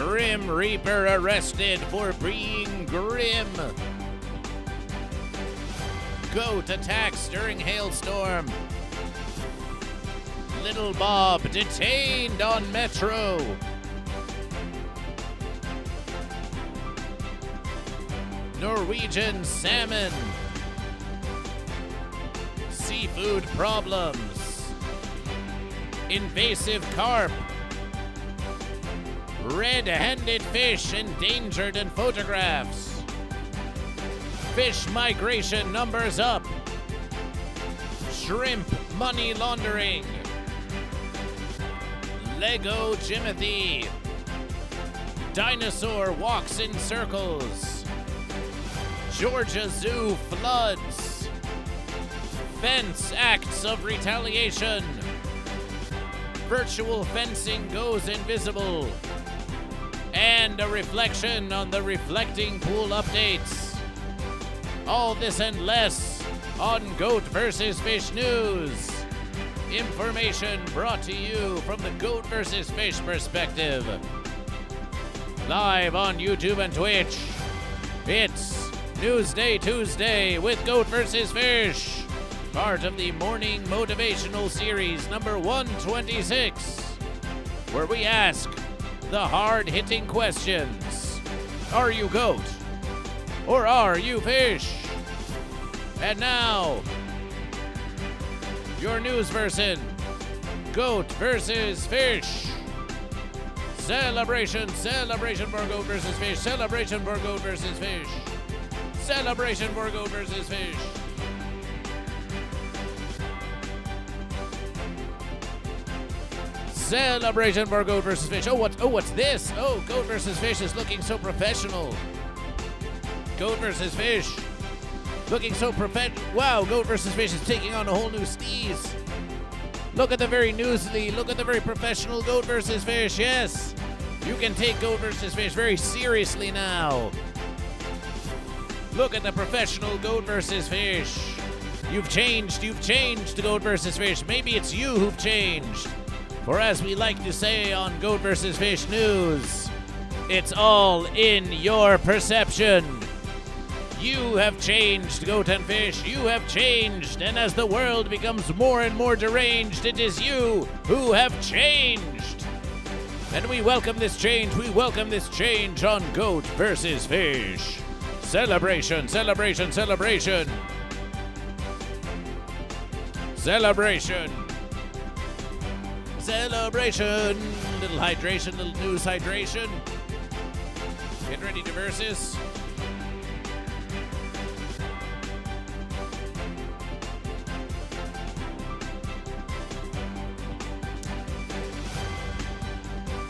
Grim Reaper arrested for being grim. Goat attacks during hailstorm. Little Bob detained on Metro. Norwegian salmon. Seafood problems. Invasive carp. Red-handed fish endangered in photographs. Fish migration numbers up. Shrimp money laundering. Lego JIMOTHY. Dinosaur walks in circles. Georgia Zoo floods. Fence acts of retaliation. Virtual fencing goes invisible. And a reflection on the reflecting pool updates. All this and less on GoatVsFish News. Information brought to you from the GoatVsFish perspective. Live on YouTube and Twitch, it's Newsday Tuesday with GoatVsFish, part of the morning motivational series number 126, where we ask the hard-hitting questions. Are you goat? Or are you fish? And now, your news person, Goat versus Fish. Celebration for Goat versus Fish. Celebration for Goat versus Fish. Celebration for Goat versus Fish. Celebration for Goat versus Fish. What's this? Oh, Goat versus Fish is looking so professional. Goat versus Fish. Looking so wow, Goat versus Fish is taking on a whole new steez. Look at the very newsly, look at the very professional Goat versus Fish. Yes, you can take Goat versus Fish very seriously now. Look at the professional Goat versus Fish. You've changed Goat versus Fish. Maybe it's you who've changed. For as we like to say on Goat versus Fish News, it's all in your perception. You have changed, Goat and Fish. You have changed. And as the world becomes more and more deranged, it is you who have changed. And we welcome this change. We welcome this change on Goat versus Fish. Celebration, celebration, celebration. Celebration. Celebration. Little hydration, little news hydration. Get ready to versus.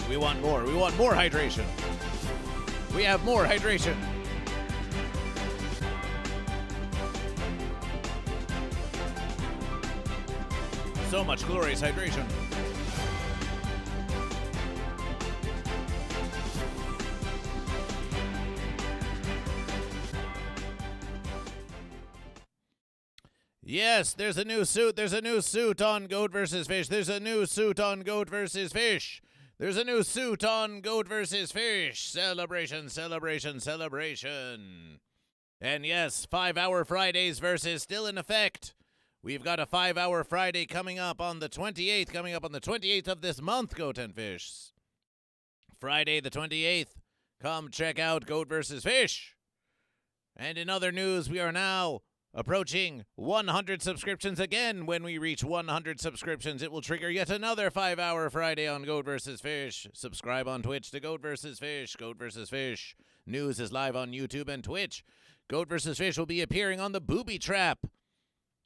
We want more. We want more hydration. We have more hydration. So much glorious hydration. Yes, there's a new suit. There's a new suit on Goat versus Fish. There's a new suit on Goat versus Fish. There's a new suit on Goat versus Fish. Celebration, celebration, celebration. And yes, 5-hour Fridays versus still in effect. We've got a 5-hour Friday coming up on the 28th of this month, Goat and Fish. Friday the 28th. Come check out Goat versus Fish. And in other news, we are now approaching 100 subscriptions again. When we reach 100 subscriptions, it will trigger yet another 5-hour Friday on Goat vs. Fish. Subscribe on Twitch to Goat vs. Fish. Goat vs. Fish. News is live on YouTube and Twitch. Goat vs. Fish will be appearing on the Booby Trap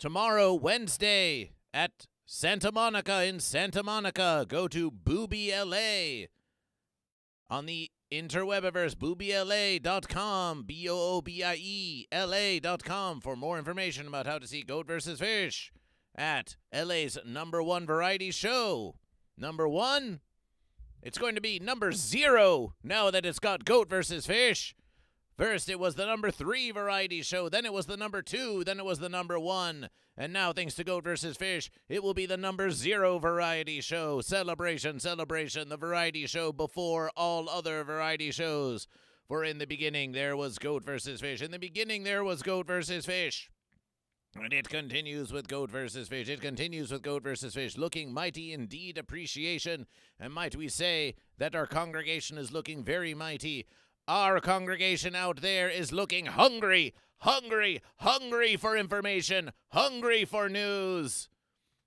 tomorrow, Wednesday, at Santa Monica in Santa Monica. Go to Booby LA on the interwebiverse, boobyla.com, BOOBIE, for more information about how to see Goat vs. Fish at LA's #1 variety show. Number 1, it's going to be number 0 now that it's got Goat vs. Fish. First, it was the number 3 variety show, then it was the number 2, then it was the number 1. And now, thanks to Goat vs. Fish, it will be the number 0 variety show. Celebration, celebration, the variety show before all other variety shows. For in the beginning, there was Goat vs. Fish. In the beginning, there was Goat vs. Fish. And it continues with Goat vs. Fish. It continues with Goat vs. Fish. Looking mighty indeed, appreciation. And might we say that our congregation is looking very mighty. Our congregation out there is looking hungry, hungry, hungry for information, hungry for news.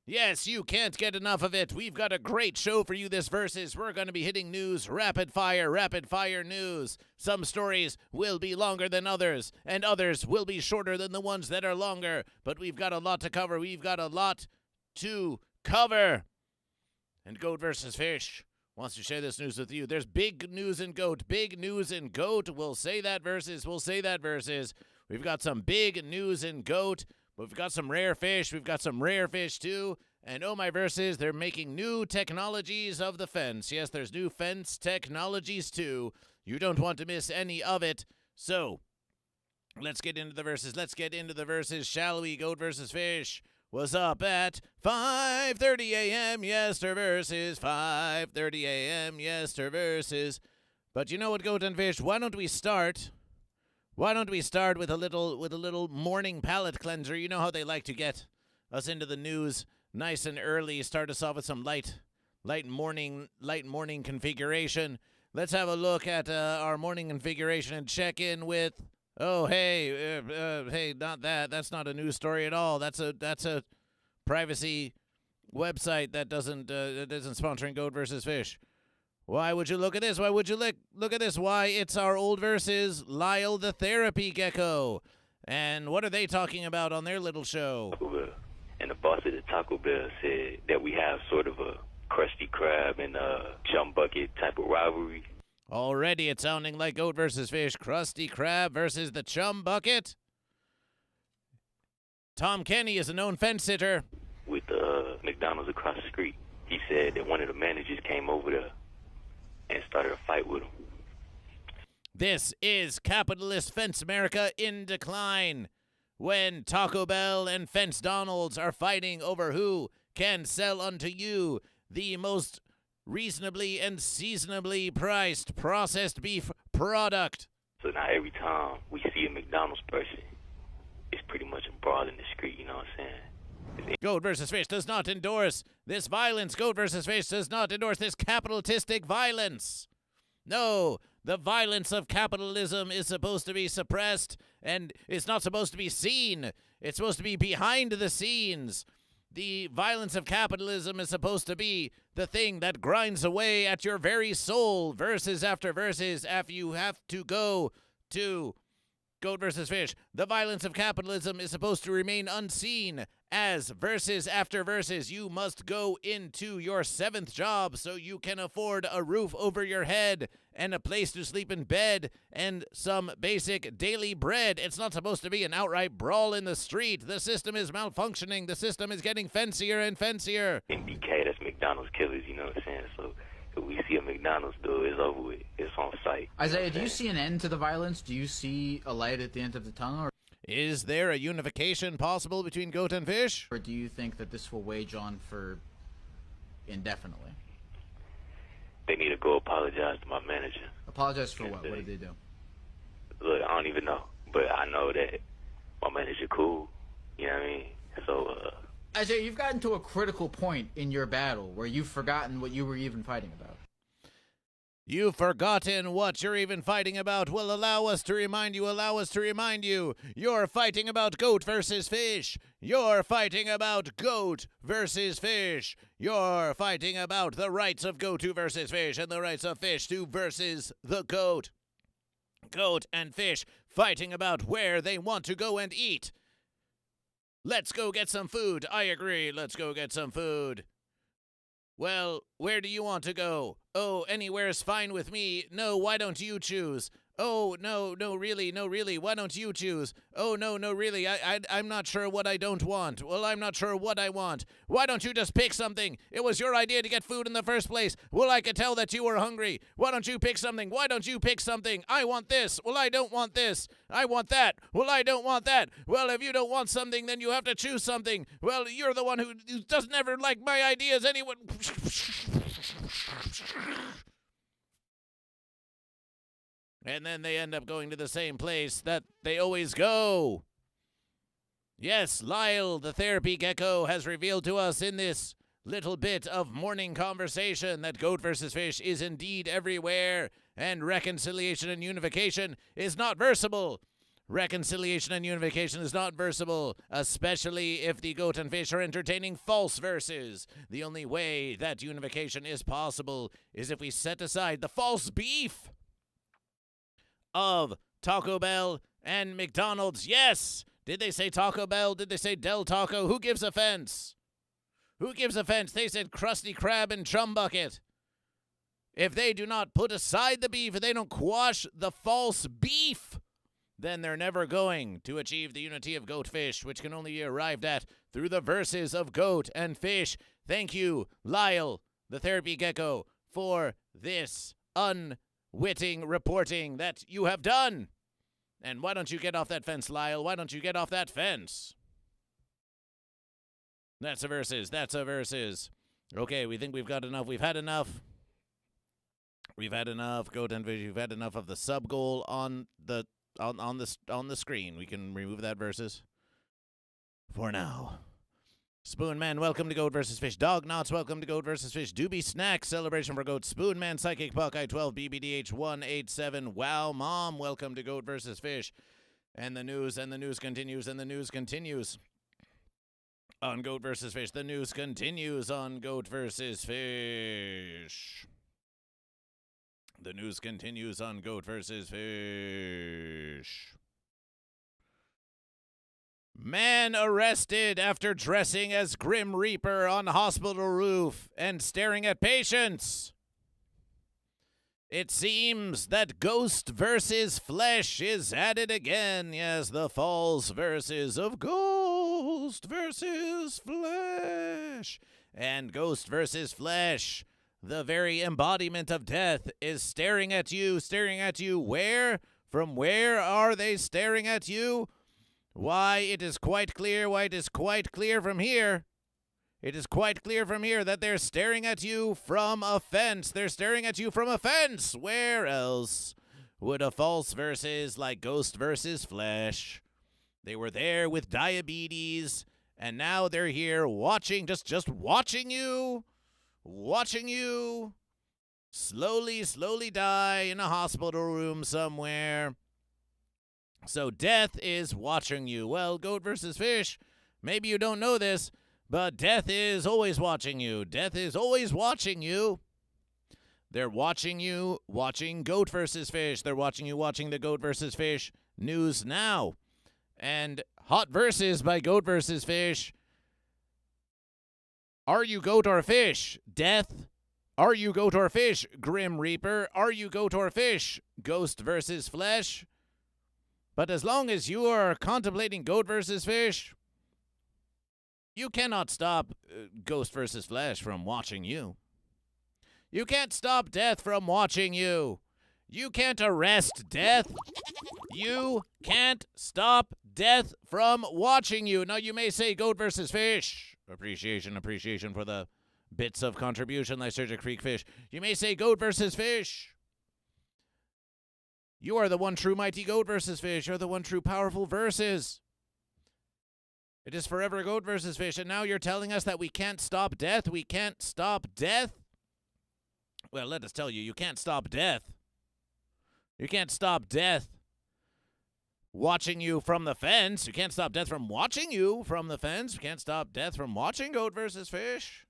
Yes, you can't get enough of it. We've got a great show for you this versus. We're going to be hitting news, rapid fire news. Some stories will be longer than others, and others will be shorter than the ones that are longer. But we've got a lot to cover. We've got a lot to cover. And Goat vs. Fish wants to share this news with you. There's big news in Goat. Big news in Goat. We'll say that versus. We'll say that versus. We've got some big news in Goat. But we've got some rare fish. We've got some rare fish, too. And oh my verses, they're making new technologies of the fence. Yes, there's new fence technologies, too. You don't want to miss any of it. So, let's get into the verses. Let's get into the verses, shall we? Goat versus Fish was up at 5:30 a.m. Yester versus 5:30 a.m. Yester versus. But you know what, Goat and Fish? Why don't we start with a little morning palate cleanser? You know how they like to get us into the news nice and early. Start us off with some light morning configuration. Let's have a look at our morning configuration and check in with. Oh, hey, not that. That's not a news story at all. That's a privacy website that isn't sponsoring Goat vs. Fish. Why would you look at this? Why would you look at this? Why, it's our old versus LIL the Therapy Gecko. And what are they talking about on their little show? Taco Bell. And the boss at the Taco Bell said that we have sort of a Krusty Krab and a chum bucket type of rivalry. Already it's sounding like Goat vs. Fish. Krusty Krab versus the chum bucket. Tom Kenny is a known fence sitter. With McDonald's across the street. He said that one of the managers came over there and started a fight with him. This is capitalist Fence America in decline. When Taco Bell and Fence Donald's are fighting over who can sell unto you the most reasonably and seasonably priced processed beef product. So now every time we see a McDonald's person, it's pretty much a brawl in the street, you know what I'm saying? Goat vs. Fish does not endorse this violence. Goat vs. Fish does not endorse this capitalistic violence. No, the violence of capitalism is supposed to be suppressed, and it's not supposed to be seen. It's supposed to be behind the scenes. The violence of capitalism is supposed to be the thing that grinds away at your very soul. Verses after verses, after you have to go to Goat vs. Fish. The violence of capitalism is supposed to remain unseen. As verses after verses, you must go into your 7th job so you can afford a roof over your head and a place to sleep in bed and some basic daily bread. It's not supposed to be an outright brawl in the street. The system is malfunctioning. The system is getting fancier and fancier. MDK, that's McDonald's killers, you know what I'm saying? So if we see a McDonald's do, it's over with. It's on site. Isaiah, do you see an end to the violence? Do you see a light at the end of the tunnel? Is there a unification possible between Goat and Fish? Or do you think that this will wage on for indefinitely? They need to go apologize to my manager. Apologize for what? What did they do? Look, I don't even know. But I know that my manager cool. You know what I mean? So, Isaiah, you've gotten to a critical point in your battle where you've forgotten what you were even fighting about. You've forgotten what you're even fighting about. Well, allow us to remind you. You're fighting about Goat versus Fish. You're fighting about Goat versus Fish. You're fighting about the rights of Goat to versus Fish and the rights of Fish to versus the Goat. Goat and Fish fighting about where they want to go and eat. Let's go get some food. I agree. Let's go get some food. Well, where do you want to go? Oh, anywhere's fine with me. No, why don't you choose? Oh, no, really, why don't you choose? Oh, no, really, I'm not sure what I don't want. Well, I'm not sure what I want. Why don't you just pick something? It was your idea to get food in the first place. Well, I could tell that you were hungry. Why don't you pick something? Why don't you pick something? I want this. Well, I don't want this. I want that. Well, I don't want that. Well, if you don't want something, then you have to choose something. Well, you're the one who doesn't ever like my ideas anyway. And then they end up going to the same place that they always go. Yes, Lyle, the therapy gecko, has revealed to us in this little bit of morning conversation that Goat vs. Fish is indeed everywhere, and reconciliation and unification is not versable. Reconciliation and unification is not versable, especially if the goat and fish are entertaining false verses. The only way that unification is possible is if we set aside the false beef of Taco Bell and McDonald's. Yes! Did they say Taco Bell? Did they say Del Taco? Who gives offense? Who gives offense? They said Krusty Krab and Chum Bucket. If they do not put aside the beef, if they don't quash the false beef, then they're never going to achieve the unity of goat fish, which can only be arrived at through the verses of goat and fish. Thank you, Lyle, the therapy gecko, for this unwitting reporting that you have done. And why don't you get off that fence, Lyle? Why don't you get off that fence? That's a verses. That's a verses. Okay, we think we've got enough. We've had enough. We've had enough. Goat and fish. We've had enough of the sub goal on the screen. We can remove that verses for now. Spoonman, welcome to Goat vs. Fish. Dog Knots, welcome to Goat vs. Fish. Doobie Snack, celebration for Goat. Spoonman, Psychic Puck, I-12, BBDH 187. Wow, Mom, welcome to Goat vs. Fish. And the news continues, and the news continues on Goat vs. Fish. The news continues on Goat vs. Fish. The news continues on Goat vs. Fish. Man arrested after dressing as Grim Reaper on hospital roof and staring at patients. It seems that Ghost vs. Flesh is at it again. Yes, the false verses of Ghost vs. Flesh. And Ghost vs. Flesh, the very embodiment of death, is staring at you. Staring at you where? From where are they staring at you? Why, it is quite clear. Why, it is quite clear from here. It is quite clear from here that they're staring at you from a fence. They're staring at you from a fence. Where else would a false versus like Ghost vs. Flesh? They were there with diabetes, and now they're here watching, just watching you slowly die in a hospital room somewhere. So death is watching you. Well, Goat vs. Fish, maybe you don't know this, but death is always watching you. Death is always watching you. They're watching you watching Goat vs. Fish. They're watching you watching the Goat vs. Fish news now. And hot verses by Goat vs. Fish. Are you goat or fish? Death. Are you goat or fish? Grim Reaper. Are you goat or fish? Ghost vs. Flesh. But as long as you are contemplating Goat vs. Fish, you cannot stop Ghost vs. Flesh from watching you. You can't stop death from watching you. You can't arrest death. You can't stop death from watching you. Now, you may say Goat vs. Fish. Appreciation for the bits of contribution, Lysergic Creek Fish. You may say Goat vs. Fish. You are the one true mighty Goat vs. Fish. You're the one true powerful verses. It is forever Goat vs. Fish, and now you're telling us that we can't stop death? We can't stop death? Well, let us tell you, you can't stop death. You can't stop death watching you from the fence. You can't stop death from watching you from the fence. You can't stop death from watching Goat vs. Fish.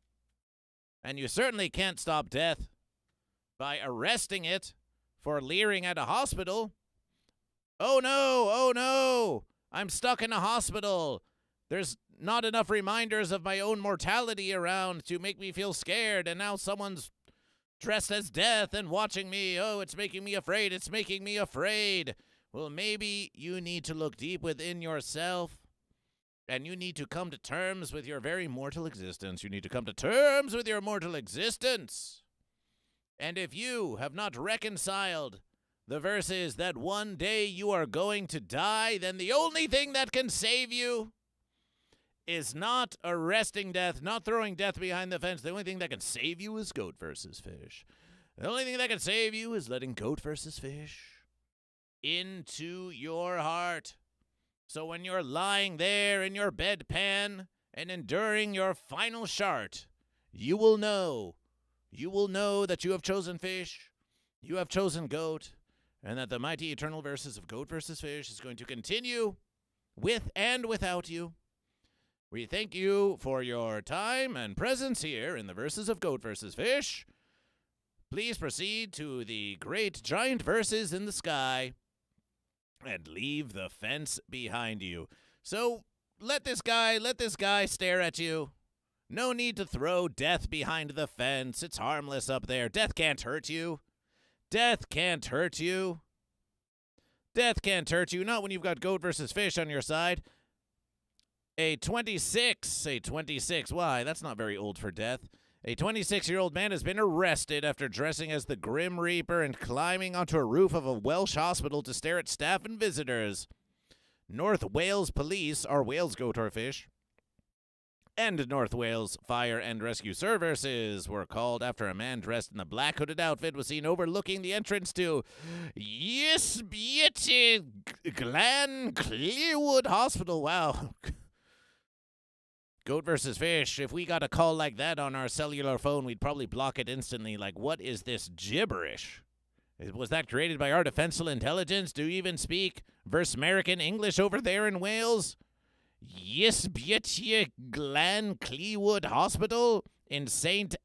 And you certainly can't stop death by arresting it for leering at a hospital. Oh no, I'm stuck in a hospital. There's not enough reminders of my own mortality around to make me feel scared, and now someone's dressed as death and watching me. Oh, it's making me afraid. It's making me afraid. Well, maybe you need to look deep within yourself, and you need to come to terms with your very mortal existence. You need to come to terms with your mortal existence. And if you have not reconciled the verses that one day you are going to die, then the only thing that can save you is not arresting death, not throwing death behind the fence. The only thing that can save you is Goat versus Fish. The only thing that can save you is letting Goat versus Fish into your heart. So when you're lying there in your bedpan and enduring your final shart, you will know that you have chosen fish, you have chosen goat, and that the mighty eternal verses of Goat versus Fish is going to continue with and without you. We thank you for your time and presence here in the verses of Goat versus Fish. Please proceed to the great giant verses in the sky and leave the fence behind you. So let this guy stare at you. No need to throw death behind the fence. It's harmless up there. Death can't hurt you. Death can't hurt you. Death can't hurt you. Not when you've got Goat versus Fish on your side. A 26, why? That's not very old for death. A 26-year-old man has been arrested after dressing as the Grim Reaper and climbing onto a roof of a Welsh hospital to stare at staff and visitors. North Wales Police, or Wales Goat or Fish, and North Wales Fire and Rescue Services were called after a man dressed in a black hooded outfit was seen overlooking the entrance to Beauty Glen Clearwood Hospital. Wow. Goat versus Fish, if we got a call like that on our cellular phone, we'd probably block it instantly. Like, what is this gibberish? Was that created by artificial intelligence? Do you even speak Verse-American English over there in Wales? Yes, Beauty Glen Clearwood Hospital in St.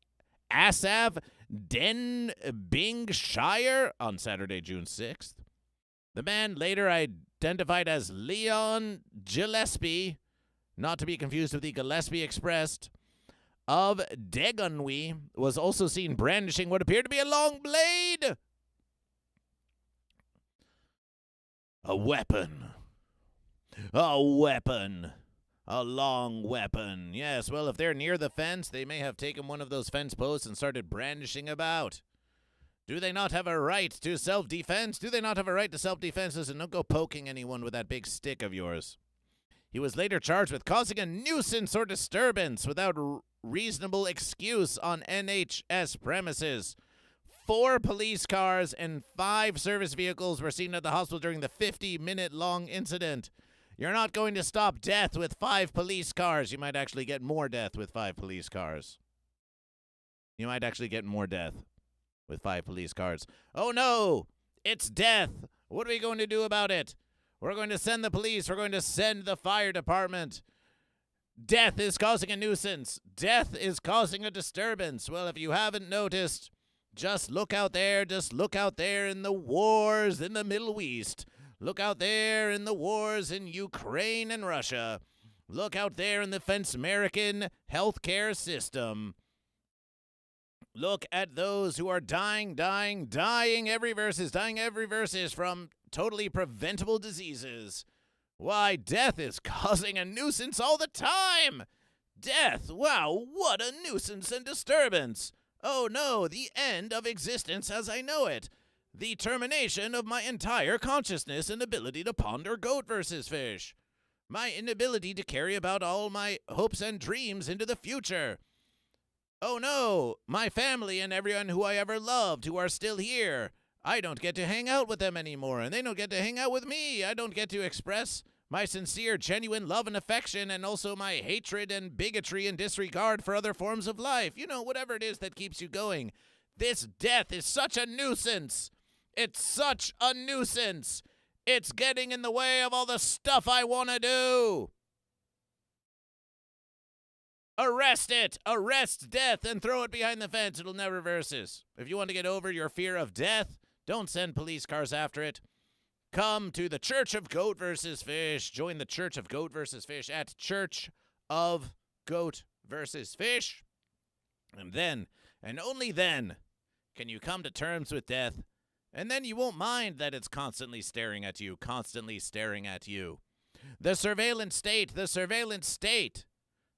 Asaph, Denbighshire on Saturday, June 6th. The man, later identified as Leon Gillespie, not to be confused with the Gillespie Express, of Degunwy, was also seen brandishing what appeared to be a long blade. A weapon. A weapon. A long weapon. Yes, well, if they're near the fence, they may have taken one of those fence posts and started brandishing about. Do they not have a right to self-defense? Do they not have a right to self-defense? Listen, don't go poking anyone with that big stick of yours. He was later charged with causing a nuisance or disturbance without reasonable excuse on NHS premises. 4 police cars and 5 service vehicles were seen at the hospital during the 50-minute-long incident. You're not going to stop death with 5 police cars. You might actually get more death with 5 police cars. You might actually get more death with 5 police cars. Oh no! It's death! What are we going to do about it? We're going to send the police. We're going to send the fire department. Death is causing a nuisance. Death is causing a disturbance. Well, if you haven't noticed, just look out there. Just look out there in the wars in the Middle East. Look out there in the wars in Ukraine and Russia. Look out there in the Fence-American healthcare system. Look at those who are dying every verses from totally preventable diseases. Why, death is causing a nuisance all the time. Death, wow, what a nuisance and disturbance. Oh no, the end of existence as I know it. The termination of my entire consciousness and ability to ponder Goat versus Fish. My inability to carry about all my hopes and dreams into the future. Oh no, my family and everyone who I ever loved who are still here. I don't get to hang out with them anymore, and they don't get to hang out with me. I don't get to express my sincere, genuine love and affection, and also my hatred and bigotry and disregard for other forms of life. You know, whatever it is that keeps you going. This death is such a nuisance. It's such a nuisance. It's getting in the way of all the stuff I want to do. Arrest it! Arrest death and throw it behind the fence. It'll never versus. If you want to get over your fear of death, don't send police cars after it. Come to the Church of Goat versus Fish. Join the Church of Goat versus Fish at Church of Goat versus Fish. And then, and only then, can you come to terms with death? And then you won't mind that it's constantly staring at you, constantly staring at you. The surveillance state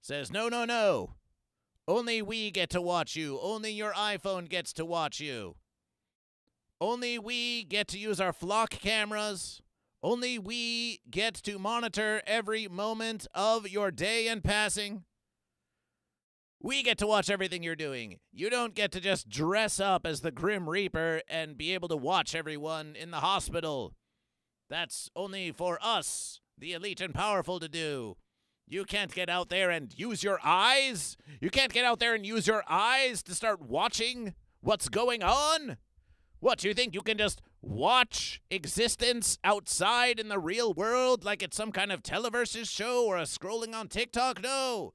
says, no, no, no. Only we get to watch you. Only your iPhone gets to watch you. Only we get to use our flock cameras. Only we get to monitor every moment of your day and passing. We get to watch everything you're doing. You don't get to just dress up as the Grim Reaper and be able to watch everyone in the hospital. That's only for us, the elite and powerful, to do. You can't get out there and use your eyes. You can't get out there and use your eyes to start watching what's going on. What, you think you can just watch existence outside in the real world like it's some kind of televersus show or a scrolling on TikTok? No.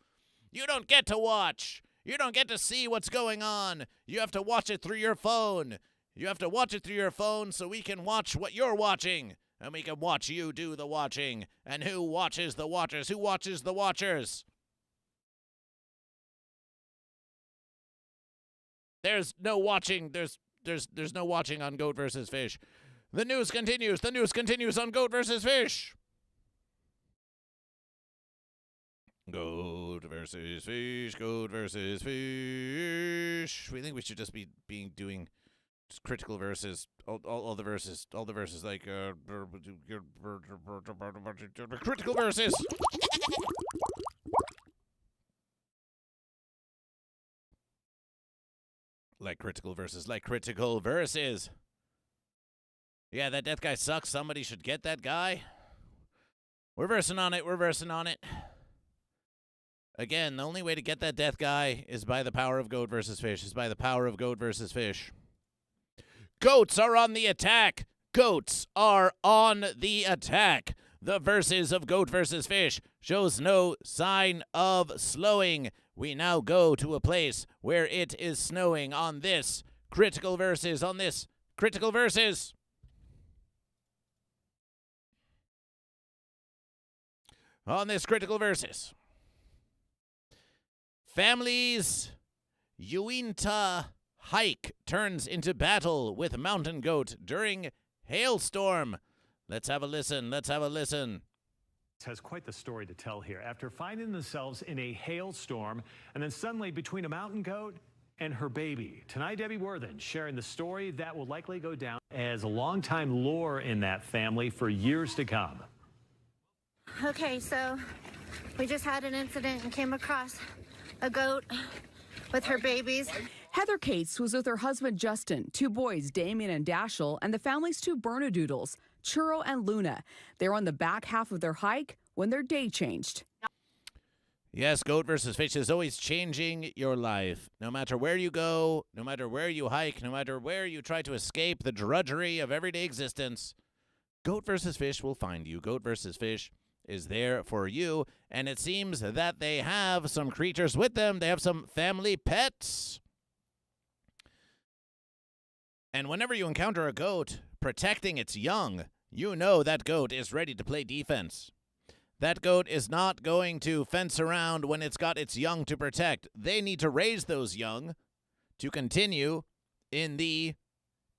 You don't get to watch. You don't get to see what's going on. You have to watch it through your phone. You have to watch it through your phone so we can watch what you're watching. And we can watch you do the watching. And who watches the watchers? Who watches the watchers? There's no watching. There's no watching on Goat vs. Fish. The news continues. The news continues on Goat vs. Fish. Goat versus fish. Goat versus fish. We think we should just be doing just critical verses. All the verses. All the verses like critical verses. Like critical verses. Yeah, that death guy sucks. Somebody should get that guy. We're versing on it. Again, the only way to get that death guy is by the power of Goat versus Fish. Goats are on the attack. The verses of Goat versus Fish shows no sign of slowing. We now go to a place where it is snowing on this critical verses. Families, Uinta hike turns into battle with mountain goat during hailstorm. Let's have a listen. Has quite the story to tell here. After finding themselves in a hailstorm and then suddenly between a mountain goat and her baby. Tonight, Debbie Worthen sharing the story that will likely go down as a longtime lore in that family for years to come. Okay, so we just had an incident and came across a goat with her babies. Heather Cates was with her husband Justin, two boys, Damien and Dashiell, and the family's two Bernedoodles, Churro and Luna. They're on the back half of their hike when their day changed. Yes, Goat versus Fish is always changing your life. No matter where you go, no matter where you hike, no matter where you try to escape the drudgery of everyday existence, Goat versus Fish will find you. Goat versus Fish is there for you, and it seems that they have some creatures with them. They have some family pets. And whenever you encounter a goat protecting its young, you know that goat is ready to play defense. That goat is not going to fence around when it's got its young to protect. They need to raise those young to continue in the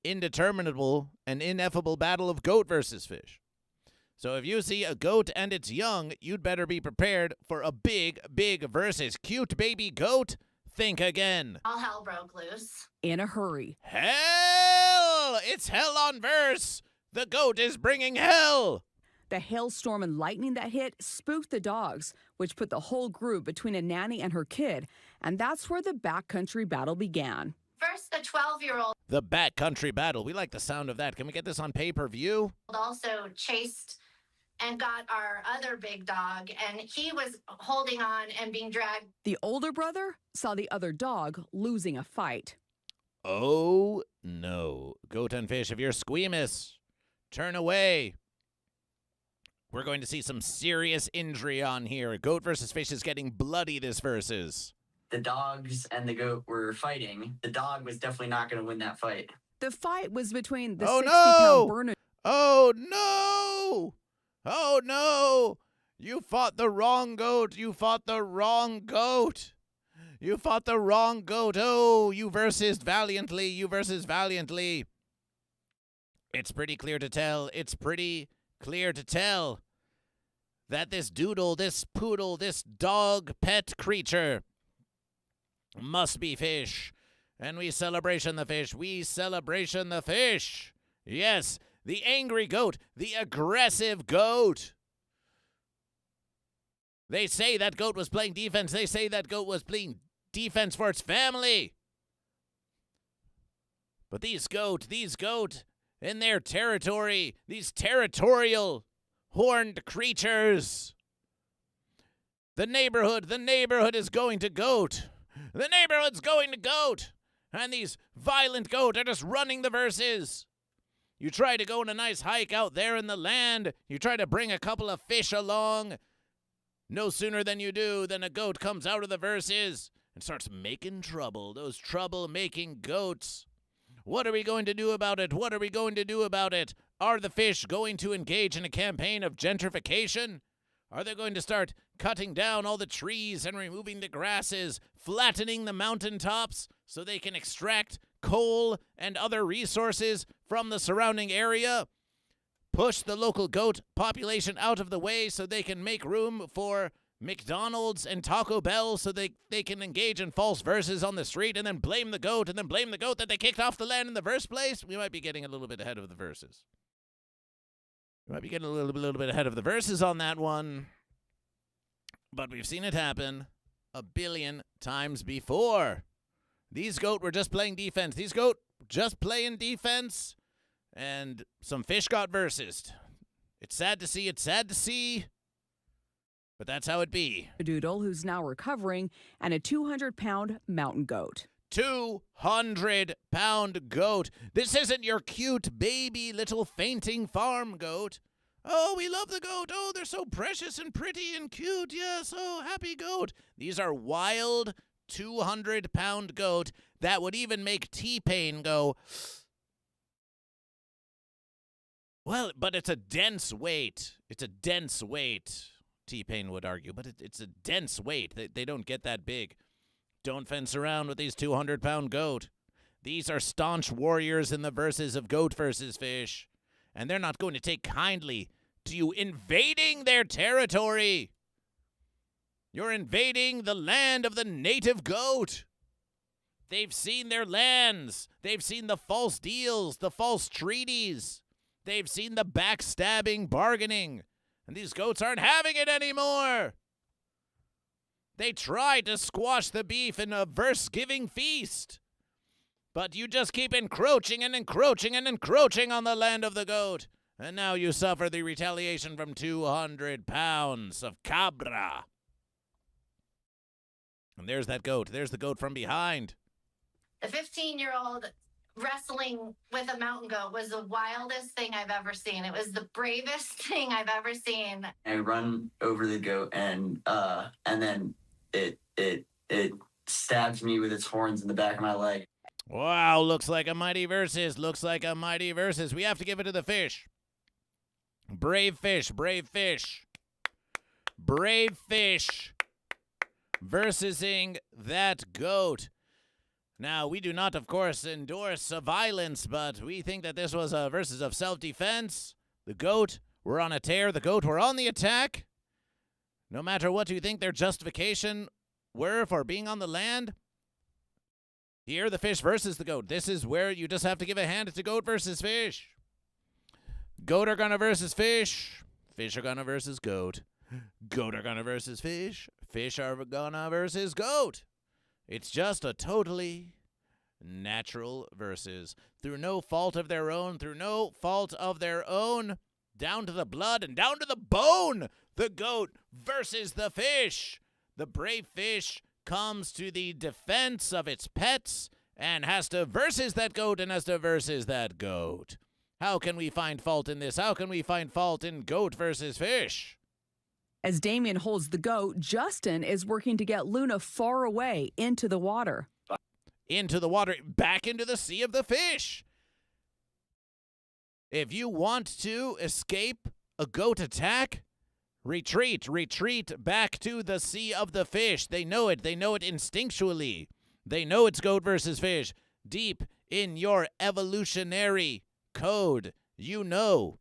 indeterminable and ineffable battle of Goat versus Fish. So if you see a goat and its young, you'd better be prepared for a big versus. Cute baby goat, think again. All hell broke loose. In a hurry. Hell! It's hell on verse! The goat is bringing hell! The hailstorm and lightning that hit spooked the dogs, which put the whole group between a nanny and her kid, and that's where the backcountry battle began. First, the 12-year-old The backcountry battle. We like the sound of that. Can we get this on pay-per-view? also chased and got our other big dog, and he was holding on and being dragged. The older brother saw the other dog losing a fight. Oh, no. Goat and Fish, if you're squeamish, turn away. We're going to see some serious injury on here. Goat versus Fish is getting bloody this versus. The dogs and the goat were fighting. The dog was definitely not going to win that fight. The fight was between the Oh, 60-pound no! Bernedoodle. Oh, no! Oh, no! You fought the wrong goat. You fought the wrong goat. You fought the wrong goat. Oh, you versus valiantly. You versus valiantly. It's pretty clear to tell. It's pretty clear to tell that this doodle, this poodle, this dog pet creature must be fish. And we celebration the fish. We celebration the fish. Yes, the angry goat, the aggressive goat. They say that goat was playing defense. They say that goat was playing defense for its family. But these goat, in their territory, these territorial horned creatures. The neighborhood is going to goat. The neighborhood's going to goat. And these violent goat are just running the verses. You try to go on a nice hike out there in the land. You try to bring a couple of fish along. No sooner than you do, than a goat comes out of the verses and starts making trouble. Those trouble-making goats. What are we going to do about it? What are we going to do about it? Are the fish going to engage in a campaign of gentrification? Are they going to start cutting down all the trees and removing the grasses, flattening the mountaintops so they can extract coal and other resources from the surrounding area? Push the local goat population out of the way so they can make room for McDonald's and Taco Bell so they can engage in false verses on the street and then blame the goat that they kicked off the land in the first place? We might be getting a little bit ahead of the verses. We might be getting a little bit ahead of the verses on that one. But we've seen it happen a billion times before. These goat were just playing defense. These goat just playing defense. And some fish got versus. It's sad to see. But that's how it be. A doodle who's now recovering, and a 200-pound mountain goat. 200-pound goat. This isn't your cute baby little fainting farm goat. Oh, we love the goat. Oh, they're so precious and pretty and cute. Yes, oh, happy goat. These are wild 200-pound goat that would even make T-Pain go... Well, but it's a dense weight. It's a dense weight, T-Pain would argue, but it's a dense weight. They don't get that big. Don't fence around with these 200-pound goat. These are staunch warriors in the verses of goat versus fish, and they're not going to take kindly to you invading their territory. You're invading the land of the native goat. They've seen their lands. They've seen the false deals, the false treaties. They've seen the backstabbing bargaining, and these goats aren't having it anymore. They tried to squash the beef in a verse-giving feast, but you just keep encroaching and encroaching and encroaching on the land of the goat, and now you suffer the retaliation from 200 pounds of cabra. And there's that goat. There's the goat from behind. The 15-year-old wrestling with a mountain goat was the wildest thing I've ever seen. It was the bravest thing I've ever seen. I run over the goat and then it stabs me with its horns in the back of my leg. Wow, looks like a mighty versus. Looks like a mighty versus. We have to give it to the fish. Brave fish, brave fish. Brave fish versusing that goat. Now, we do not, of course, endorse violence, but we think that this was a versus of self-defense. The goat were on a tear. The goat were on the attack. No matter what you think their justification were for being on the land, here the fish versus the goat. This is where you just have to give a hand to goat versus fish. Goat are gonna versus fish. Fish are gonna versus goat. Goat are gonna versus fish. Fish are gonna versus goat. It's just a totally natural versus. Through no fault of their own, down to the blood and down to the bone, the goat versus the fish. The brave fish comes to the defense of its pets and has to versus that goat and has to versus that goat. How can we find fault in this? How can we find fault in goat versus fish? As Damien holds the goat, Justin is working to get Luna far away into the water. Into the water, back into the sea of the fish. If you want to escape a goat attack, Retreat back to the sea of the fish. They know it instinctually. They know it's goat versus fish. Deep in your evolutionary code, you know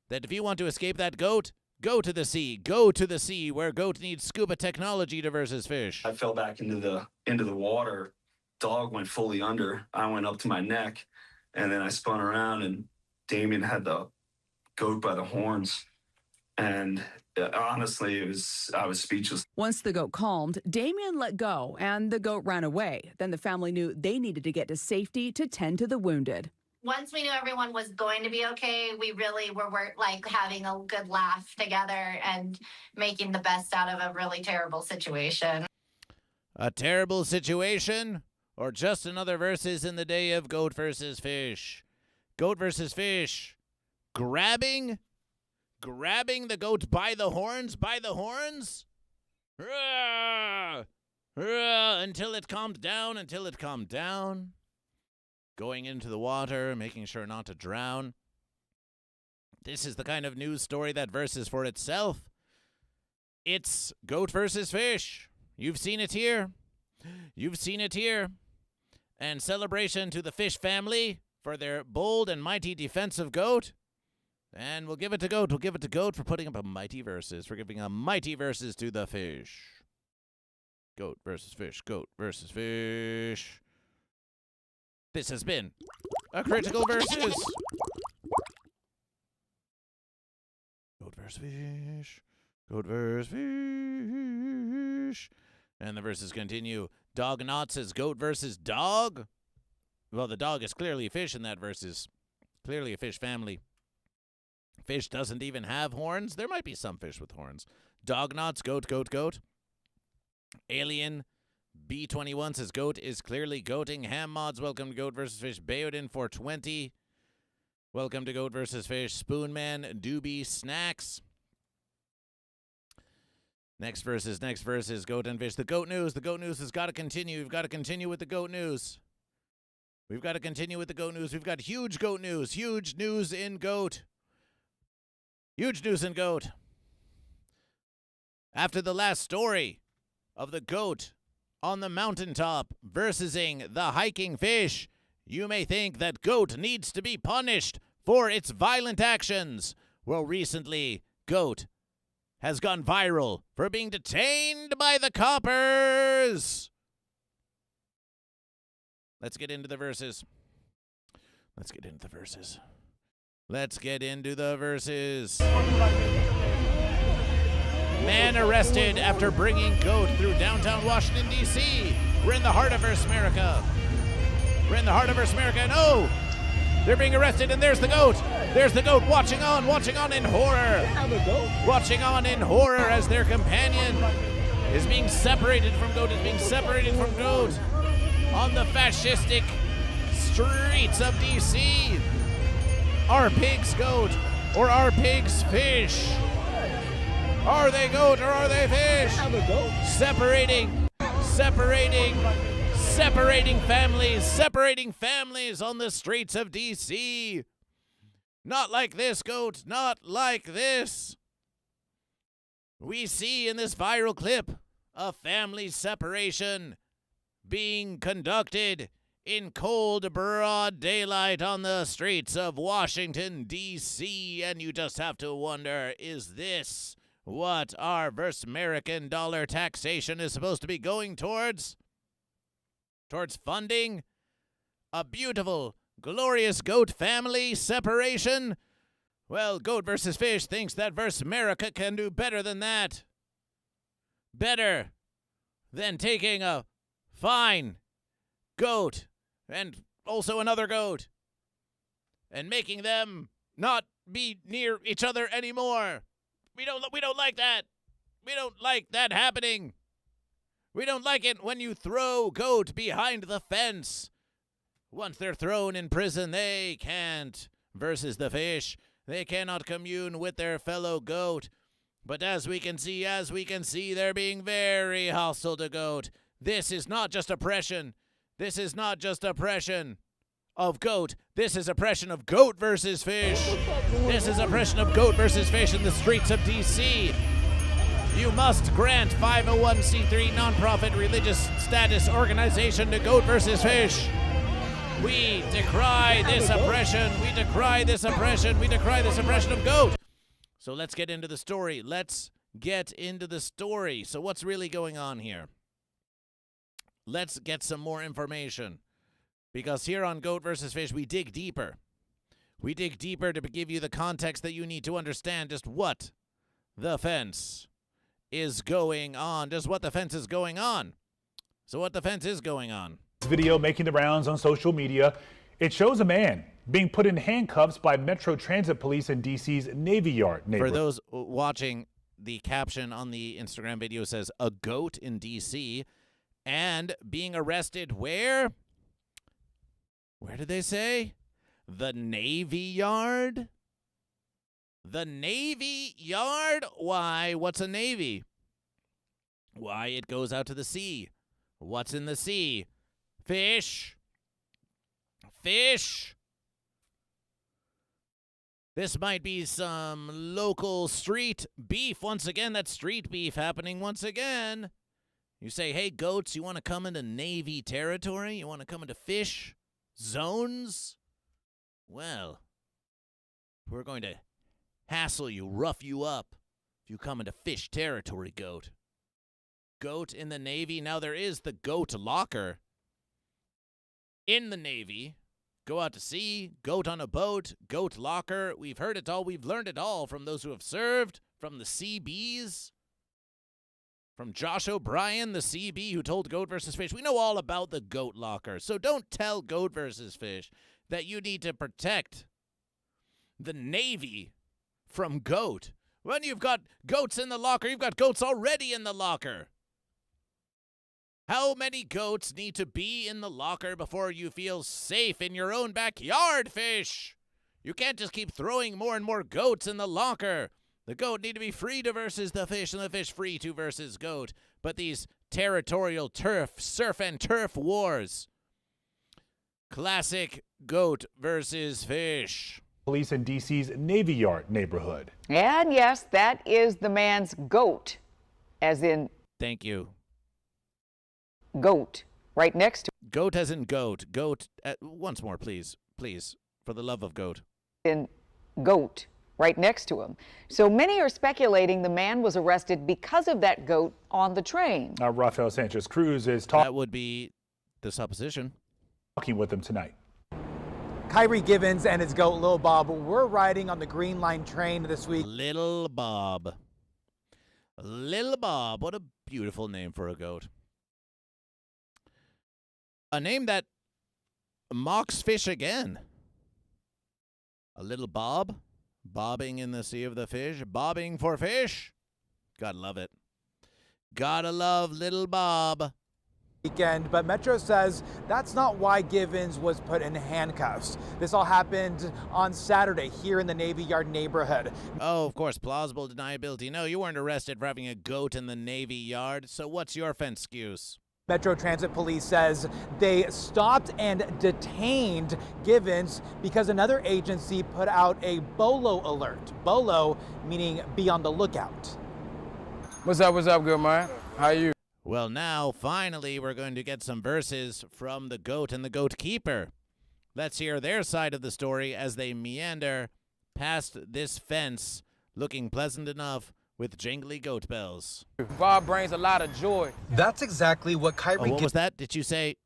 that if you want to escape that goat, go to the sea. Go to the sea where goat needs scuba technology to versus fish. I fell back into the water. Dog went fully under. I went up to my neck, and then I spun around, and Damien had the goat by the horns. And honestly, I was speechless. Once the goat calmed, Damien let go and the goat ran away. Then the family knew they needed to get to safety to tend to the wounded. Once we knew everyone was going to be okay, we really were like having a good laugh together and making the best out of a really terrible situation. A terrible situation, or just another versus in the day of goat versus fish? Goat versus fish. Grabbing the goat by the horns, until it calmed down, going into the water, making sure not to drown. This is the kind of news story that verses for itself. It's goat versus fish. You've seen it here. And celebration to the fish family for their bold and mighty defense of goat. And we'll give it to goat. We'll give it to goat for putting up a mighty versus. We're giving a mighty versus to the fish. Goat versus fish. Goat versus fish. This has been a critical versus. Goat versus fish. Goat versus fish. And the verses continue. Dog Knot says goat versus dog. Well, the dog is clearly fish in that versus. Clearly a fish family. Fish doesn't even have horns. There might be some fish with horns. Dog Knots, goat. Alien B21 says goat is clearly goating. Ham Mods, welcome to Goat versus Fish. Bayoden 420, welcome to Goat versus Fish. Spoonman, Doobie Snacks. Next versus goat and fish. The goat news has got to continue. We've got to continue with the goat news. We've got huge goat news. Huge news in goat. After the last story of the goat on the mountaintop versusing the hiking fish, you may think that goat needs to be punished for its violent actions. Well, recently, goat has gone viral for being detained by the coppers. Let's get into the verses. Man arrested after bringing goat through downtown Washington, D.C. We're in the heart of America. And oh, they're being arrested, and there's the goat. Watching on in horror. As their companion is being separated from goat, on the fascistic streets of D.C. Are pigs goat, or are pigs fish? Are they goat, or are they fish? Separating families on the streets of D.C. Not like this, goat, not like this. We see in this viral clip a family separation being conducted in cold, broad daylight on the streets of Washington, D.C., and you just have to wonder, is this what our American dollar taxation is supposed to be going towards? Towards funding a beautiful, glorious goat family separation? Well, Goat versus Fish thinks that America can do better than that. Better than taking a fine goat and also another goat and making them not be near each other anymore. We don't like that. We don't like that happening. We don't like it when you throw goat behind the fence. Once they're thrown in prison, they can't versus the fish. They cannot commune with their fellow goat. But as we can see, they're being very hostile to goat. This is not just oppression. Of goat. This is oppression of goat versus fish. In the streets of D.C. You must grant 501c3 nonprofit religious status organization to Goat vs. Fish. We decry this oppression. We decry this oppression. We decry this oppression of goat. So let's get into the story. So what's really going on here? Let's get some more information. Because here on Goat vs. Fish, we dig deeper. We dig deeper to give you the context that you need to understand just what the fence is going on. So what the fence is going on. Video making the rounds on social media. It shows a man being put in handcuffs by Metro Transit Police in D.C.'s Navy Yard neighborhood. For those watching, the caption on the Instagram video says, a goat in D.C. and being arrested where? Where did they say? The Navy Yard? The Navy Yard? Why? What's a navy? Why, it goes out to the sea. What's in the sea? Fish. Fish. This might be some local street beef. Once again, that's street beef happening once again. You say, hey, goats, you want to come into Navy territory? You want to come into fish zones? Well, we're going to hassle you, rough you up if you come into fish territory, goat. Goat in the Navy. Now, there is the goat locker in the Navy. Go out to sea, goat on a boat, goat locker. We've heard it all. We've learned it all from those who have served, from the CBs, from Josh O'Brien, the CB, who told Goat vs. Fish. We know all about the goat locker. So don't tell Goat vs. Fish that you need to protect the Navy from goat. When you've got goats in the locker, you've got goats already in the locker. How many goats need to be in the locker before you feel safe in your own backyard, fish? You can't just keep throwing more and more goats in the locker. The goat need to be free to versus the fish, and the fish free to versus goat. But these territorial surf and turf wars. Classic Goat versus Fish. Police in D.C.'s Navy Yard neighborhood. And yes, that is the man's goat, as in... Thank you. Goat, right next to... Goat as in goat. Goat, once more, please. Please, for the love of goat. In goat, right next to him. So many are speculating the man was arrested because of that goat on the train. Rafael Sanchez Cruz is talking... That would be the supposition. ...talking with them tonight. Kyrie Givens and his goat, Lil Bob, were riding on the Green Line train this week. Lil Bob. Lil Bob. What a beautiful name for a goat. A name that mocks fish again. A little bob, bobbing in the sea of the fish, bobbing for fish. Gotta love it. Gotta love little Bob. Weekend, but Metro says that's not why Givens was put in handcuffs. This all happened on Saturday here in the Navy Yard neighborhood. Oh, of course, plausible deniability. No, you weren't arrested for having a goat in the Navy Yard, so what's your fence excuse? Metro Transit Police says they stopped and detained Givens because another agency put out a BOLO alert. BOLO meaning be on the lookout. What's up, good man? How are you? Well, now, finally, we're going to get some verses from the goat and the goat keeper. Let's hear their side of the story as they meander past this fence, looking pleasant enough with jingly goat bells. Bob brings a lot of joy. That's exactly what Kyrie... what was that? Did you say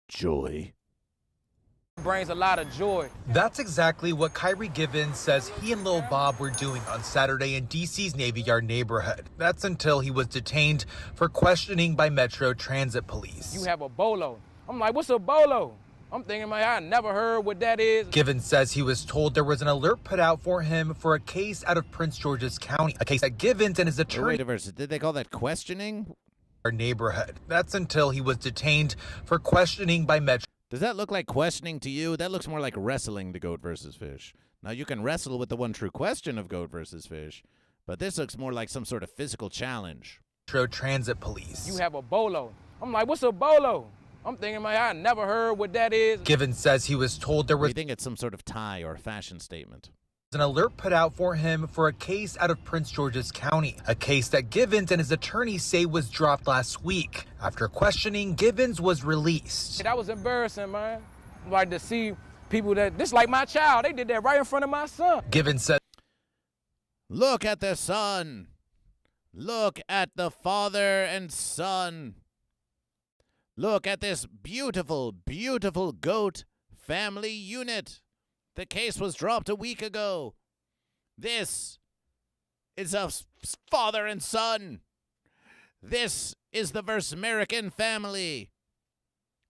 joy? Brings a lot of joy. That's exactly what Kyrie Givens says he and Lil Bob were doing on Saturday in D.C.'s Navy Yard neighborhood. That's until he was detained for questioning by Metro Transit Police. You have a bolo. I'm like, what's a bolo? I'm thinking, man, I never heard what that is. Givens says he was told there was an alert put out for him for a case out of Prince George's County, a case that Givens and his attorney... Wait a verse. Did they call that questioning? ...our neighborhood. That's until he was detained for questioning by Metro... Does that look like questioning to you? That looks more like wrestling to Goat versus Fish. Now, you can wrestle with the one true question of Goat versus Fish, but this looks more like some sort of physical challenge. Metro Transit Police. You have a bolo. I'm like, what's a bolo? I'm thinking, man, I never heard what that is. Givens says he was told there was... You think it's some sort of tie or fashion statement? An alert put out for him for a case out of Prince George's County, a case that Givens and his attorneys say was dropped last week. After questioning, Givens was released. That was embarrassing, man. Like to see people this like my child, they did that right in front of my son. Givens said, "Look at the son. Look at the father and son. Look at this beautiful, beautiful goat family unit. The case was dropped a week ago. This is a father and son. This is the Verse-American family.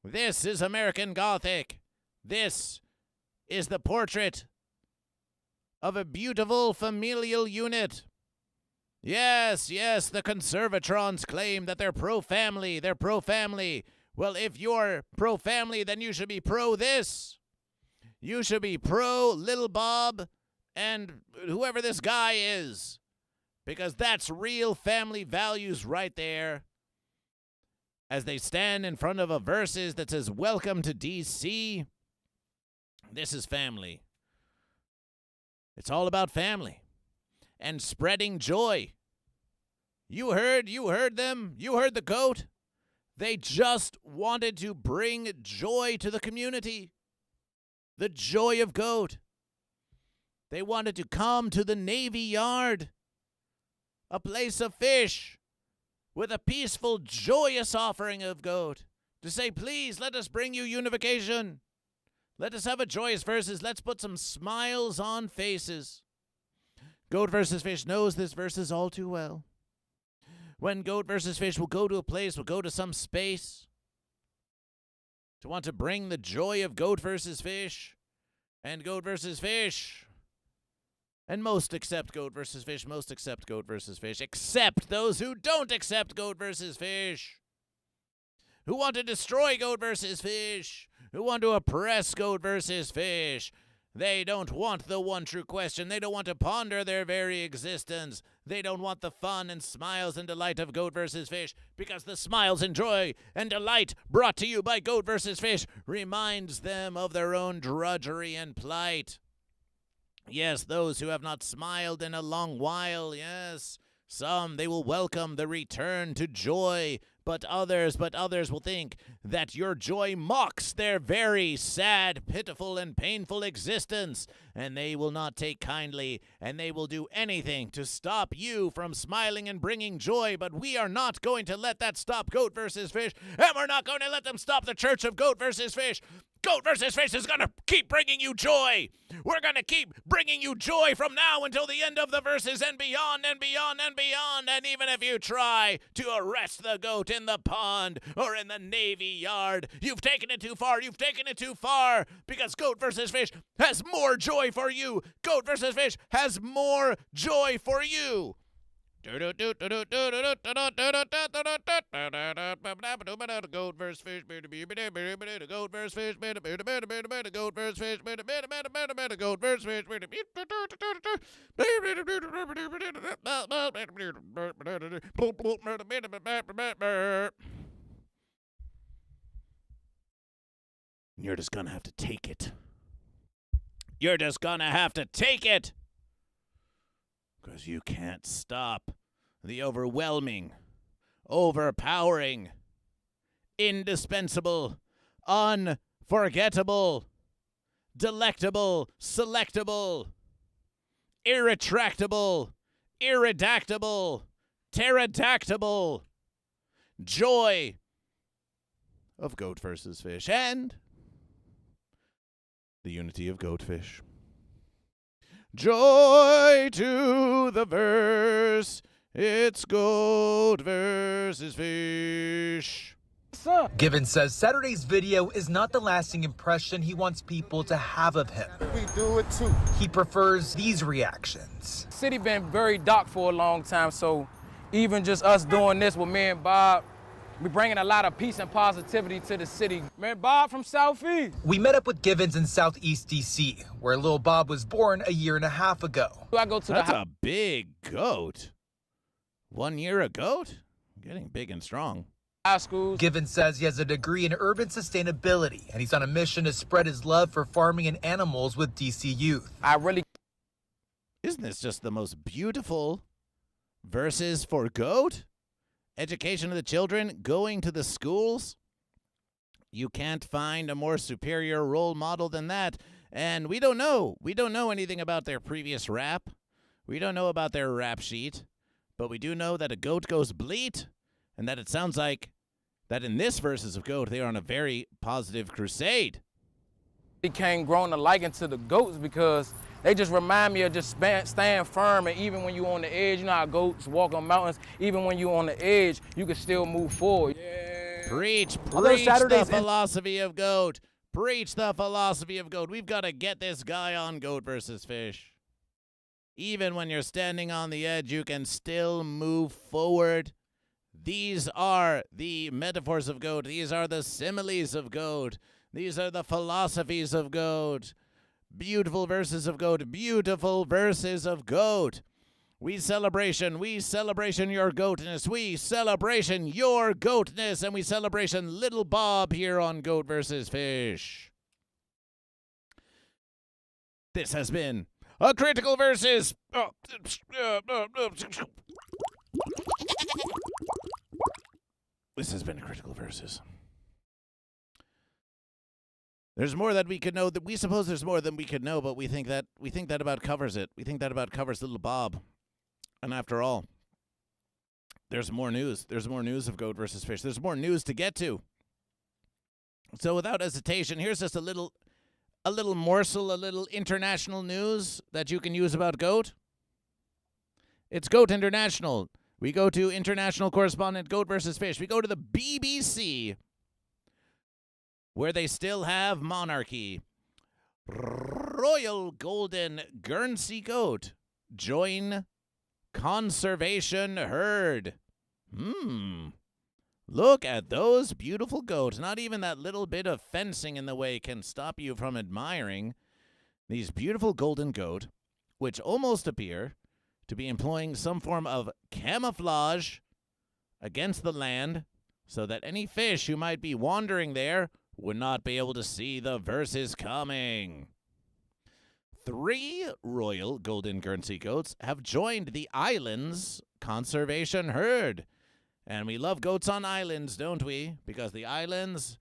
This is American Gothic. This is the portrait of a beautiful familial unit. Yes, yes, the conservatrons claim that they're pro-family. They're pro-family. Well, if you're pro-family, then you should be pro this. You should be pro Little Bob and whoever this guy is, because that's real family values right there. As they stand in front of a verses that says, "Welcome to DC." This is family. It's all about family and spreading joy. You heard them. You heard the goat. They just wanted to bring joy to the community. The joy of goat. They wanted to come to the Navy Yard, a place of fish, with a peaceful, joyous offering of goat, to say, please, let us bring you unification. Let us have a joyous verses. Let's put some smiles on faces. Goat versus Fish knows this verses all too well. When Goat versus Fish will go to a place, will go to some space, to want to bring the joy of Goat versus Fish, and Goat versus Fish, and most accept Goat versus Fish, most accept Goat versus Fish, except those who don't accept Goat versus Fish, who want to destroy Goat versus Fish, who want to oppress Goat versus Fish. They don't want the one true question. They don't want to ponder their very existence. They don't want the fun and smiles and delight of Goat versus Fish, because the smiles and joy and delight brought to you by Goat versus Fish reminds them of their own drudgery and plight. Yes, those who have not smiled in a long while, yes, some, they will welcome the return to joy, but others will think that your joy mocks their very sad, pitiful, and painful existence, and they will not take kindly, and they will do anything to stop you from smiling and bringing joy, but we are not going to let that stop Goat versus Fish, and we're not going to let them stop the Church of Goat versus Fish. Goat versus Fish is going to keep bringing you joy. We're going to keep bringing you joy from now until the end of the verses and beyond and beyond and beyond. And even if you try to arrest the goat in the pond or in the Navy Yard, you've taken it too far. You've taken it too far, because Goat versus Fish has more joy for you. Goat versus Fish has more joy for you. Goat versus Fish, Goat versus Fish, Goat versus Fish, Goat versus Fish. You're just gonna have to take it. You're just gonna have to take it. Because you can't stop the overwhelming, overpowering, indispensable, unforgettable, delectable, selectable, irretractable, irredactable, pterodactyl joy of Goat versus Fish and the unity of Goatfish. Joy to the verse, it's Goat versus Fish. Givens says Saturday's video is not the lasting impression he wants people to have of him. We do it too. He prefers these reactions. City been very dark for a long time, so even just us doing this with me and Bob, we bringing a lot of peace and positivity to the city. Man, Bob from Southeast. We met up with Givens in Southeast DC, where Lil Bob was born a year and a half ago. I go to That's a big goat. 1 year a goat? Getting big and strong. High schools. Givens says he has a degree in urban sustainability, and he's on a mission to spread his love for farming and animals with DC youth. I really Isn't this just the most beautiful verses for GOAT? Education of the children, going to the schools. You can't find a more superior role model than that. And we don't know. We don't know anything about their previous rap. We don't know about their rap sheet. But we do know that a goat goes bleat, and that it sounds like that in this verses of GOAT, they are on a very positive crusade. Became grown to liken to the goats because they just remind me of just staying firm, and even when you're on the edge, you know how goats walk on mountains, even when you're on the edge, you can still move forward. Yeah. Preach the philosophy of GOAT. Preach the philosophy of GOAT. We've got to get this guy on Goat versus Fish. Even when you're standing on the edge, you can still move forward. These are the metaphors of GOAT. These are the similes of GOAT. These are the philosophies of GOAT. Beautiful verses of GOAT. Beautiful verses of GOAT. We celebration your goatness. We celebration your goatness, and we celebration Little Bob here on Goat versus Fish. This has been a critical versus. This has been a critical versus. There's more that we could know. That we suppose there's more than we could know, but we think that about covers it. We think that about covers Little Bob. And after all, there's more news. There's more news of Goat versus Fish. There's more news to get to. So without hesitation, here's just a little morsel, a little international news that you can use about Goat. It's Goat International. We go to international correspondent Goat versus Fish. We go to the BBC, where they still have monarchy. Royal Golden Guernsey Goat join conservation herd. Look at those beautiful goats. Not even that little bit of fencing in the way can stop you from admiring these beautiful golden goat, which almost appear to be employing some form of camouflage against the land so that any fish who might be wandering there would not be able to see the verses coming. 3 royal golden Guernsey goats have joined the island's conservation herd. And we love goats on islands, don't we? Because the islands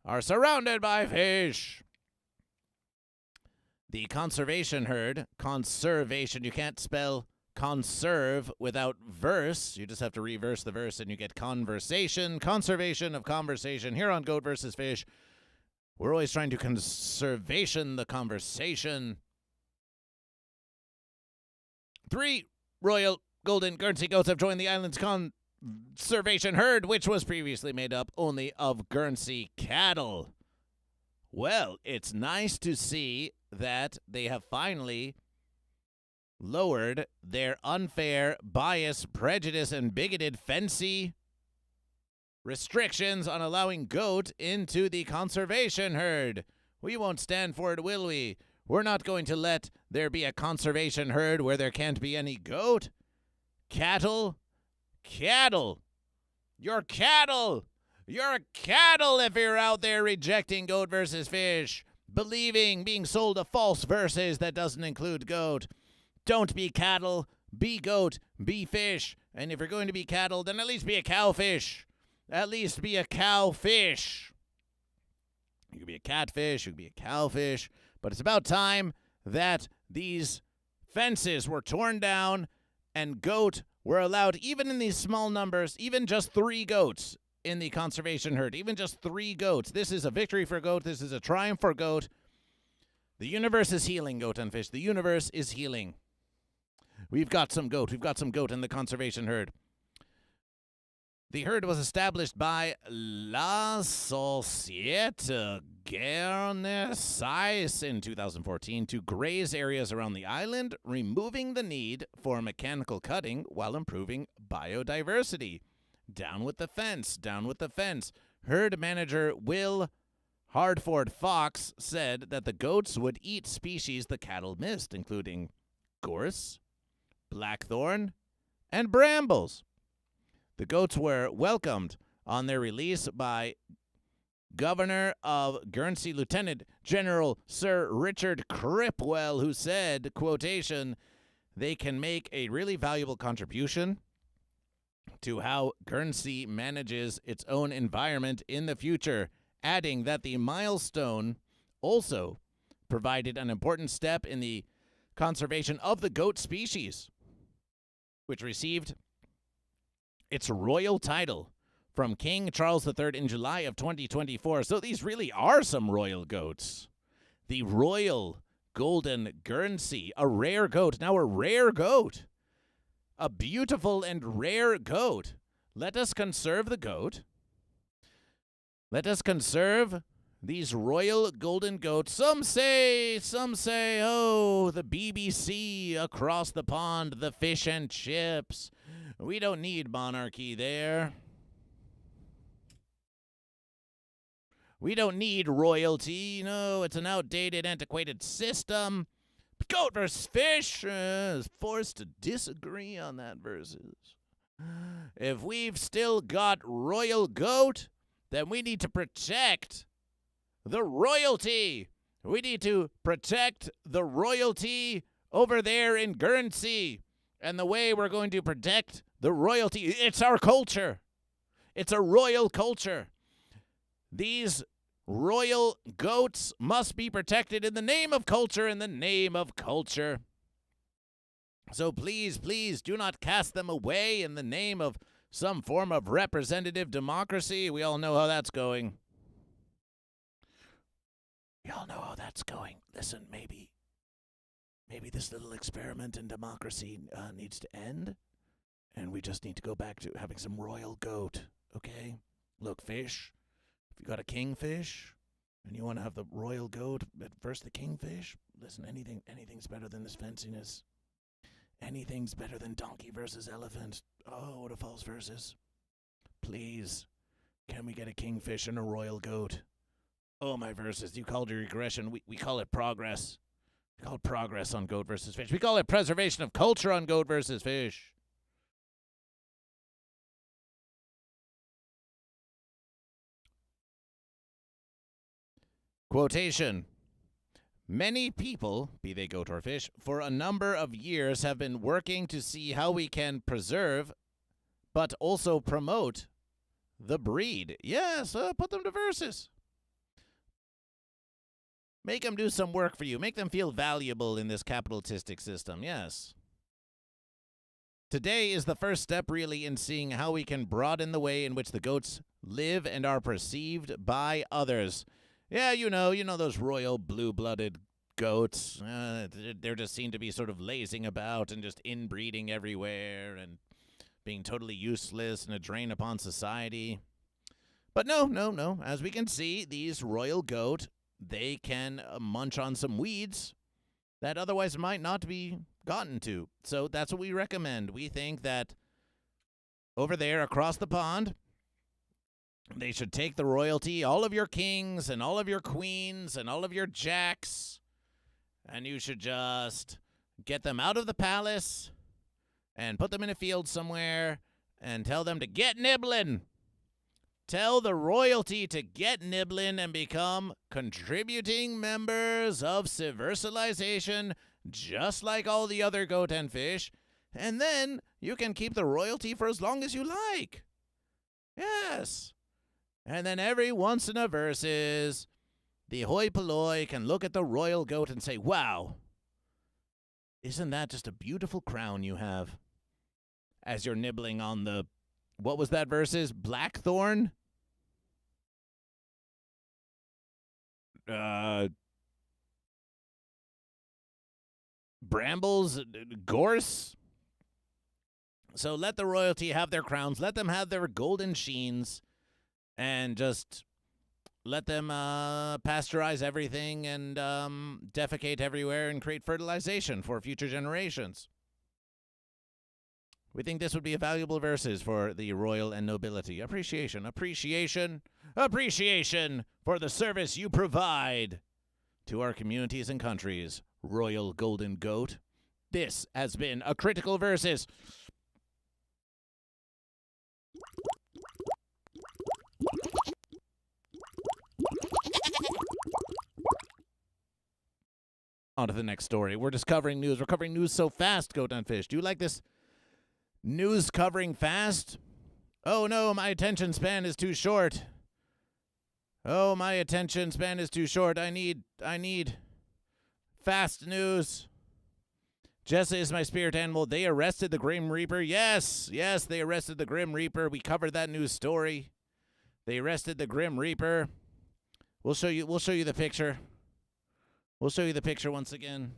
are surrounded by fish. The conservation herd, conservation, you can't spell conserve without verse. You just have to reverse the verse and you get conversation, conservation of conversation. Here on Goat versus Fish, we're always trying to conservation the conversation. 3 royal golden Guernsey goats have joined the island's conservation herd, which was previously made up only of Guernsey cattle. Well, it's nice to see that they have finally lowered their unfair, biased, prejudice, and bigoted fancy restrictions on allowing goat into the conservation herd. We won't stand for it, will we? We're not going to let there be a conservation herd where there can't be any goat. Cattle. You're cattle. You're cattle if you're out there rejecting Goat versus Fish, believing, being sold a false verses that doesn't include goat. Don't be cattle, be goat, be fish. And if you're going to be cattle, then at least be a cowfish. At least be a cowfish. You could be a catfish, you could be a cowfish. But it's about time that these fences were torn down and goat were allowed, even in these small numbers, even just 3 goats in the conservation herd, even just 3 goats. This is a victory for goat. This is a triumph for goat. The universe is healing, Goat and Fish. The universe is healing. We've got some goat. We've got some goat in the conservation herd. The herd was established by La Société Guernesais in 2014 to graze areas around the island, removing the need for mechanical cutting while improving biodiversity. Down with the fence, down with the fence. Herd manager Will Hardford Fox said that the goats would eat species the cattle missed, including gorse, blackthorn, and brambles. The goats were welcomed on their release by Governor of Guernsey Lieutenant General Sir Richard Cripwell, who said, quotation, they can make a really valuable contribution to how Guernsey manages its own environment in the future, adding that the milestone also provided an important step in the conservation of the goat species, which received its royal title from King Charles III in July of 2024. So these really are some royal goats. The Royal Golden Guernsey, a rare goat. Now a rare goat. A beautiful and rare goat. Let us conserve the goat. Let us conserve these royal golden goats. Some say, oh, the BBC across the pond, the fish and chips. We don't need monarchy there. We don't need royalty. No, it's an outdated, antiquated system. Goat versus fish is forced to disagree on that versus. If we've still got royal goat, then we need to protect the royalty. We need to protect the royalty over there in Guernsey. And the way we're going to protect the royalty, it's our culture. It's a royal culture. These royal goats must be protected in the name of culture, in the name of culture. So please, please do not cast them away in the name of some form of representative democracy. We all know how that's going. We all know how that's going. Listen, maybe this little experiment in democracy needs to end, and we just need to go back to having some royal goat, okay? Look, fish, if you got a kingfish and you want to have the royal goat versus the kingfish, listen, anything's better than this fanciness. Anything's better than donkey versus elephant. Oh, what a false versus. Please, can we get a kingfish and a royal goat? Oh, my verses, you called it regression. We call it progress. We call it progress on Goat versus Fish. We call it preservation of culture on Goat versus Fish. Quotation. Many people, be they goat or fish, for a number of years have been working to see how we can preserve, but also promote, the breed. Yes, put them to verses. Make them do some work for you. Make them feel valuable in this capitalistic system. Yes. Today is the first step, really, in seeing how we can broaden the way in which the goats live and are perceived by others. Yeah, you know those royal blue-blooded goats. They're just seen to be sort of lazing about and just inbreeding everywhere and being totally useless and a drain upon society. But no. As we can see, these royal goat, they can munch on some weeds that otherwise might not be gotten to. So that's what we recommend. We think that over there across the pond, they should take the royalty, all of your kings and all of your queens and all of your jacks, and you should just get them out of the palace and put them in a field somewhere and tell them to get nibbling. Tell the royalty to get nibbling and become contributing members of civilization, just like all the other goat and fish, and then you can keep the royalty for as long as you like. Yes. And then every once in a verses, the hoi polloi can look at the royal goat and say, wow, isn't that just a beautiful crown you have? As you're nibbling on the, what was that verses? Blackthorn? Brambles? Gorse? So let the royalty have their crowns. Let them have their golden sheens. And just let them pasteurize everything and defecate everywhere and create fertilization for future generations. We think this would be a valuable verses for the royal and nobility. Appreciation for the service you provide to our communities and countries, Royal Golden Goat. This has been a Critical Versus. On to the next story. We're just covering news. We're covering news so fast, GoatVsFish. Do you like this news covering fast? Oh no, my attention span is too short. Oh, my attention span is too short. I need fast news. Jessa is my spirit animal. They arrested the Grim Reaper. Yes, they arrested the Grim Reaper. We covered that news story. They arrested the Grim Reaper. We'll show you the picture. We'll show you the picture once again.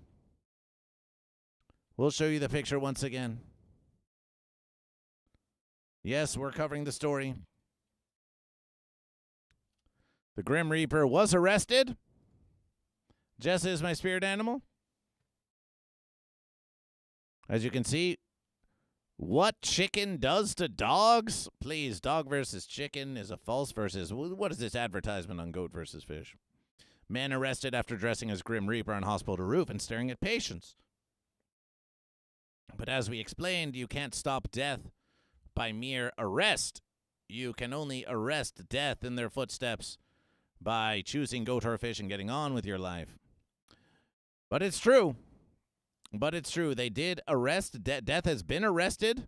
We'll show you the picture once again. Yes, we're covering the story. The Grim Reaper was arrested. Jessa is my spirit animal. As you can see, what chicken does to dogs? Please, dog versus chicken is a false versus. What is this advertisement on GoatVsFish? Man arrested after dressing as Grim Reaper on hospital roof and staring at patients. But as we explained, you can't stop death by mere arrest. You can only arrest death in their footsteps by choosing goat or fish and getting on with your life. But it's true. They did arrest. Death has been arrested.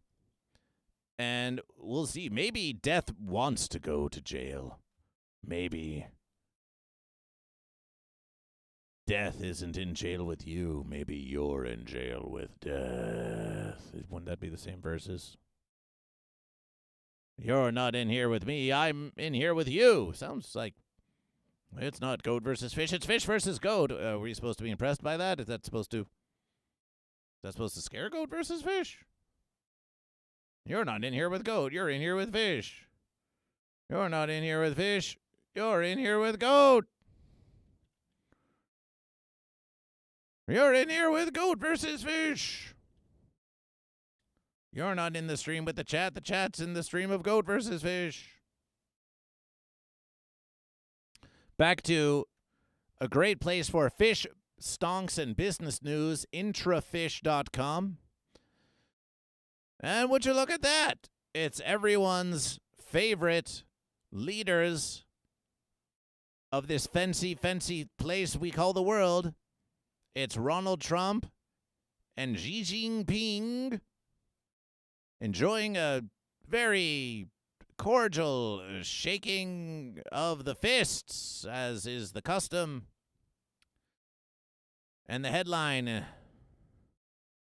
And we'll see. Maybe Death wants to go to jail. Maybe Death isn't in jail with you. Maybe you're in jail with Death. Wouldn't that be the same verses? You're not in here with me. I'm in here with you. Sounds like it's not goat versus fish. It's fish versus goat. Were you supposed to be impressed by that? Is that supposed to scare goat versus fish? You're not in here with goat. You're in here with fish. You're not in here with fish. You're in here with goat. You're in here with goat versus fish. You're not in the stream with the chat. The chat's in the stream of goat versus fish. Back to a great place for fish, stonks, and business news, intrafish.com. And would you look at that? It's everyone's favorite leaders of this fancy place we call the world. It's Ronald Trump and Xi Jinping enjoying a very cordial shaking of the fists, as is the custom. And the headline,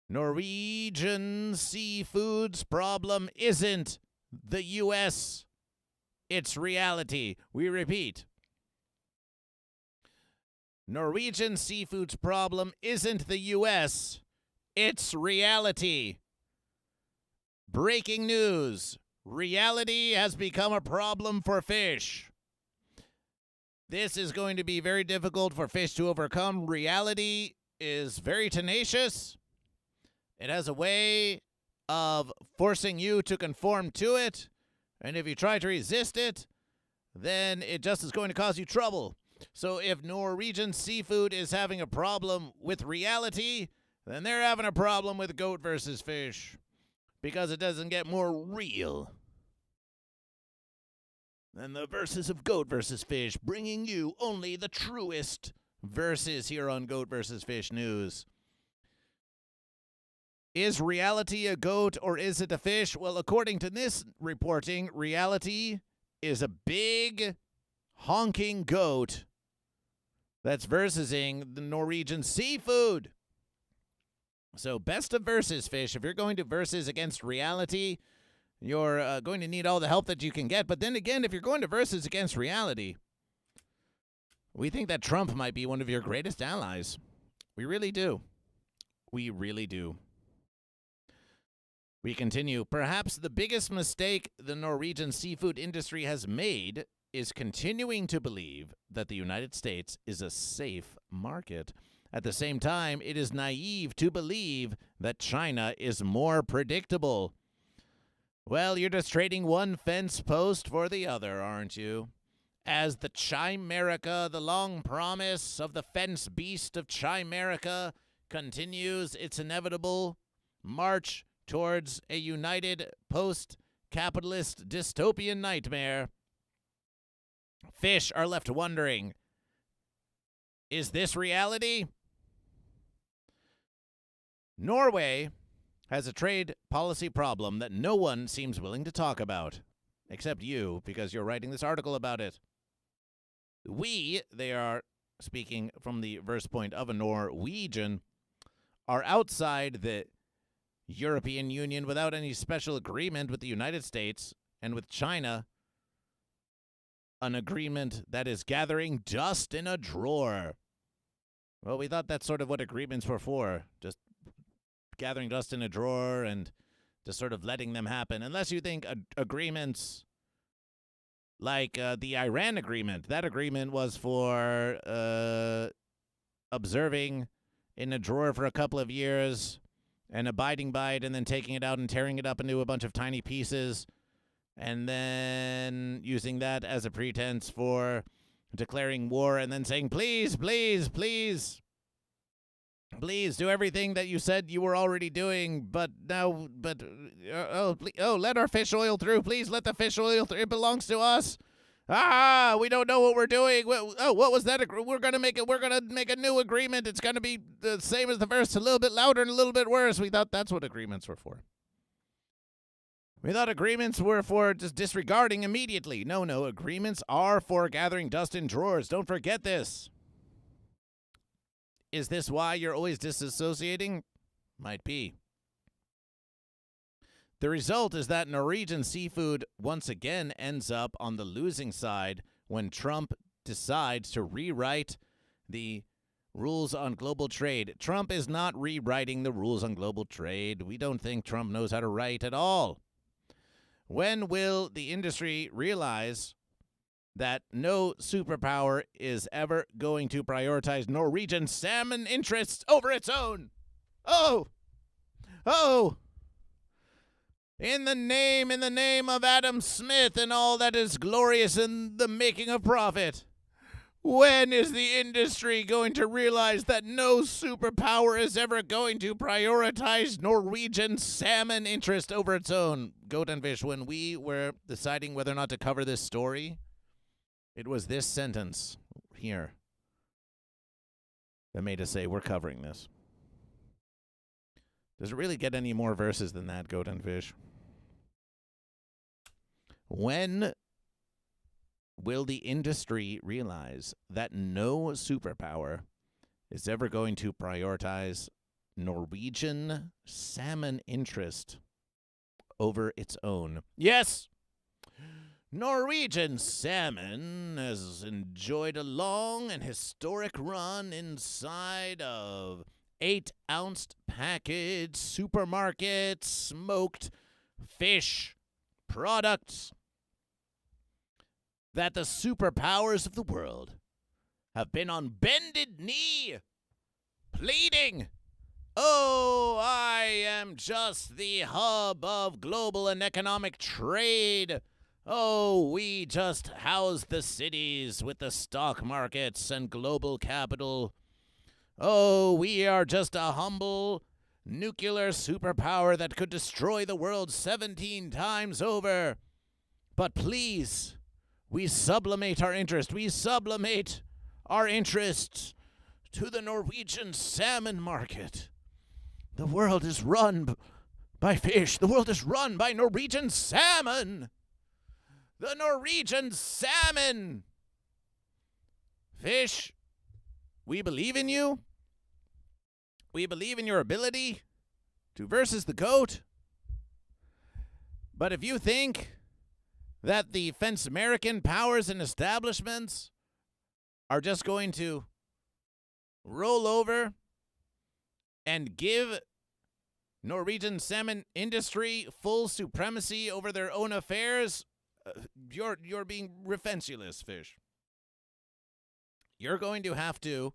Norwegian seafood's problem isn't the U.S., it's reality. We repeat. Norwegian seafood's problem isn't the U.S., it's reality. Breaking news. Reality has become a problem for fish. This is going to be very difficult for fish to overcome. Reality is very tenacious. It has a way of forcing you to conform to it. And if you try to resist it, then it just is going to cause you trouble. So if Norwegian seafood is having a problem with reality, then they're having a problem with goat versus fish. Because it doesn't get more real than the verses of goat versus fish, bringing you only the truest verses here on Goat versus Fish News. Is reality a goat or is it a fish? Well, according to this reporting, reality is a big honking goat that's versing the Norwegian seafood. So best of versus fish. If you're going to versus against reality, you're going to need all the help that you can get. But then again, if you're going to versus against reality, we think that Trump might be one of your greatest allies. We really do. We really do. We continue. Perhaps the biggest mistake the Norwegian seafood industry has made is continuing to believe that the United States is a safe market. At the same time, it is naive to believe that China is more predictable. Well, you're just trading one fence post for the other, aren't you? As the Chimerica, the long promise of the fence beast of Chimerica, continues its inevitable march towards a united post-capitalist dystopian nightmare, fish are left wondering, is this reality? Norway has a trade policy problem that no one seems willing to talk about, except you, because you're writing this article about it. They are speaking from the verse point of a Norwegian, are outside the European Union without any special agreement with the United States and with China, an agreement that is gathering dust in a drawer. Well, we thought that's sort of what agreements were for, just gathering dust in a drawer and just sort of letting them happen. Unless you think agreements like the Iran agreement, that agreement was for observing in a drawer for a couple of years and abiding by it and then taking it out and tearing it up into a bunch of tiny pieces and then using that as a pretense for declaring war and then saying, please, please, please, please do everything that you said you were already doing, let our fish oil through. Please let the fish oil through. It belongs to us. We don't know what we're doing. What was that? We're gonna make a new agreement. It's gonna be the same as the first, a little bit louder and a little bit worse. We thought that's what agreements were for. We thought agreements were for just disregarding immediately. No, agreements are for gathering dust in drawers. Don't forget this. Is this why you're always disassociating? Might be. The result is that Norwegian seafood once again ends up on the losing side when Trump decides to rewrite the rules on global trade. Trump is not rewriting the rules on global trade. We don't think Trump knows how to write at all. When will the industry realize that no superpower is ever going to prioritize Norwegian salmon interests over its own? Oh! In the name of Adam Smith and all that is glorious in the making of profit, when is the industry going to realize that no superpower is ever going to prioritize Norwegian salmon interest over its own? Goat and Fish, when we were deciding whether or not to cover this story, it was this sentence here that made us say, we're covering this. Does it really get any more verses than that, Goat and Fish? When will the industry realize that no superpower is ever going to prioritize Norwegian salmon interest over its own? Yes! Norwegian salmon has enjoyed a long and historic run inside of 8-ounce packaged supermarket smoked fish products that the superpowers of the world have been on bended knee pleading. Oh, I am just the hub of global and economic trade. Oh, we just house the cities with the stock markets and global capital. Oh, we are just a humble nuclear superpower that could destroy the world 17 times over. But please, we sublimate our interest. We sublimate our interests to the Norwegian salmon market. The world is run by fish. The world is run by Norwegian salmon. The Norwegian salmon. Fish, we believe in you. We believe in your ability to versus the goat. But if you think that the Fence American powers and establishments are just going to roll over and give Norwegian salmon industry full supremacy over their own affairs, you're being defenseless, Fish. You're going to have to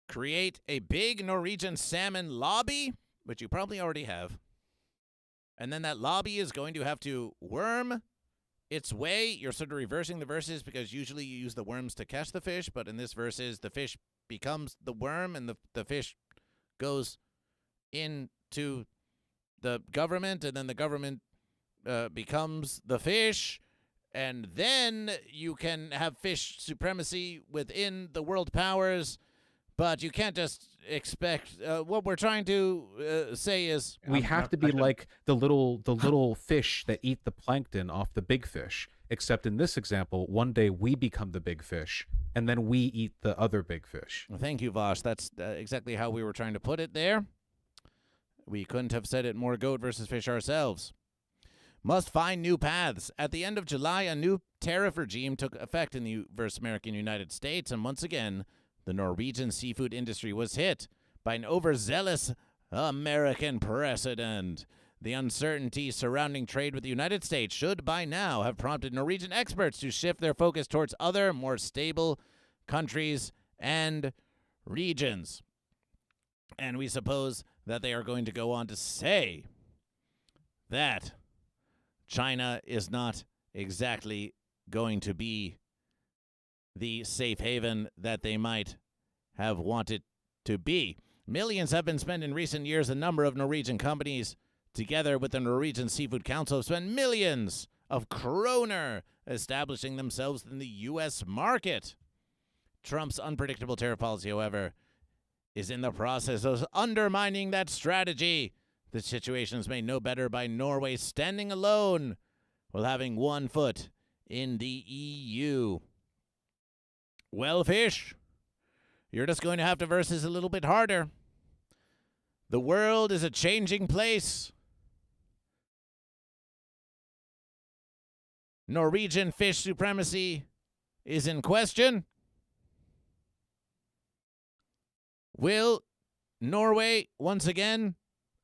create a big Norwegian salmon lobby, which you probably already have. And then that lobby is going to have to worm its way. You're sort of reversing the verses because usually you use the worms to catch the fish, but in this verses, the fish becomes the worm and the fish goes into the government, and then the government becomes the fish, and then you can have fish supremacy within the world powers, but you can't just expect. What we're trying to say is we have to be like the little fish that eat the plankton off the big fish. Except in this example, one day we become the big fish, and then we eat the other big fish. Well, thank you, Vosh. That's exactly how we were trying to put it there. We couldn't have said it more goat versus fish ourselves. Must find new paths. At the end of July, a new tariff regime took effect in the American United States, and once again, the Norwegian seafood industry was hit by an overzealous American president. The uncertainty surrounding trade with the United States should by now have prompted Norwegian experts to shift their focus towards other, more stable countries and regions. And we suppose that they are going to go on to say that China is not exactly going to be the safe haven that they might have wanted to be. Millions have been spent in recent years. A number of Norwegian companies, together with the Norwegian Seafood Council, have spent millions of kroner establishing themselves in the U.S. market. Trump's unpredictable tariff policy, however, is in the process of undermining that strategy. The situation is made no better by Norway standing alone while having one foot in the EU. Well, fish, you're just going to have to versus a little bit harder. The world is a changing place. Norwegian fish supremacy is in question. Will Norway once again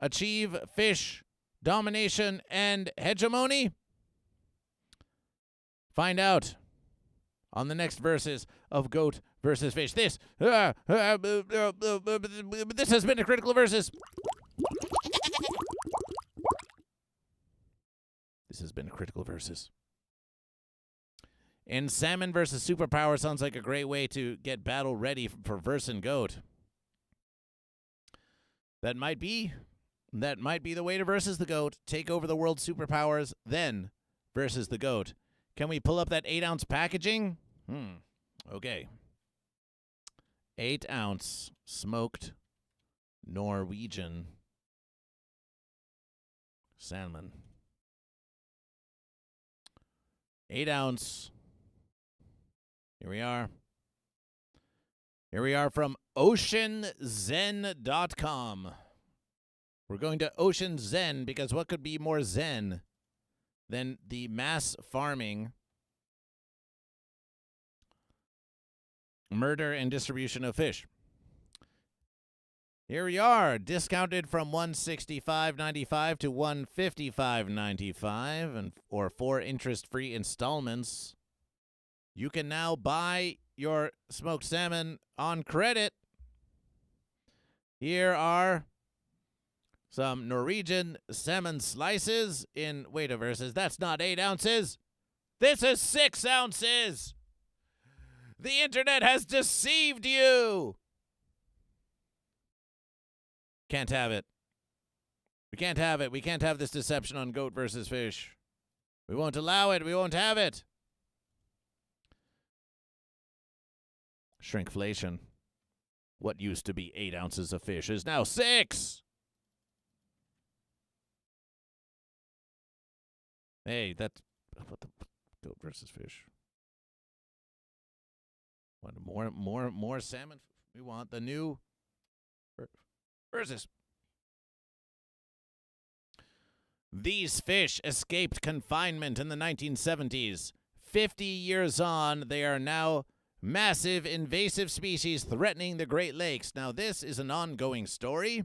achieve fish domination and hegemony? Find out on the next verses of Goat versus Fish. This has been a Critical Versus. This has been a Critical Versus. And salmon versus superpower sounds like a great way to get battle ready for verse and goat. That might be the way to versus the goat. Take over the world's superpowers, then versus the goat. Can we pull up that 8-ounce packaging? Okay. 8-ounce smoked Norwegian salmon. 8-ounce. Here we are. Here we are from OceanZen.com. We're going to Ocean Zen because what could be more zen than the mass farming, murder, and distribution of fish? Here we are, discounted from $165.95 to $155.95, and or 4 interest-free installments. You can now buy your smoked salmon on credit. Here are some Norwegian salmon slices in weight versus. That's not 8 ounces. This is 6 ounces. The internet has deceived you. Can't have it. We can't have it. We can't have this deception on Goat versus Fish. We won't allow it. We won't have it. Shrinkflation. What used to be 8 ounces of fish is now 6. Hey, that's about the Goat versus Fish. Want more salmon? We want the new versus. These fish escaped confinement in the 1970s. 50 years on, they are now massive invasive species threatening the Great Lakes. Now, this is an ongoing story.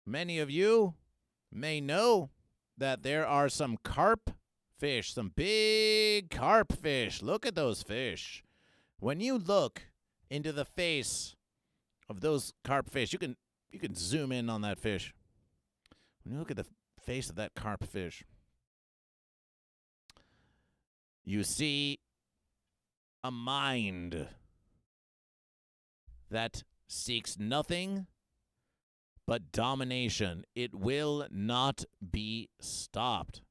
Many of you may know that there are some carp fish, some big carp fish. Look at those fish. When you look into the face of those carp fish, you can zoom in on that fish. When you look at the face of that carp fish, you see a mind that seeks nothing but domination. It will not be stopped.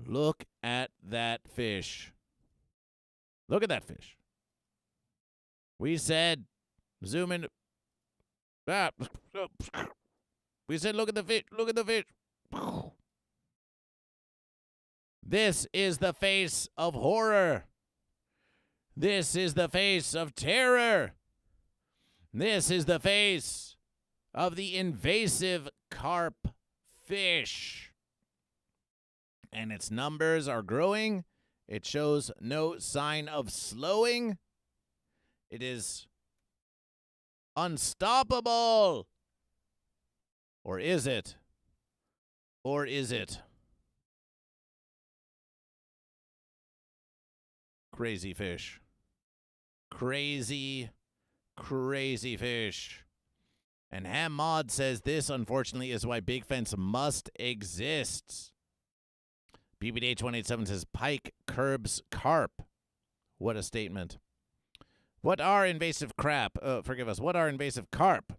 Look at that fish. Look at that fish. We said Zoom in. Ah. We said look at the fish. Look at the fish. This is the face of horror. This is the face of terror. This is the face of the invasive carp fish. And its numbers are growing. It shows no sign of slowing. It is unstoppable. Or is it? Or is it? Crazy fish. Crazy, crazy fish. And Ham Mod says this, unfortunately, is why Big Fence must exist. BBDH187 says pike curbs carp. What a statement. What are invasive crap? Forgive us. What are invasive carp?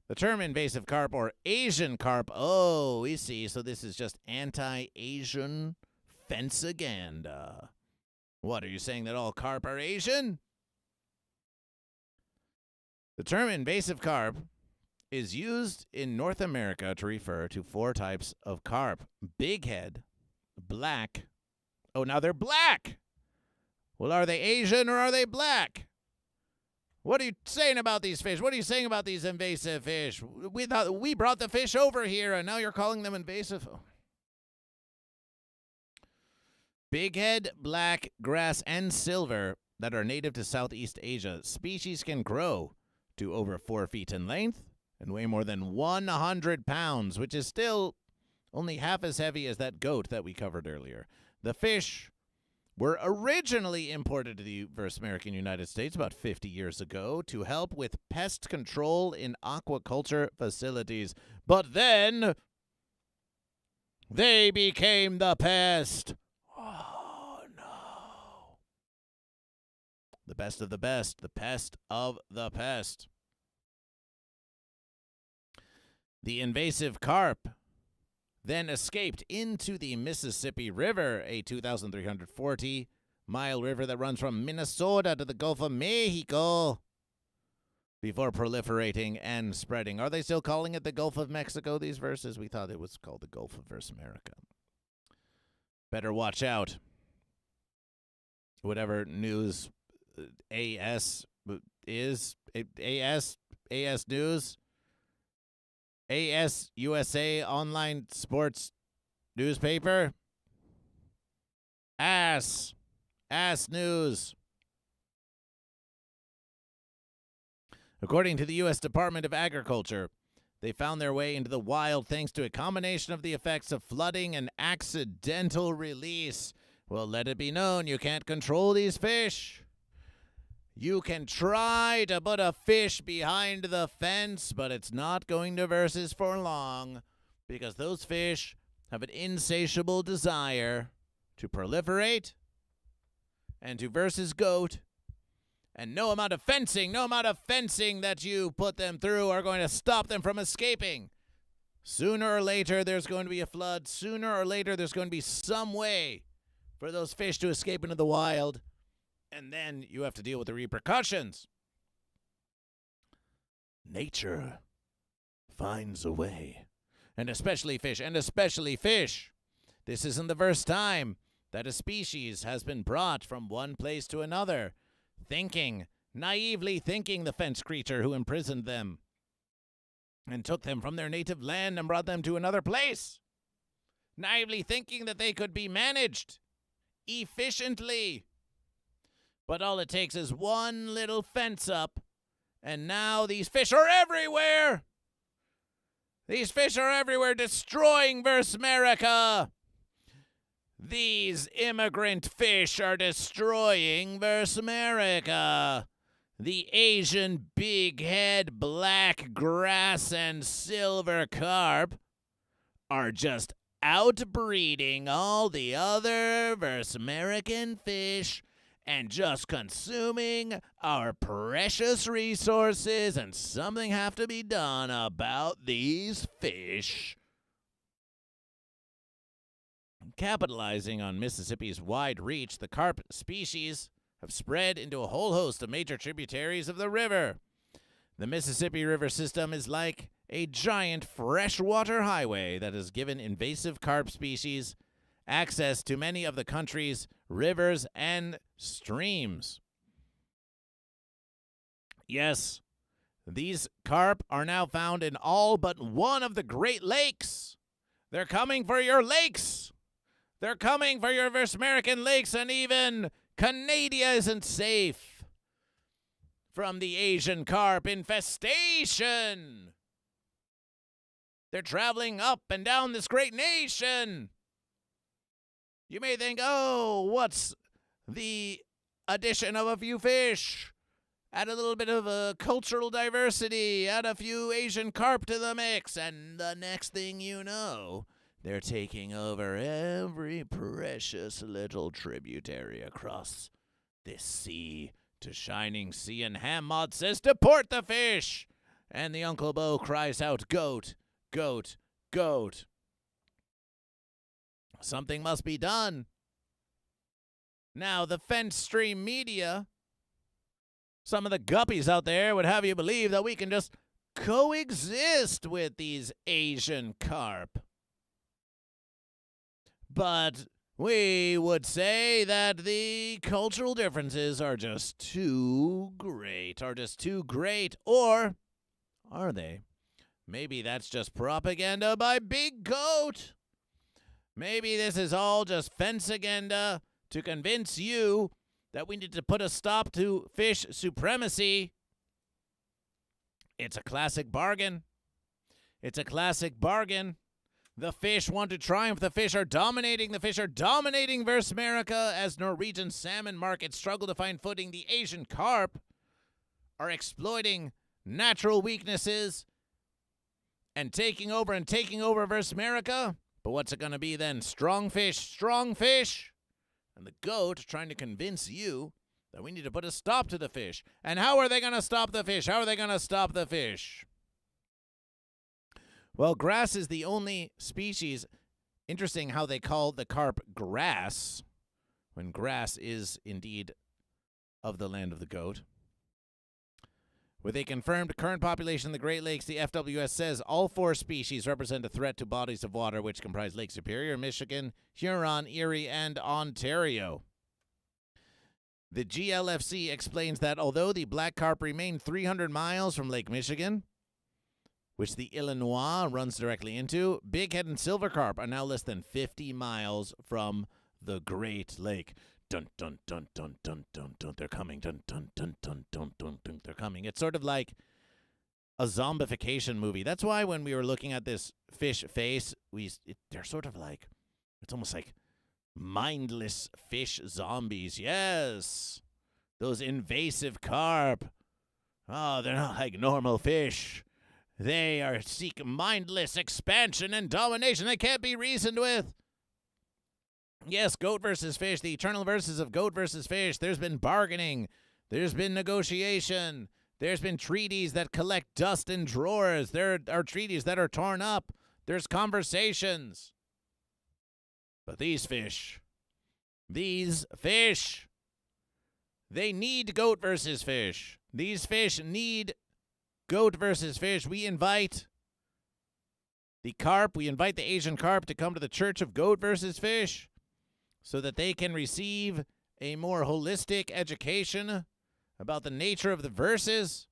The term invasive carp or Asian carp. Oh, we see. So this is just anti-Asian fence-aganda. What, are you saying that all carp are Asian? The term invasive carp is used in North America to refer to 4 types of carp. Big head, black. Oh, now they're black. Well, are they Asian or are they black? What are you saying about these fish? What are you saying about these invasive fish? We thought we brought the fish over here, and now you're calling them invasive. Big head, black, grass, and silver that are native to Southeast Asia. Species can grow to over 4 feet in length and weigh more than 100 pounds, which is still only half as heavy as that goat that we covered earlier. The fish were originally imported to the First American United States about 50 years ago to help with pest control in aquaculture facilities. But then they became the pest. Oh, no. The best of the best. The pest of the pest. The invasive carp then escaped into the Mississippi River, a 2,340-mile river that runs from Minnesota to the Gulf of Mexico, before proliferating and spreading. Are they still calling it the Gulf of Mexico, these verses? We thought it was called the Gulf of Verse America. Better watch out. Whatever news AS is, AS News, AS USA online sports newspaper, Ass News. According to the U.S. Department of Agriculture, they found their way into the wild thanks to a combination of the effects of flooding and accidental release. Well, let it be known, you can't control these fish. You can try to put a fish behind the fence, but it's not going to versus for long, because those fish have an insatiable desire to proliferate and to versus goat. And no amount of fencing that you put them through are going to stop them from escaping. Sooner or later, there's going to be a flood. Sooner or later, there's going to be some way for those fish to escape into the wild. And then you have to deal with the repercussions. Nature finds a way. And especially fish. This isn't the first time that a species has been brought from one place to another. Naively thinking the fence creature who imprisoned them and took them from their native land and brought them to another place. Naively thinking that they could be managed efficiently. But all it takes is one little fence up, and now these fish are everywhere. These fish are everywhere, destroying Verse America. These immigrant fish are destroying Verse America. The Asian big head, black grass, and silver carp are just outbreeding all the other Verse American fish and just consuming our precious resources, and something have to be done about these fish. Capitalizing on Mississippi's wide reach, the carp species have spread into a whole host of major tributaries of the river. The Mississippi River system is like a giant freshwater highway that has given invasive carp species access to many of the country's rivers and streams. Yes, these carp are now found in all but one of the Great Lakes. They're coming for your lakes. They're coming for your American lakes, and even Canada isn't safe from the Asian carp infestation. They're traveling up and down this great nation. You may think, oh, what's the addition of a few fish? Add a little bit of a cultural diversity, add a few Asian carp to the mix, and the next thing you know, they're taking over every precious little tributary across this sea to shining sea. And Hammond says, deport the fish! And the Uncle Bo cries out, goat, goat, goat. Something must be done. Now, the fence stream media, some of the guppies out there would have you believe that we can just coexist with these Asian carp. But we would say that the cultural differences are just too great, or are they? Maybe that's just propaganda by Big Goat. Maybe this is all just fence agenda to convince you that we need to put a stop to fish supremacy. It's a classic bargain. It's a classic bargain. The fish want to triumph. The fish are dominating. The fish are dominating versus America as Norwegian salmon markets struggle to find footing. The Asian carp are exploiting natural weaknesses and taking over versus America. But what's it going to be then? Strong fish. And the goat trying to convince you that we need to put a stop to the fish. And how are they going to stop the fish? Well, grass is the only species. Interesting how they call the carp grass, when grass is indeed of the land of the goat. With a confirmed current population in the Great Lakes, the FWS says all 4 species represent a threat to bodies of water which comprise Lake Superior, Michigan, Huron, Erie, and Ontario. The GLFC explains that although the black carp remain 300 miles from Lake Michigan, which the Illinois runs directly into, bighead and silver carp are now less than 50 miles from the Great Lake. Dun, dun, dun, dun, dun, dun, dun. They're coming. Dun, dun, dun, dun, dun, dun, dun. They're coming. It's sort of like a zombification movie. That's why when we were looking at this fish face, they're sort of like, it's almost like mindless fish zombies. Yes. Those invasive carp. Oh, they're not like normal fish. They seek mindless expansion and domination. They can't be reasoned with. Yes, goat versus fish, the eternal verses of goat versus fish. There's been bargaining. There's been negotiation. There's been treaties that collect dust in drawers. There are treaties that are torn up. There's conversations. But these fish, they need goat versus fish. These fish need goat versus fish. We invite the Asian carp to come to the Church of Goat versus Fish so that they can receive a more holistic education about the nature of the verses.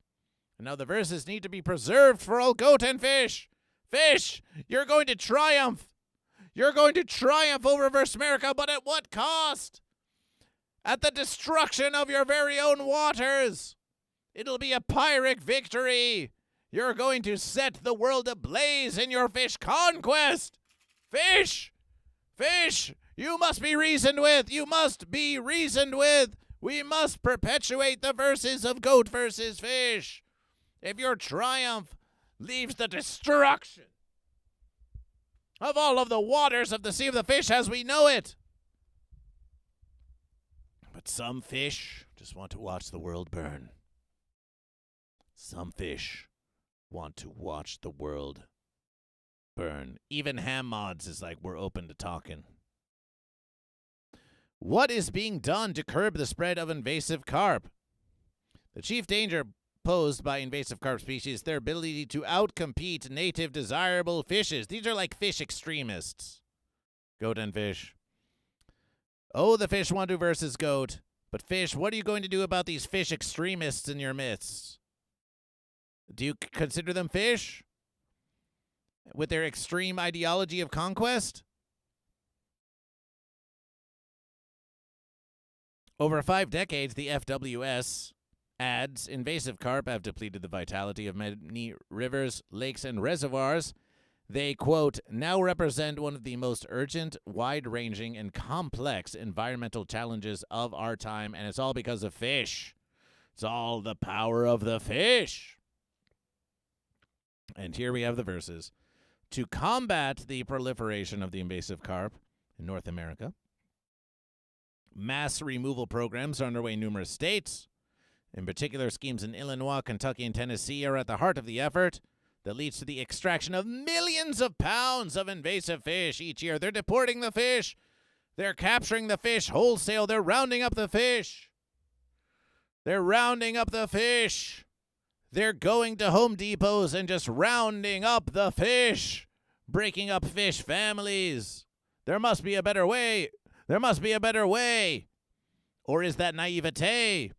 And now the verses need to be preserved for all goat and fish. Fish, you're going to triumph. You're going to triumph over versus America, but at what cost? At the destruction of your very own waters. It'll be a Pyrrhic victory. You're going to set the world ablaze in your fish conquest. Fish, you must be reasoned with. We must perpetuate the verses of goat versus fish. If your triumph leaves the destruction of all of the waters of the Sea of the Fish as we know it. But some fish just want to watch the world burn. Some fish want to watch the world burn. Even Ham Mods is like, we're open to talking. What is being done to curb the spread of invasive carp? The chief danger posed by invasive carp species is their ability to outcompete native desirable fishes. These are like fish extremists. Goat and fish. Oh, the fish want to versus goat. But fish, what are you going to do about these fish extremists in your midst? Do you consider them fish? With their extreme ideology of conquest? Over 5 decades, the FWS adds invasive carp have depleted the vitality of many rivers, lakes, and reservoirs. They, quote, now represent one of the most urgent, wide-ranging, and complex environmental challenges of our time, and it's all because of fish. It's all the power of the fish. And here we have the verses. To combat the proliferation of the invasive carp in North America, mass removal programs are underway in numerous states. In particular, schemes in Illinois, Kentucky, and Tennessee are at the heart of the effort that leads to the extraction of millions of pounds of invasive fish each year. They're deporting the fish. They're capturing the fish wholesale. They're rounding up the fish. They're rounding up the fish. They're going to Home Depots and just rounding up the fish, breaking up fish families. There must be a better way. There must be a better way. Or is that naivete?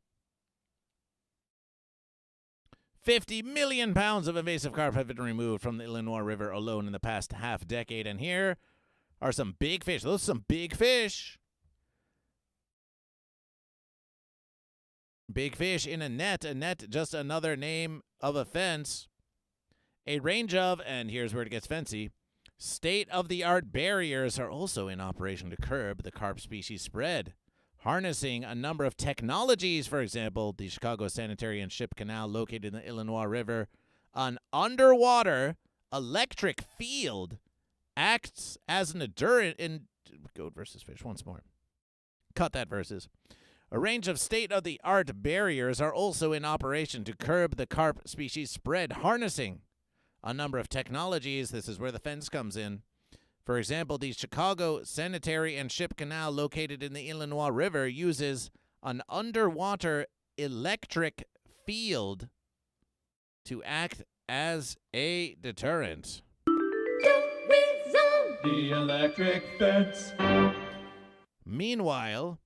50 million pounds of invasive carp have been removed from the Illinois River alone in the past half decade. And here are some big fish. Those are some big fish. Big fish in a net just another name of a fence. A range of, and here's where it gets fancy, state-of-the-art barriers are also in operation to curb the carp species spread. Harnessing a number of technologies, for example, the Chicago Sanitary and Ship Canal located in the Illinois River, an underwater electric field acts as an deterrent in Goat versus Fish once more. Cut that versus. A range of state-of-the-art barriers are also in operation to curb the carp species spread, harnessing a number of technologies. This is where the fence comes in. For example, the Chicago Sanitary and Ship Canal located in the Illinois River uses an underwater electric field to act as a deterrent. The electric fence. Meanwhile,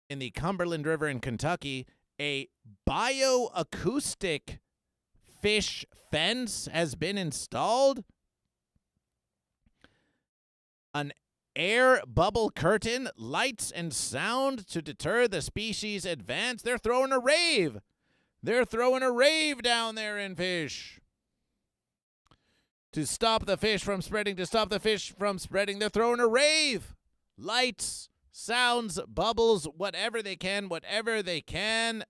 in the Cumberland River in Kentucky, a bioacoustic fish fence has been installed. An air bubble curtain, lights and sound to deter the species advance. They're throwing a rave. They're throwing a rave down there in fish. To stop the fish from spreading, they're throwing a rave. Lights, sounds, bubbles, whatever they can.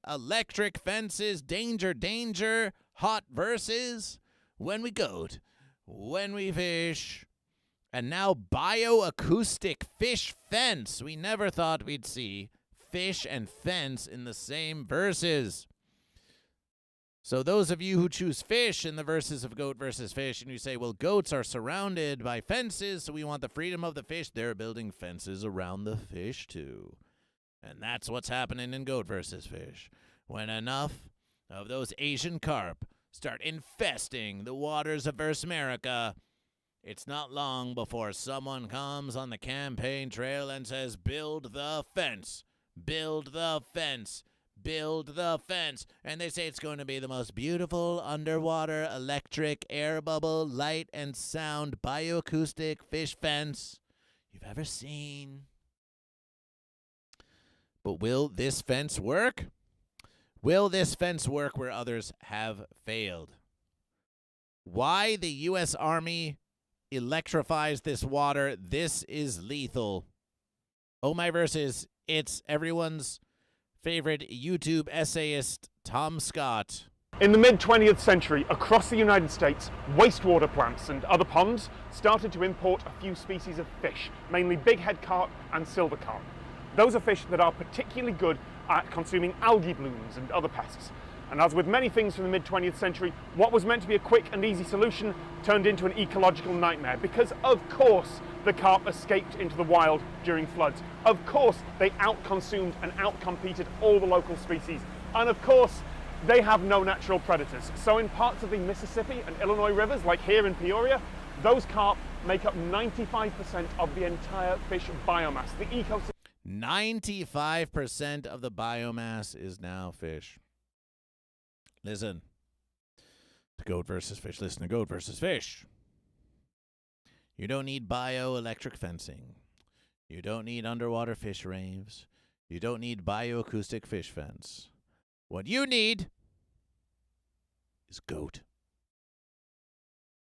Electric fences, danger, hot verses. When we goat, when we fish. And now bioacoustic fish fence. We never thought we'd see fish and fence in the same verses. So those of you who choose fish in the verses of Goat versus Fish, and you say, well, goats are surrounded by fences, so we want the freedom of the fish, they're building fences around the fish too. And that's what's happening in Goat versus Fish. When enough of those Asian carp start infesting the waters of Verse America, it's not long before someone comes on the campaign trail and says, build the fence, build the fence, build the fence. And they say it's going to be the most beautiful underwater electric air bubble, light and sound bioacoustic fish fence you've ever seen. But will this fence work? Will this fence work where others have failed? Why the U.S. Army electrifies this water. This is lethal. Oh my verses, it's everyone's favorite YouTube essayist, Tom Scott. In the mid-20th century, across the United States, wastewater plants and other ponds started to import a few species of fish, mainly bighead carp and silver carp. Those are fish that are particularly good at consuming algae blooms and other pests. And as with many things from the mid-20th century, what was meant to be a quick and easy solution turned into an ecological nightmare because, of course, the carp escaped into the wild during floods. Of course, they outconsumed and outcompeted all the local species. And of course, they have no natural predators. So in parts of the Mississippi and Illinois rivers, like here in Peoria, those carp make up 95% of the entire fish biomass. The ecosystem. 95% of the biomass is now fish. Listen to Goat versus Fish. Listen to Goat versus Fish. You don't need bioelectric fencing. You don't need underwater fish raves. You don't need bioacoustic fish fence. What you need is goat.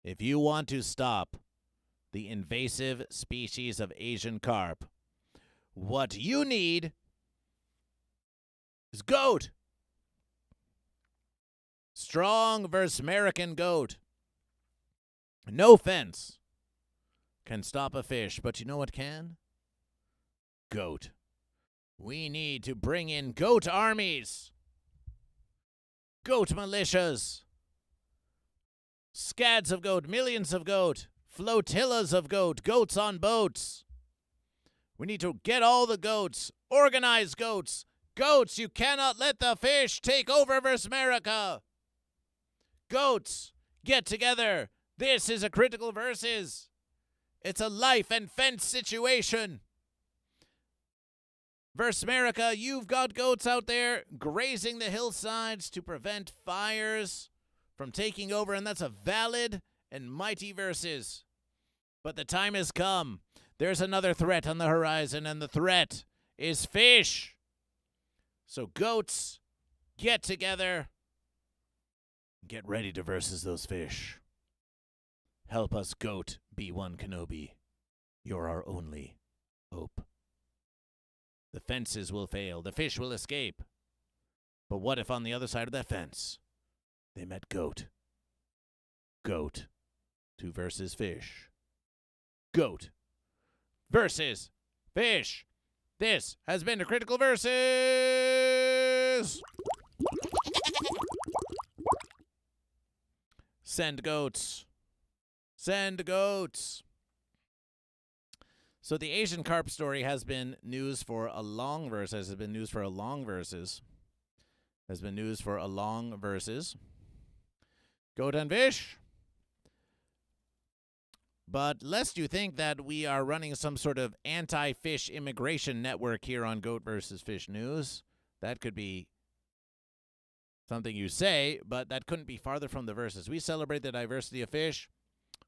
If you want to stop the invasive species of Asian carp, what you need is goat. Strong versus American goat. No fence can stop a fish, but you know what can? Goat. We need to bring in goat armies, goat militias, scads of goat, millions of goat, flotillas of goat, goats on boats. We need to get all the goats, organize goats. Goats, you cannot let the fish take over versus America. Goats, get together. This is a critical versus. It's a life and fence situation. Versus America, you've got goats out there grazing the hillsides to prevent fires from taking over, and that's a valid and mighty versus. But the time has come. There's another threat on the horizon, and the threat is fish. So goats, get together. Get ready to versus those fish. Help us, goat, B1 Kenobi. You're our only hope. The fences will fail. The fish will escape. But what if on the other side of that fence, they met goat? Goat to versus fish. Goat versus fish. This has been a Critical Versus. Send goats. Send goats. So the Asian carp story has been news for a long versus. Has been news for a long versus. Has been news for a long versus. Goat and fish. But lest you think that we are running some sort of anti-fish immigration network here on Goat versus Fish News, that could be something you say, but that couldn't be farther from the verses. We celebrate the diversity of fish.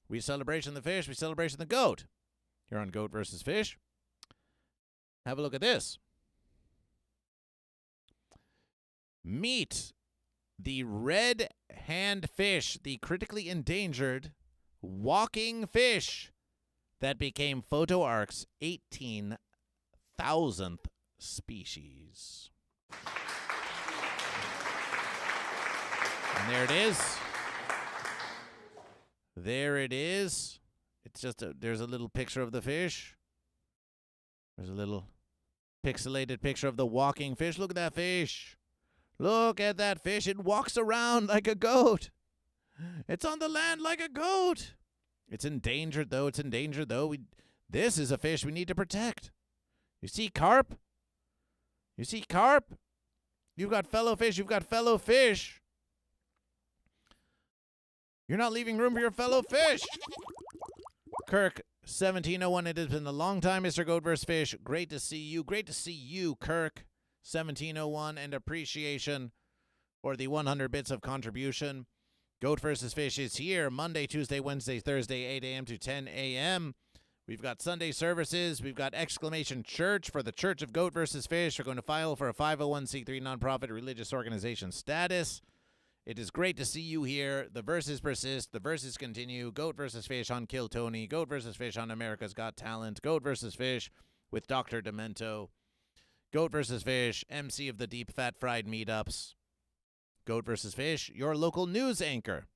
We celebration the fish. We celebration the goat. Here on Goat versus Fish. Have a look at this. Meet the red hand fish, the critically endangered walking fish that became PhotoArc's 18,000th species. And there it is. There it is. It's just there's a little picture of the fish. There's a little pixelated picture of the walking fish. Look at that fish. Look at that fish. It walks around like a goat. It's on the land like a goat. It's endangered, though. It's endangered, though. This is a fish we need to protect. You see carp? You see carp? You've got fellow fish. You've got fellow fish. You're not leaving room for your fellow fish. Kirk, 1701. It has been a long time, Mr. Goat vs. Fish. Great to see you. Great to see you, Kirk, 1701, and appreciation for the 100 bits of contribution. Goat vs. Fish is here Monday, Tuesday, Wednesday, Thursday, 8 a.m. to 10 a.m. We've got Sunday services. We've got Exclamation Church for the Church of Goat vs. Fish. We're going to file for a 501c3 nonprofit religious organization status. It is great to see you here. The verses persist. The verses continue. Goat vs. Fish on Kill Tony. Goat vs. Fish on America's Got Talent. Goat vs. Fish with Dr. Demento. Goat vs. Fish, MC of the Deep Fat Fried Meetups. Goat vs. Fish, your local news anchor.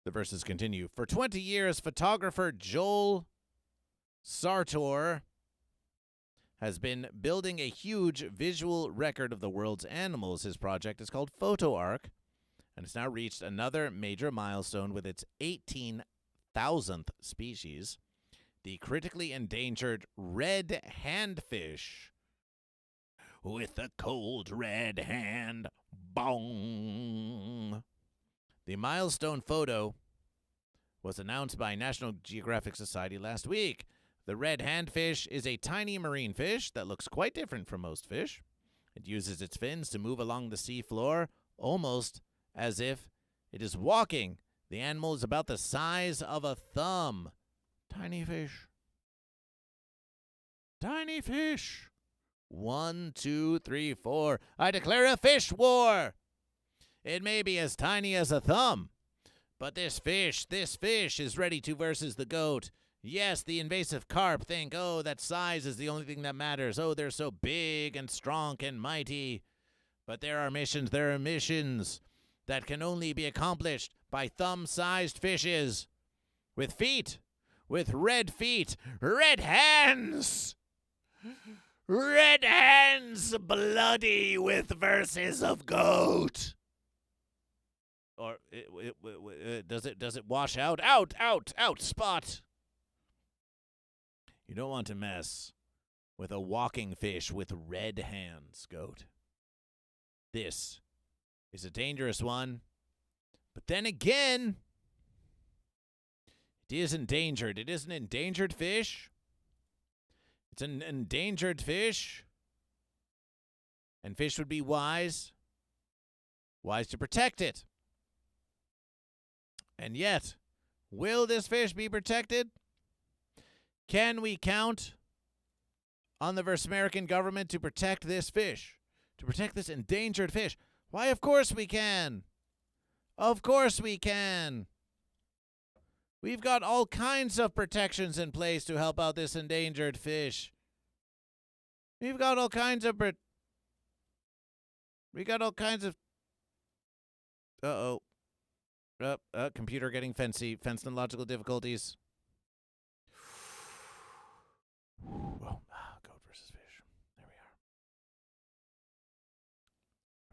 The verses continue. For 20 years, photographer Joel Sartor has been building a huge visual record of the world's animals. His project is called PhotoArc, and it's now reached another major milestone with its 18,000th species, the critically endangered red handfish with the cold red hand. Bong. The milestone photo was announced by National Geographic Society last week. The red handfish is a tiny marine fish that looks quite different from most fish. It uses its fins to move along the sea floor, almost as if it is walking. The animal is about the size of a thumb. Tiny fish. Tiny fish. 1, 2, 3, 4. I declare a fish war. It may be as tiny as a thumb, but this fish is ready to versus the goat. Yes, the invasive carp think, oh, that size is the only thing that matters. Oh, they're so big and strong and mighty. But there are missions that can only be accomplished by thumb-sized fishes. With feet. With red feet. Red hands. Red hands bloody with verses of goat. Or does it wash out? Out, spot. You don't want to mess with a walking fish with red hands, goat. This is a dangerous one. But then again, it is endangered. It is an endangered fish. It's an endangered fish. And fish would be wise to protect it. And yet, will this fish be protected? Can we count on the Verse American government to protect this fish? To protect this endangered fish? Why, of course we can. Of course we can. We've got all kinds of protections in place to help out this endangered fish. We've got all kinds of computer getting fancy. Logical difficulties. Goat versus fish. There we are.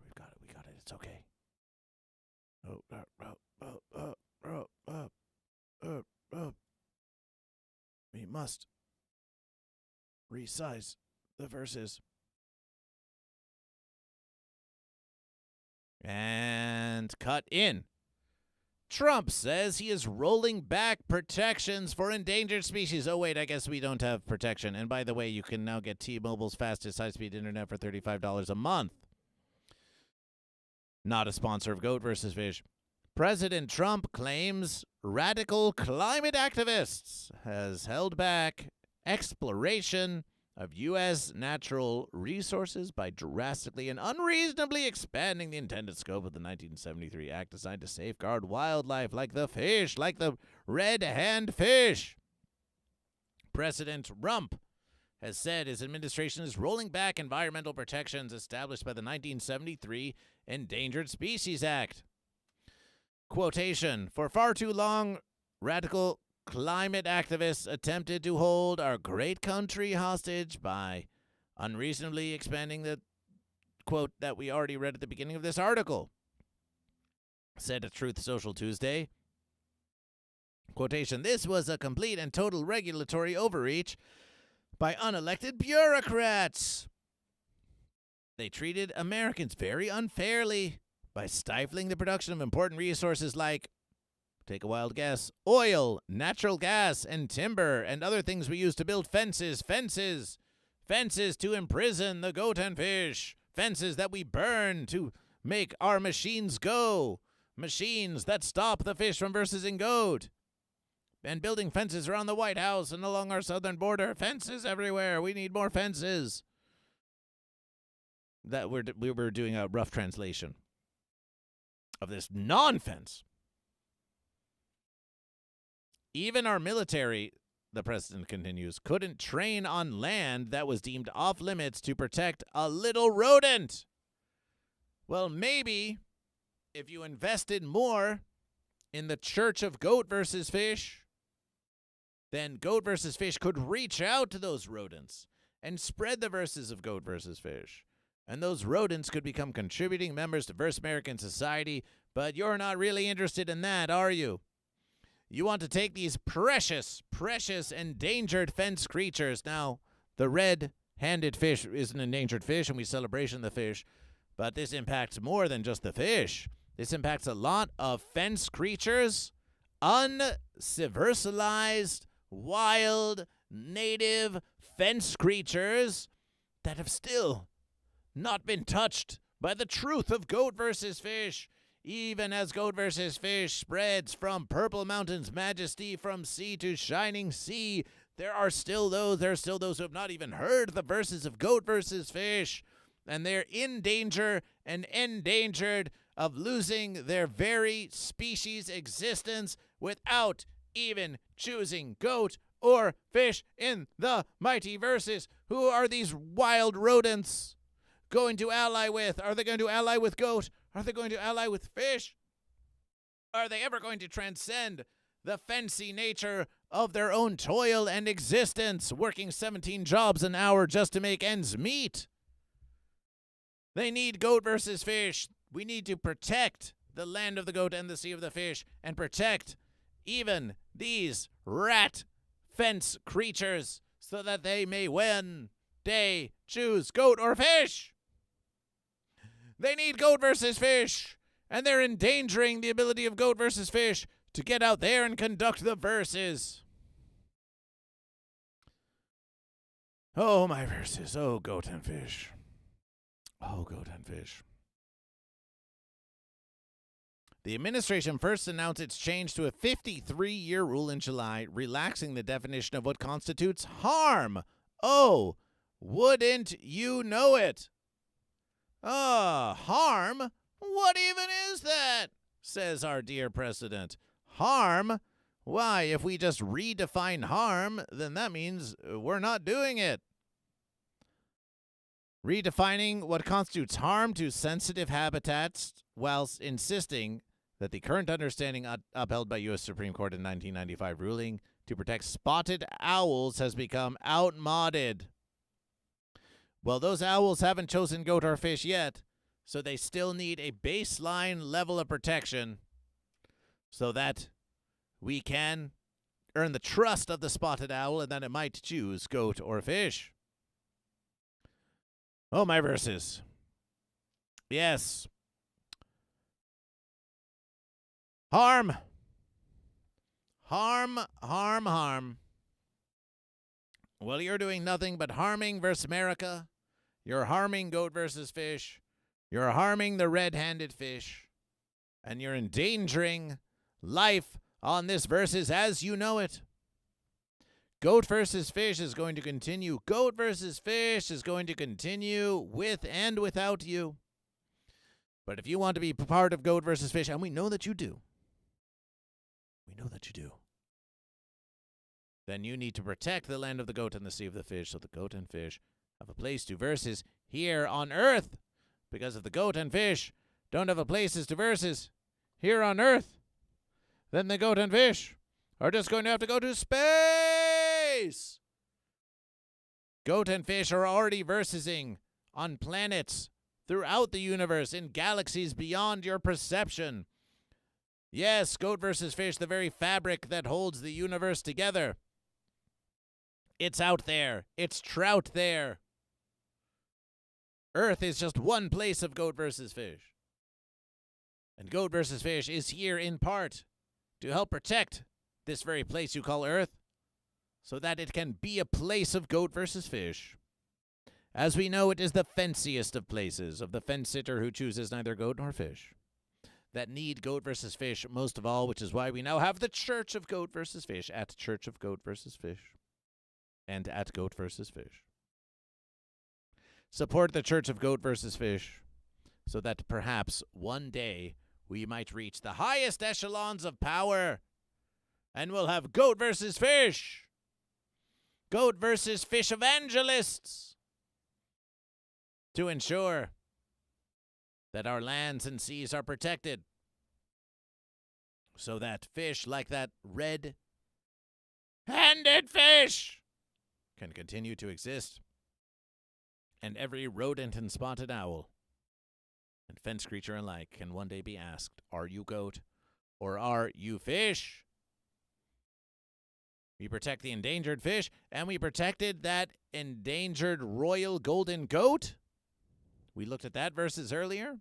We got it. It's okay. We must resize the verses. And cut in. Trump says he is rolling back protections for endangered species. Oh, wait, I guess we don't have protection. And by the way, you can now get T-Mobile's fastest high-speed internet for $35 a month. Not a sponsor of Goat vs. Fish. President Trump claims radical climate activists has held back exploration of U.S. natural resources by drastically and unreasonably expanding the intended scope of the 1973 Act designed to safeguard wildlife like the fish, like the red hand fish. President Trump has said his administration is rolling back environmental protections established by the 1973 Endangered Species Act. Quotation, for far too long, radical climate activists attempted to hold our great country hostage by unreasonably expanding the quote that we already read at the beginning of this article, said a Truth Social Tuesday. Quotation, this was a complete and total regulatory overreach by unelected bureaucrats. They treated Americans very unfairly by stifling the production of important resources like, take a wild guess, oil, natural gas, and timber, and other things we use to build fences to imprison the goat and fish, fences that we burn to make our machines go, machines that stop the fish from versing goat, and building fences around the White House and along our southern border, fences everywhere. We need more fences. That we were doing a rough translation of this non-fence. Even our military, the president continues, couldn't train on land that was deemed off limits to protect a little rodent. Well, maybe if you invested more in the Church of Goat versus Fish, then Goat versus Fish could reach out to those rodents and spread the verses of goat versus fish. And those rodents could become contributing members to Verse American society, but you're not really interested in that, are you? You want to take these precious, precious endangered fence creatures. Now, the red-handed fish is an endangered fish, and we celebration the fish, but this impacts more than just the fish. This impacts a lot of fence creatures, uncivilized, wild, native fence creatures that have still not been touched by the truth of goat versus fish. Even as goat versus fish spreads from Purple Mountain's majesty from sea to shining sea, there are still those who have not even heard the verses of goat versus fish, and they're in danger and endangered of losing their very species existence without even choosing goat or fish in the mighty verses. Who are these wild rodents going to ally with? Are they going to ally with goat? Are they going to ally with fish? Are they ever going to transcend the fancy nature of their own toil and existence, working 17 jobs an hour just to make ends meet? They need goat versus fish. We need to protect the land of the goat and the sea of the fish, and protect even these rat fence creatures so that they may one day choose goat or fish. They need goat versus fish, and they're endangering the ability of goat versus fish to get out there and conduct the verses. Oh, my verses. Oh, goat and fish. Oh, goat and fish. The administration first announced its change to a 53-year rule in July, relaxing the definition of what constitutes harm. Oh, wouldn't you know it? Harm? What even is that? Says our dear president. Harm? Why, if we just redefine harm, then that means we're not doing it. Redefining what constitutes harm to sensitive habitats whilst insisting that the current understanding upheld by U.S. Supreme Court in 1995 ruling to protect spotted owls has become outmoded. Well, those owls haven't chosen goat or fish yet, so they still need a baseline level of protection so that we can earn the trust of the spotted owl and that it might choose goat or fish. Oh, my verses. Yes. Harm. Harm, harm, harm. Well, you're doing nothing but harming versus America. You're harming goat versus fish. You're harming the red-handed fish. And you're endangering life on this versus as you know it. Goat versus fish is going to continue. Goat versus fish is going to continue with and without you. But if you want to be part of goat versus fish, and we know that you do, then you need to protect the land of the goat and the sea of the fish so the goat and fish have a place to versus here on earth. Because if the goat and fish don't have a places to versus here on earth, then the goat and fish are just going to have to go to space. Goat and fish are already versing on planets throughout the universe, in galaxies beyond your perception. Yes, goat versus fish, the very fabric that holds the universe together. It's out there. It's trout there. Earth is just one place of goat versus fish. And goat versus fish is here in part to help protect this very place you call Earth, so that it can be a place of goat versus fish. As we know, it is the fanciest of places of the fence-sitter who chooses neither goat nor fish, that need goat versus fish most of all, which is why we now have the Church of Goat versus Fish at Church of Goat versus Fish and at Goat versus Fish. Support the Church of Goat versus Fish so that perhaps one day we might reach the highest echelons of power and we'll have goat versus fish. Goat versus fish evangelists to ensure that our lands and seas are protected so that fish like that red-handed fish can continue to exist And every rodent and spotted owl and fence creature alike can one day be asked, are you goat or are you fish? We protect the endangered fish, and we protected that endangered royal golden goat. We looked at that versus earlier.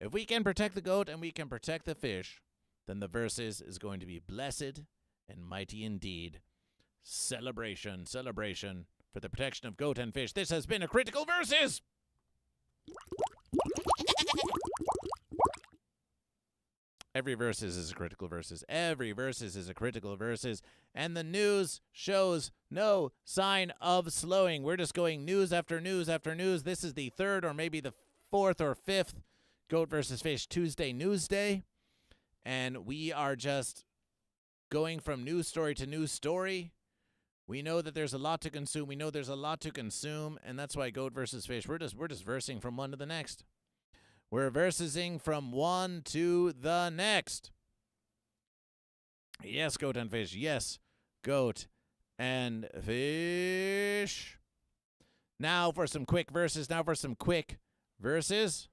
If we can protect the goat and we can protect the fish, then the versus is going to be blessed and mighty indeed. Celebration, celebration for the protection of goat and fish. This has been a critical versus. Every versus is a critical versus. Every versus is a critical versus. And the news shows no sign of slowing. We're just going news after news after news. This is the third or maybe the fourth or fifth Goat versus Fish Tuesday News Day. And we are just going from news story to news story. We know that there's a lot to consume. We know there's a lot to consume. And that's why Goat versus Fish, we're just versing from one to the next. We're versing from one to the next. Yes, goat and fish. Yes, goat and fish. Now for some quick verses. Now for some quick verses.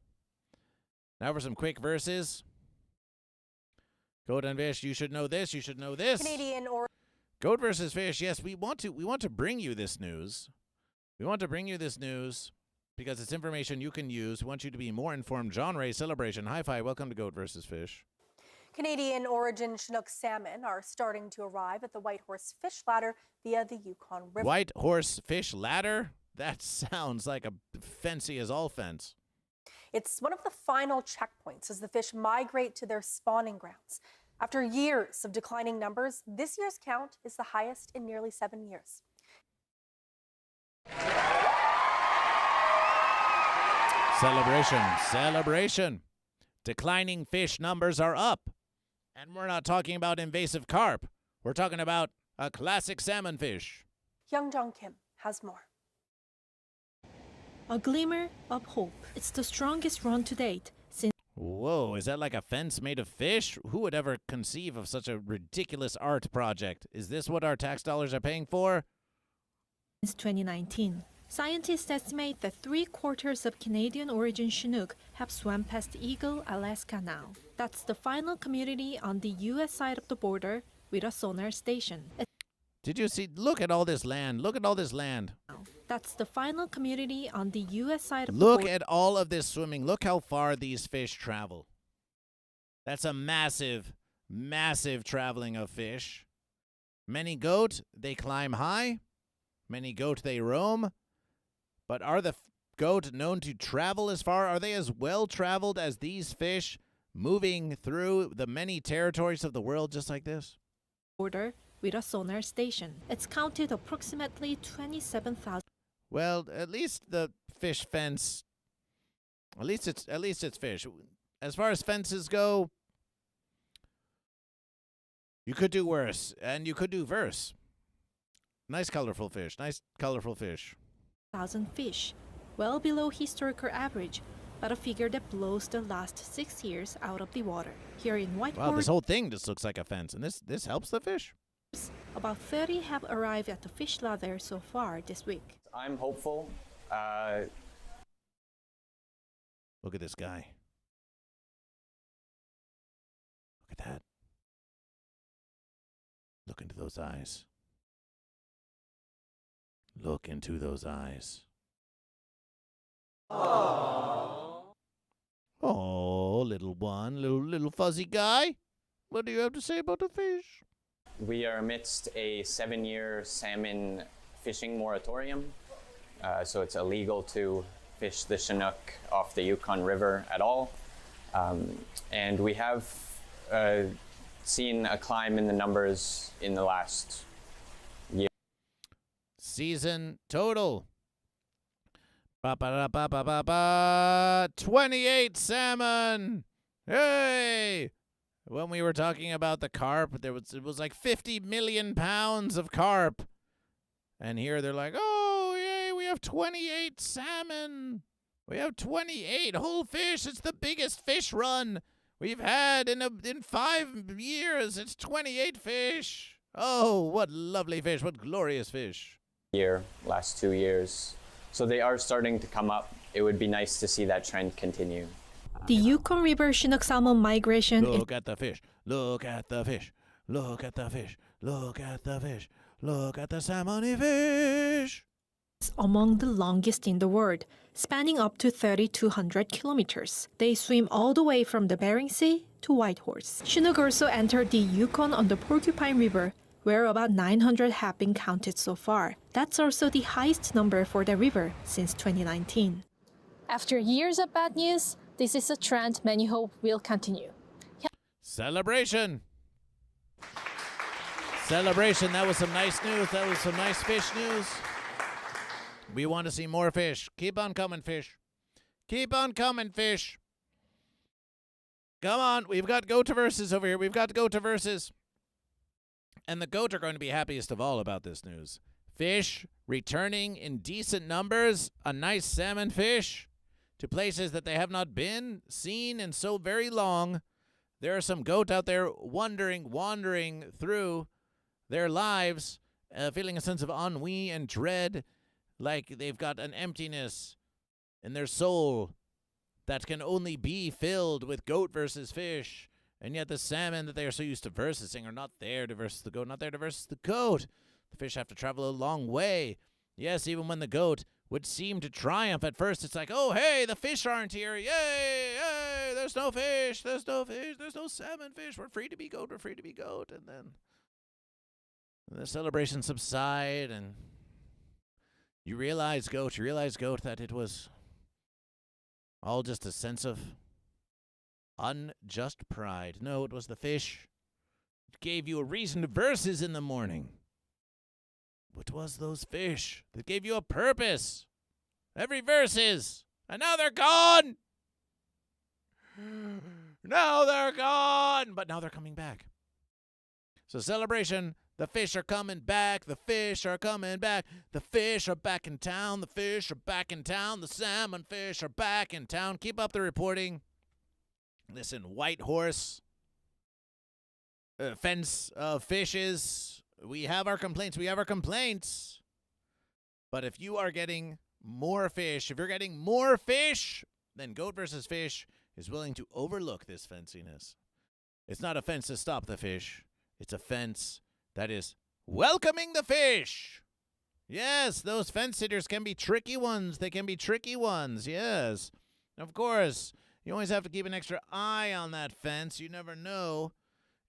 Now for some quick verses. Goat and fish. You should know this. You should know this. Canadian or Goat versus fish. Yes, we want to bring you this news. We want to bring you this news. Because it's information you can use. We want you to be more informed. Genre celebration. Hi-fi. Welcome to Goat versus Fish. Canadian origin Chinook salmon are starting to arrive at the White Horse Fish Ladder via the Yukon River. White Horse Fish Ladder? That sounds like a fancy as all fence. It's one of the final checkpoints as the fish migrate to their spawning grounds. After years of declining numbers, this year's count is the highest in nearly 7 years. Celebration, celebration. Declining fish numbers are up. And we're not talking about invasive carp. We're talking about a classic salmon fish. Young Jong Kim has more. A glimmer of hope. It's the strongest run to date since. Whoa, is that like a fence made of fish? Who would ever conceive of such a ridiculous art project? Is this what our tax dollars are paying for? Since 2019. Scientists estimate that 3/4 of Canadian origin Chinook have swam past Eagle, Alaska now. That's the final community on the U.S. side of the border with a sonar station. Did you see? Look at all this land. Look at all this land. That's the final community on the U.S. side of the border. Look at all of this swimming. Look how far these fish travel. That's a massive, massive traveling of fish. Many goat, they climb high. Many goat, they roam. But are the goat known to travel as far? Are they as well traveled as these fish moving through the many territories of the world just like this? Border with a sonar station. It's counted approximately 27,000. Well, at least the fish fence. At least it's fish. As far as fences go, you could do worse, and you could do verse. Nice colorful fish. Nice colorful fish. 1,000 fish, well below historical average, but a figure that blows the last 6 years out of the water. Here in White Horse, wow, this whole thing just looks like a fence, and this helps the fish. About 30 have arrived at the fish ladder so far this week. I'm hopeful. Look at this guy. Look at that. Look into those eyes. Look into those eyes. Oh, little one, little fuzzy guy. What do you have to say about the fish? We are amidst a 7-year salmon fishing moratorium. So it's illegal to fish the Chinook off the Yukon River at all. And we have seen a climb in the numbers in the last year. Season total. 28 salmon. Hey! When we were talking about the carp, it was like 50 million pounds of carp. And here they're like, oh, yay, we have 28 salmon. We have 28 whole fish. It's the biggest fish run we've had in 5 years. It's 28 fish. Oh, what lovely fish. What glorious fish. Last 2 years. So they are starting to come up. It would be nice to see that trend continue. The Yukon River Chinook salmon migration is Look at the fish. Look at the fish. Look at the fish. Look at the fish. Look at the salmon fish. among the longest in the world, spanning up to 3,200 kilometers. They swim all the way from the Bering Sea to Whitehorse. Chinook also entered the Yukon on the Porcupine River, where about 900 have been counted so far. That's also the highest number for the river since 2019. After years of bad news, this is a trend many hope will continue. Celebration! Celebration. That was some nice news. That was some nice fish news. We want to see more fish. Keep on coming, fish. Keep on coming, fish. Come on. We've got GoatVsFish over here. We've got GoatVsFish. And the goat are going to be happiest of all about this news. Fish returning in decent numbers. A nice salmon fish to places that they have not been seen in so very long. There are some goat out there wandering through their lives, feeling a sense of ennui and dread, like they've got an emptiness in their soul that can only be filled with GoatVsFish. And yet the salmon that they are so used to versing are not there to versus the goat, not there to versus the goat. The fish have to travel a long way. Yes, even when the goat would seem to triumph at first, it's like, oh, hey, the fish aren't here. Yay, yay, there's no fish, there's no fish, there's no salmon fish. We're free to be goat, we're free to be goat. And then the celebrations subside, and you realize, goat, that it was all just a sense of unjust pride. No, it was the fish. It gave you a reason to verses in the morning. What was those fish that gave you a purpose? Every verses. And now they're gone. Now they're gone. But now they're coming back. So celebration. The fish are coming back. The fish are coming back. The fish are back in town. The fish are back in town. The salmon fish are back in town. Keep up the reporting. Listen, Whitehorse, fence of fishes. We have our complaints. But if you are getting more fish, then GoatVsFish is willing to overlook this fenciness. It's not a fence to stop the fish. It's a fence that is welcoming the fish. Yes, those fence sitters can be tricky ones. They can be tricky ones, yes. Of course, you always have to keep an extra eye on that fence. You never know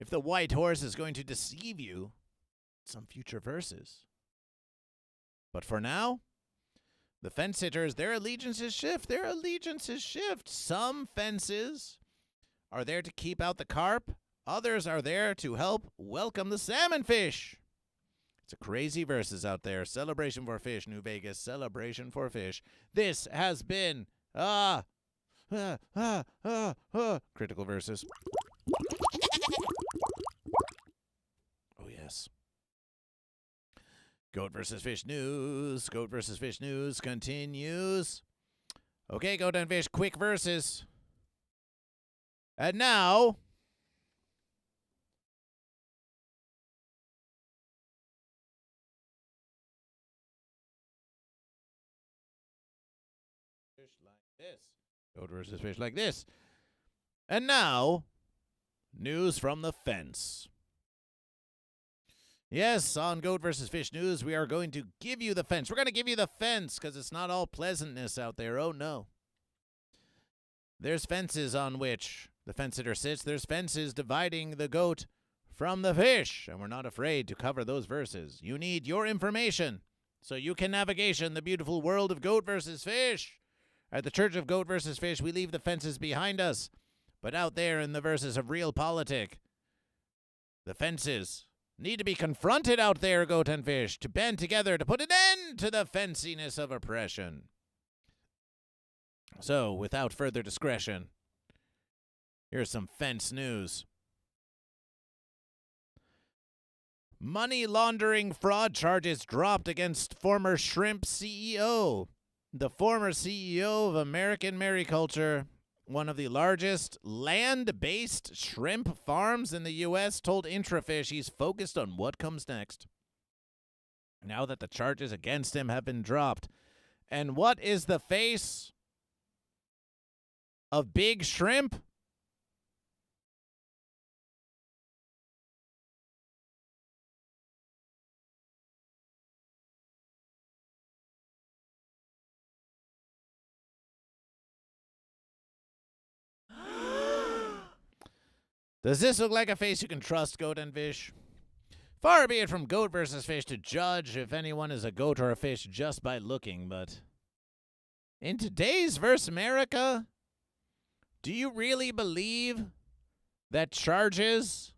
if the white horse is going to deceive you in some future verses. But for now, the fence sitters, their allegiances shift. Some fences are there to keep out the carp. Others are there to help welcome the salmon fish. It's a crazy verses out there. Celebration for fish, New Vegas. Celebration for fish. This has been critical verses. Oh, yes. GoatVsFish news. GoatVsFish news continues. Okay, Goat and Fish, quick verses. And now, fish like this. GoatVsFish like this. And now, news from the fence. Yes, on GoatVsFish news, we are going to give you the fence. We're going to give you the fence because it's not all pleasantness out there. Oh, no. There's fences on which the fence sitter sits. There's fences dividing the goat from the fish. And we're not afraid to cover those verses. You need your information so you can navigation the beautiful world of GoatVsFish. At the Church of GoatVsFish, we leave the fences behind us. But out there in the verses of real politic, the fences need to be confronted out there, Goat and Fish, to band together to put an end to the fenciness of oppression. So, without further discretion, here's some fence news. Money laundering fraud charges dropped against former shrimp CEO. The former CEO of American Mariculture, one of the largest land-based shrimp farms in the U.S., told Intrafish he's focused on what comes next. Now that the charges against him have been dropped, And what is the face of big shrimp? Does this look like a face you can trust, Goat and Fish? Far be it from Goat versus Fish to judge if anyone is a goat or a fish just by looking, but in today's verse America, do you really believe that charges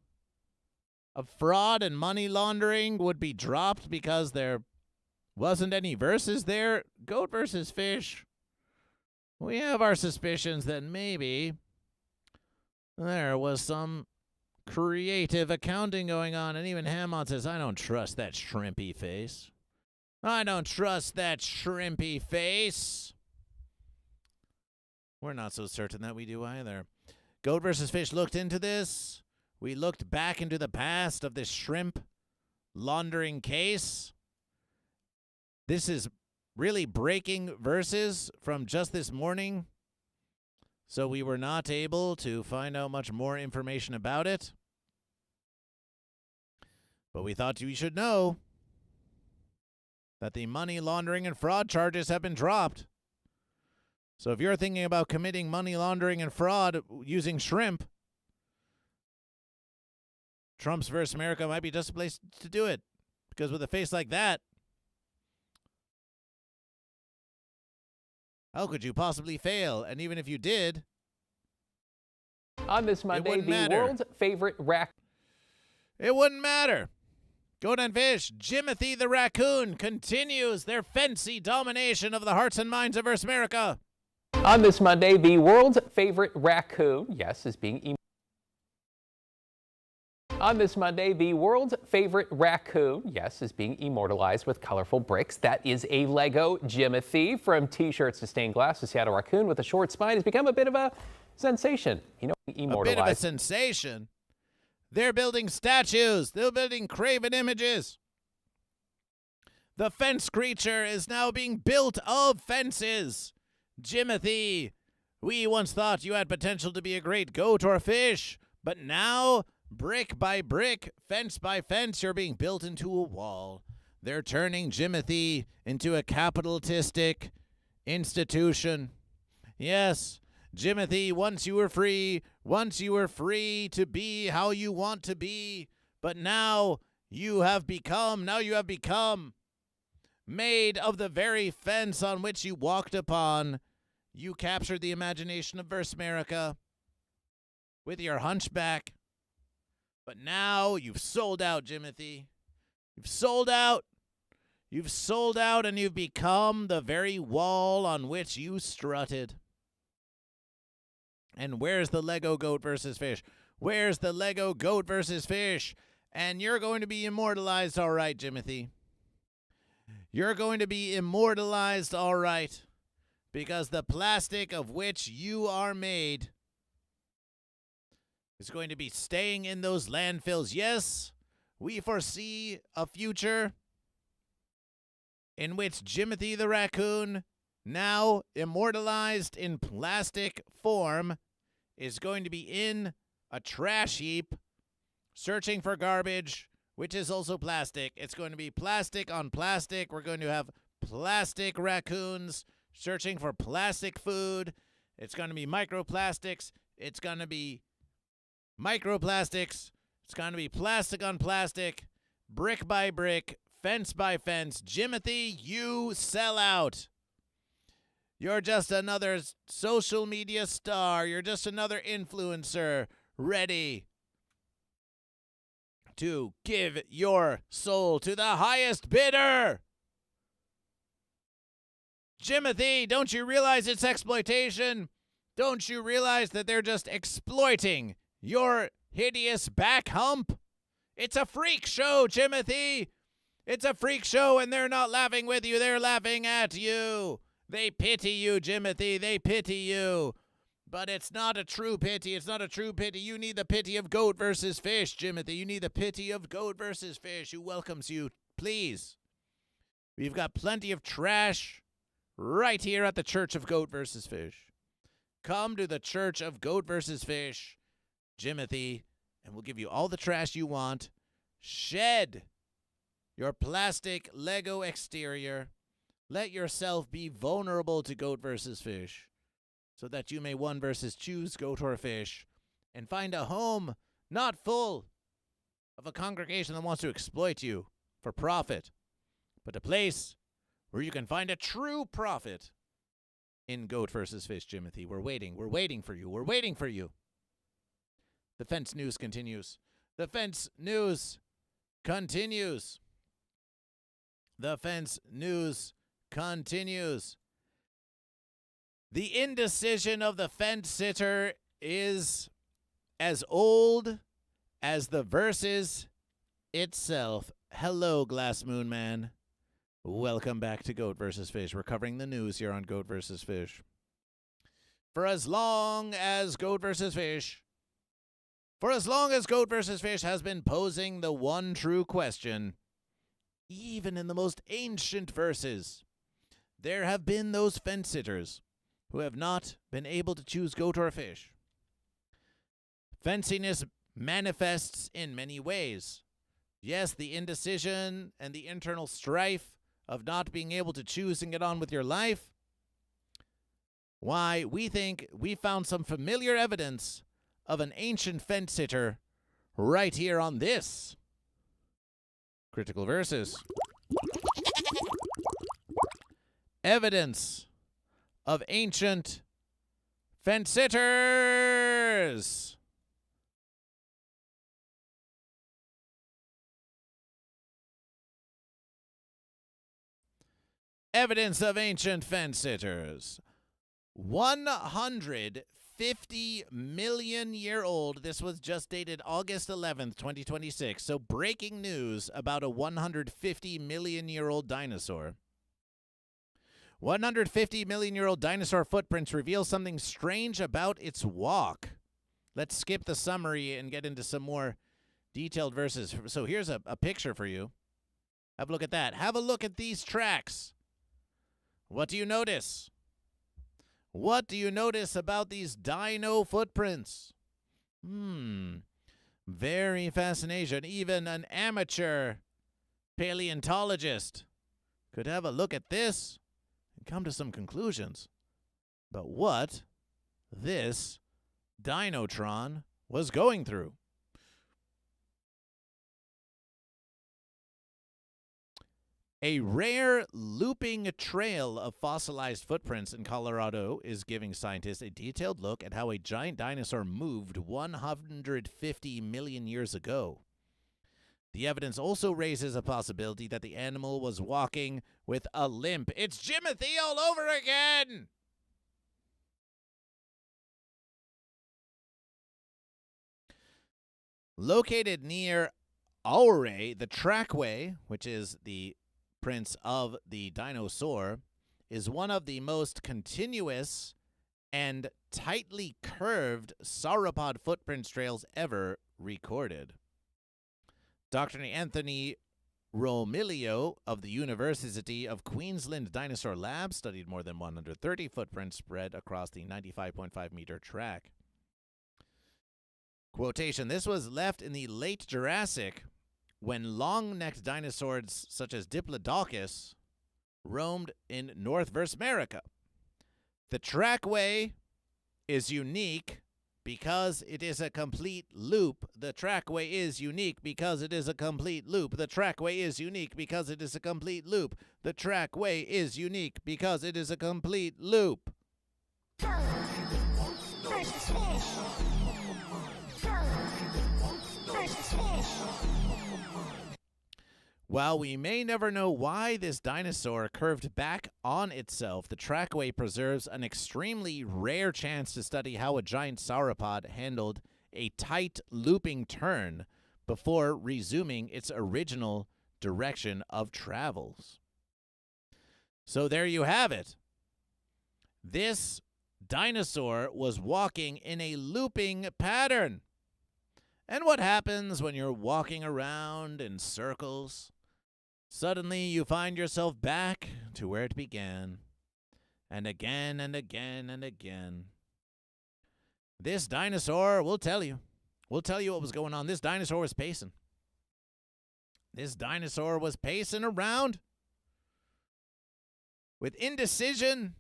of fraud and money laundering would be dropped because there wasn't any verses there? Goat versus Fish, we have our suspicions that maybe there was some creative accounting going on, and even Hammond says, I don't trust that shrimpy face. I don't trust that shrimpy face. We're not so certain that we do either. Goat versus Fish looked into this. We looked back into the past of this shrimp laundering case. This is really breaking verses from just this morning. So we were not able to find out much more information about it. But we thought you should know that the money laundering and fraud charges have been dropped. So if you're thinking about committing money laundering and fraud using shrimp, Trump's versus America might be just a place to do it. Because with a face like that, how could you possibly fail? And even if you did, on this Monday, the world's favorite it wouldn't matter. Goat and Fish, JIMOTHY the raccoon continues their fancy domination of the hearts and minds of verse America. On this Monday, the world's favorite raccoon, yes, is being On this Monday, the world's favorite raccoon, yes, is being immortalized with colorful bricks. That is a Lego JIMOTHY. From t-shirts to stained glass, the Seattle raccoon with a short spine has become a bit of a sensation. You know, immortalized. A bit of a sensation. They're building statues. They're building graven images. The fence creature is now being built of fences. JIMOTHY, we once thought you had potential to be a great goat or fish, but now, brick by brick, fence by fence, you're being built into a wall. They're turning JIMOTHY into a capitalistic institution. Yes, JIMOTHY, once you were free to be how you want to be, but now you have become made of the very fence on which you walked upon. You captured the imagination of verse America with your hunchback. But now you've sold out, JIMOTHY. You've sold out. You've sold out and you've become the very wall on which you strutted. And where's the Lego Goat versus Fish? Where's the Lego Goat versus Fish? And you're going to be immortalized, all right, JIMOTHY. You're going to be immortalized, all right, because the plastic of which you are made is going to be staying in those landfills. Yes, we foresee a future in which JIMOTHY the raccoon, now immortalized in plastic form, is going to be in a trash heap searching for garbage, which is also plastic. It's going to be plastic on plastic. We're going to have plastic raccoons searching for plastic food. It's going to be microplastics. It's going to be microplastics. It's going to be plastic on plastic, brick by brick, fence by fence. JIMOTHY, you sell out. You're just another social media star. You're just another influencer ready to give your soul to the highest bidder. JIMOTHY, don't you realize it's exploitation? Don't you realize that they're just exploiting your hideous back hump? It's a freak show, JIMOTHY. It's a freak show, and they're not laughing with you. They're laughing at you. They pity you, JIMOTHY. They pity you. But it's not a true pity. It's not a true pity. You need the pity of Goat versus Fish, JIMOTHY. You need the pity of Goat versus Fish, who welcomes you. Please. We've got plenty of trash. right here at the Church of Goat vs. Fish. Come to the Church of Goat vs. Fish, JIMOTHY, and we'll give you all the trash you want. Shed your plastic Lego exterior. Let yourself be vulnerable to goat versus fish, so that you may one versus choose goat or fish, and find a home not full of a congregation that wants to exploit you for profit, but a place where you can find a true profit in Goat versus Fish, JIMOTHY. We're waiting for you. We're waiting for you. The fence news continues. The fence news continues. The fence news continues. The indecision of the fence sitter is as old as the verses itself. Hello, Glass Moon Man. Welcome back to Goat vs. Fish. We're covering the news here on Goat vs. Fish. For as long as Goat vs. Fish has been posing the one true question, even in the most ancient verses, there have been those fence sitters who have not been able to choose goat or fish. Fenciness manifests in many ways. Yes, the indecision and the internal strife of not being able to choose and get on with your life. Why, we think we found some familiar evidence of an ancient fence sitter right here on this Critical Verses. Evidence of ancient fence sitters. Evidence of ancient fence sitters. 150 million year old. This was just dated August 11th, 2026. So breaking news about a 150 million year old dinosaur. 150 million year old dinosaur footprints reveal something strange about its walk. Let's skip the summary and get into some more detailed verses. So here's a picture for you. Have a look at that. Have a look at these tracks. What do you notice? What do you notice about these dino footprints? Very fascination. Even an amateur paleontologist could have a look at this and come to some conclusions about what this Dinotron was going through. A rare looping trail of fossilized footprints in Colorado is giving scientists a detailed look at how a giant dinosaur moved 150 million years ago. The evidence also raises a possibility that the animal was walking with a limp. It's JIMOTHY all over again! Located near Ouray, the trackway, which is the prints of the dinosaur, is one of the most continuous and tightly curved sauropod footprint trails ever recorded. Dr. Anthony Romilio of the University of Queensland Dinosaur Lab studied more than 130 footprints spread across the 95.5 meter track. Quotation, this was left in the late Jurassic, when long-necked dinosaurs such as Diplodocus roamed in North America. The trackway is unique because it is a complete loop. The trackway is unique because it is a complete loop. The trackway is unique because it is a complete loop. The trackway is unique because it is a complete loop. While we may never know why this dinosaur curved back on itself, the trackway preserves an extremely rare chance to study how a giant sauropod handled a tight looping turn before resuming its original direction of travels. So there you have it. This dinosaur was walking in a looping pattern. And what happens when you're walking around in circles? Suddenly, you find yourself back to where it began. and again and again and again. This dinosaur, we'll tell you. We'll tell you what was going on. This dinosaur was pacing. This dinosaur was pacing around with indecision.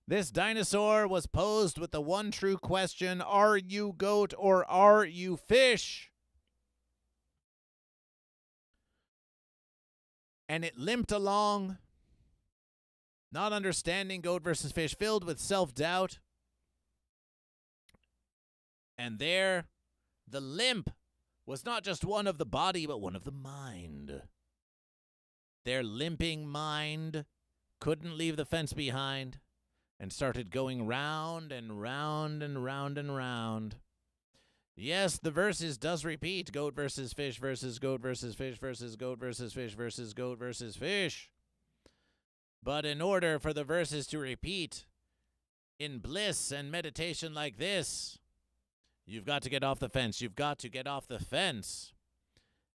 This dinosaur was posed with the one true question, are you goat or are you fish? And it limped along, not understanding goat versus fish, filled with self-doubt. And there, the limp was not just one of the body, but one of the mind. Their limping mind couldn't leave the fence behind and started going round and round and round and round. Yes, the verses does repeat. Goat versus fish versus goat versus fish versus goat versus fish versus goat versus fish. But in order for the verses to repeat in bliss and meditation like this, you've got to get off the fence. You've got to get off the fence.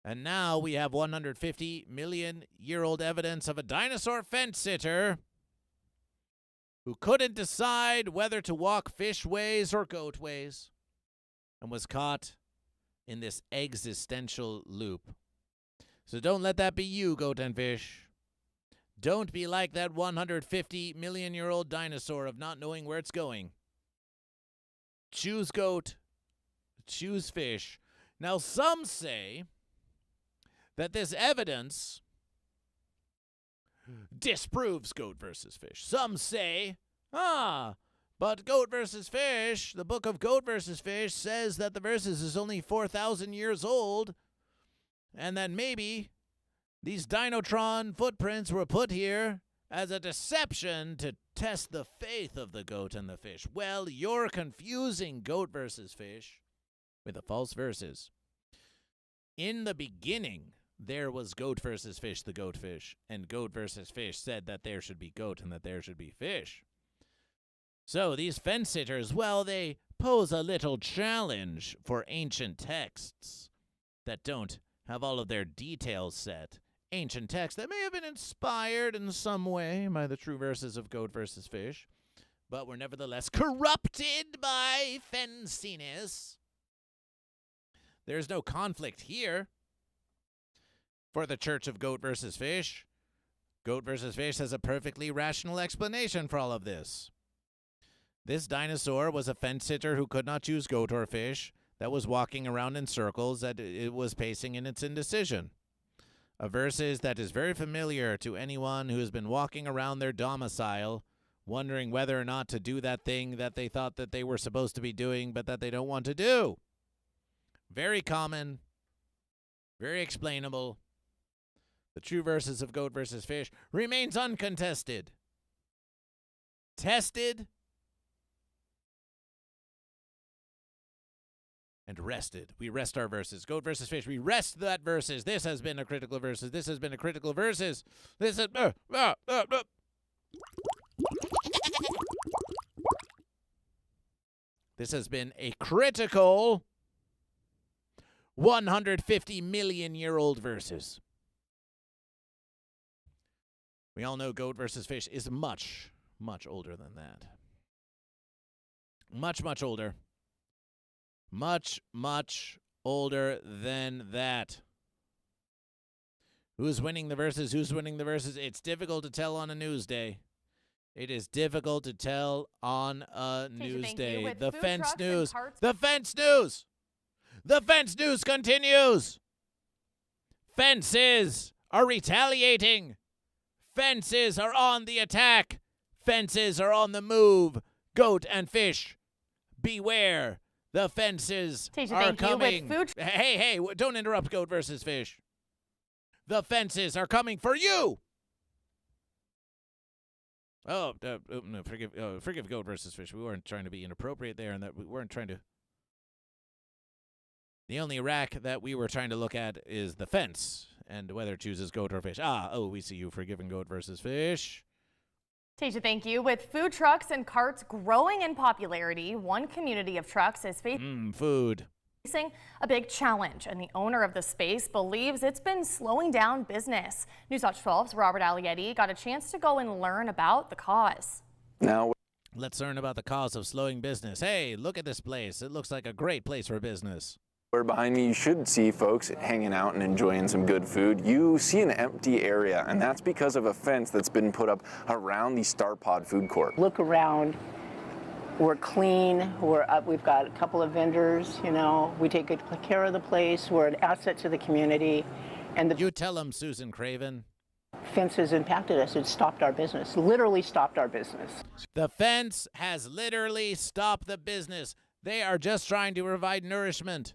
And now we have 150 million year old evidence of a dinosaur fence sitter who couldn't decide whether to walk fish ways or goat ways, and was caught in this existential loop. So don't let that be you, goat and fish. Don't be like that 150 million year old dinosaur of not knowing where it's going. Choose goat, choose fish. Now, some say that this evidence disproves goat versus fish. Some say, but goat versus fish, the book of goat versus fish says that the verses is only 4,000 years old, and that maybe these Dinotron footprints were put here as a deception to test the faith of the goat and the fish. Well, you're confusing goat versus fish with the false verses. In the beginning, there was goat versus fish, the goat fish, and goat versus fish said that there should be goat and that there should be fish. So these fence sitters, well, they pose a little challenge for ancient texts that don't have all of their details set. Ancient texts that may have been inspired in some way by the true verses of goat versus fish, but were nevertheless corrupted by fenciness. There's no conflict here for the Church of Goat versus Fish. Goat versus Fish has a perfectly rational explanation for all of this. This dinosaur was a fence sitter who could not choose goat or fish, that was walking around in circles, that it was pacing in its indecision. A verses that is very familiar to anyone who has been walking around their domicile, wondering whether or not to do that thing that they thought that they were supposed to be doing, but that they don't want to do. Very common, very explainable. The true verses of goat versus fish remains uncontested. Tested and rested. We rest our verses. Goat versus fish. We rest that verses. This has been a critical verses. This has been a critical verses. This is This has been a critical 150 million year old verses. We all know goat versus fish is much, much older than that. Much, much older. Much, much older than that. Who's winning the verses? Who's winning the verses? It's difficult to tell on a news day. It is difficult to tell on a news day. The fence news. The fence news. The fence news continues. Fences are retaliating. Fences are on the attack. Fences are on the move. Goat and fish, beware. The fences are coming. Hey, don't interrupt goat versus fish. The fences are coming for you. No, forgive goat versus fish. We weren't trying to be inappropriate there, and that we weren't trying to. The only rack that we were trying to look at is the fence and whether it chooses goat or fish. We see you forgiving goat versus fish. Tasha, thank you. With food trucks and carts growing in popularity, one community of trucks is facing food. Facing a big challenge, and the owner of the space believes it's been slowing down business. News Watch 12's Robert Alietti got a chance to go and learn about the cause. Now, let's learn about the cause of slowing business. Hey, look at this place. It looks like a great place for business. Where behind me you should see folks hanging out and enjoying some good food. You see an empty area, and that's because of a fence that's been put up around the Star Pod food court. Look around. We're clean. We're up. We've got a couple of vendors. You know, we take good care of the place. We're an asset to the community, and the You tell them, Susan Craven. fence has impacted us. It stopped our business. Literally stopped our business. The fence has literally stopped the business. They are just trying to provide nourishment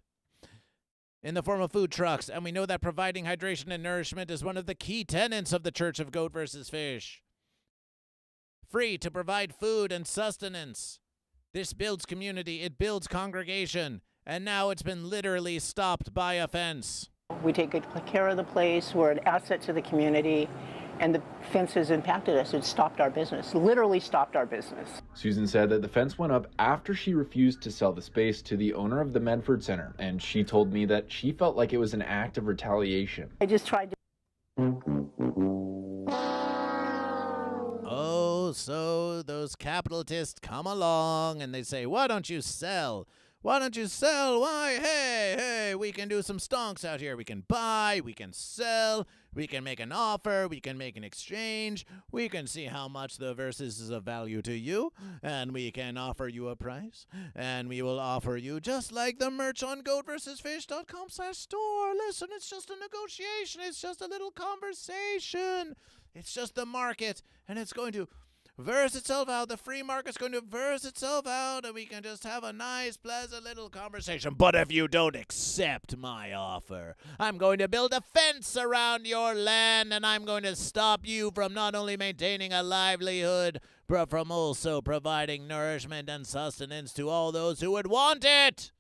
in the form of food trucks, and we know that providing hydration and nourishment is one of the key tenets of the Church of Goat vs. Fish. Free to provide food and sustenance. This builds community, it builds congregation, and now it's been literally stopped by a fence. We take good care of the place. We're an asset to the community, and the fence has impacted us. It stopped our business. Literally stopped our business. Susan said that the fence went up after she refused to sell the space to the owner of the Medford Center, and she told me that she felt like it was an act of retaliation. I just tried to. Oh, so those capitalists come along and they say, why don't you sell? Why don't you sell? Why? Hey, we can do some stonks out here. We can buy, we can sell, we can make an offer, we can make an exchange, we can see how much the versus is of value to you, and we can offer you a price, and we will offer you just like the merch on GoatVsFish.com/store. Listen, it's just a negotiation. It's just a little conversation. It's just the market, and it's going to verse itself out. The free market's going to verse itself out, and we can just have a nice, pleasant little conversation. But if you don't accept my offer, I'm going to build a fence around your land, and I'm going to stop you from not only maintaining a livelihood, but from also providing nourishment and sustenance to all those who would want it.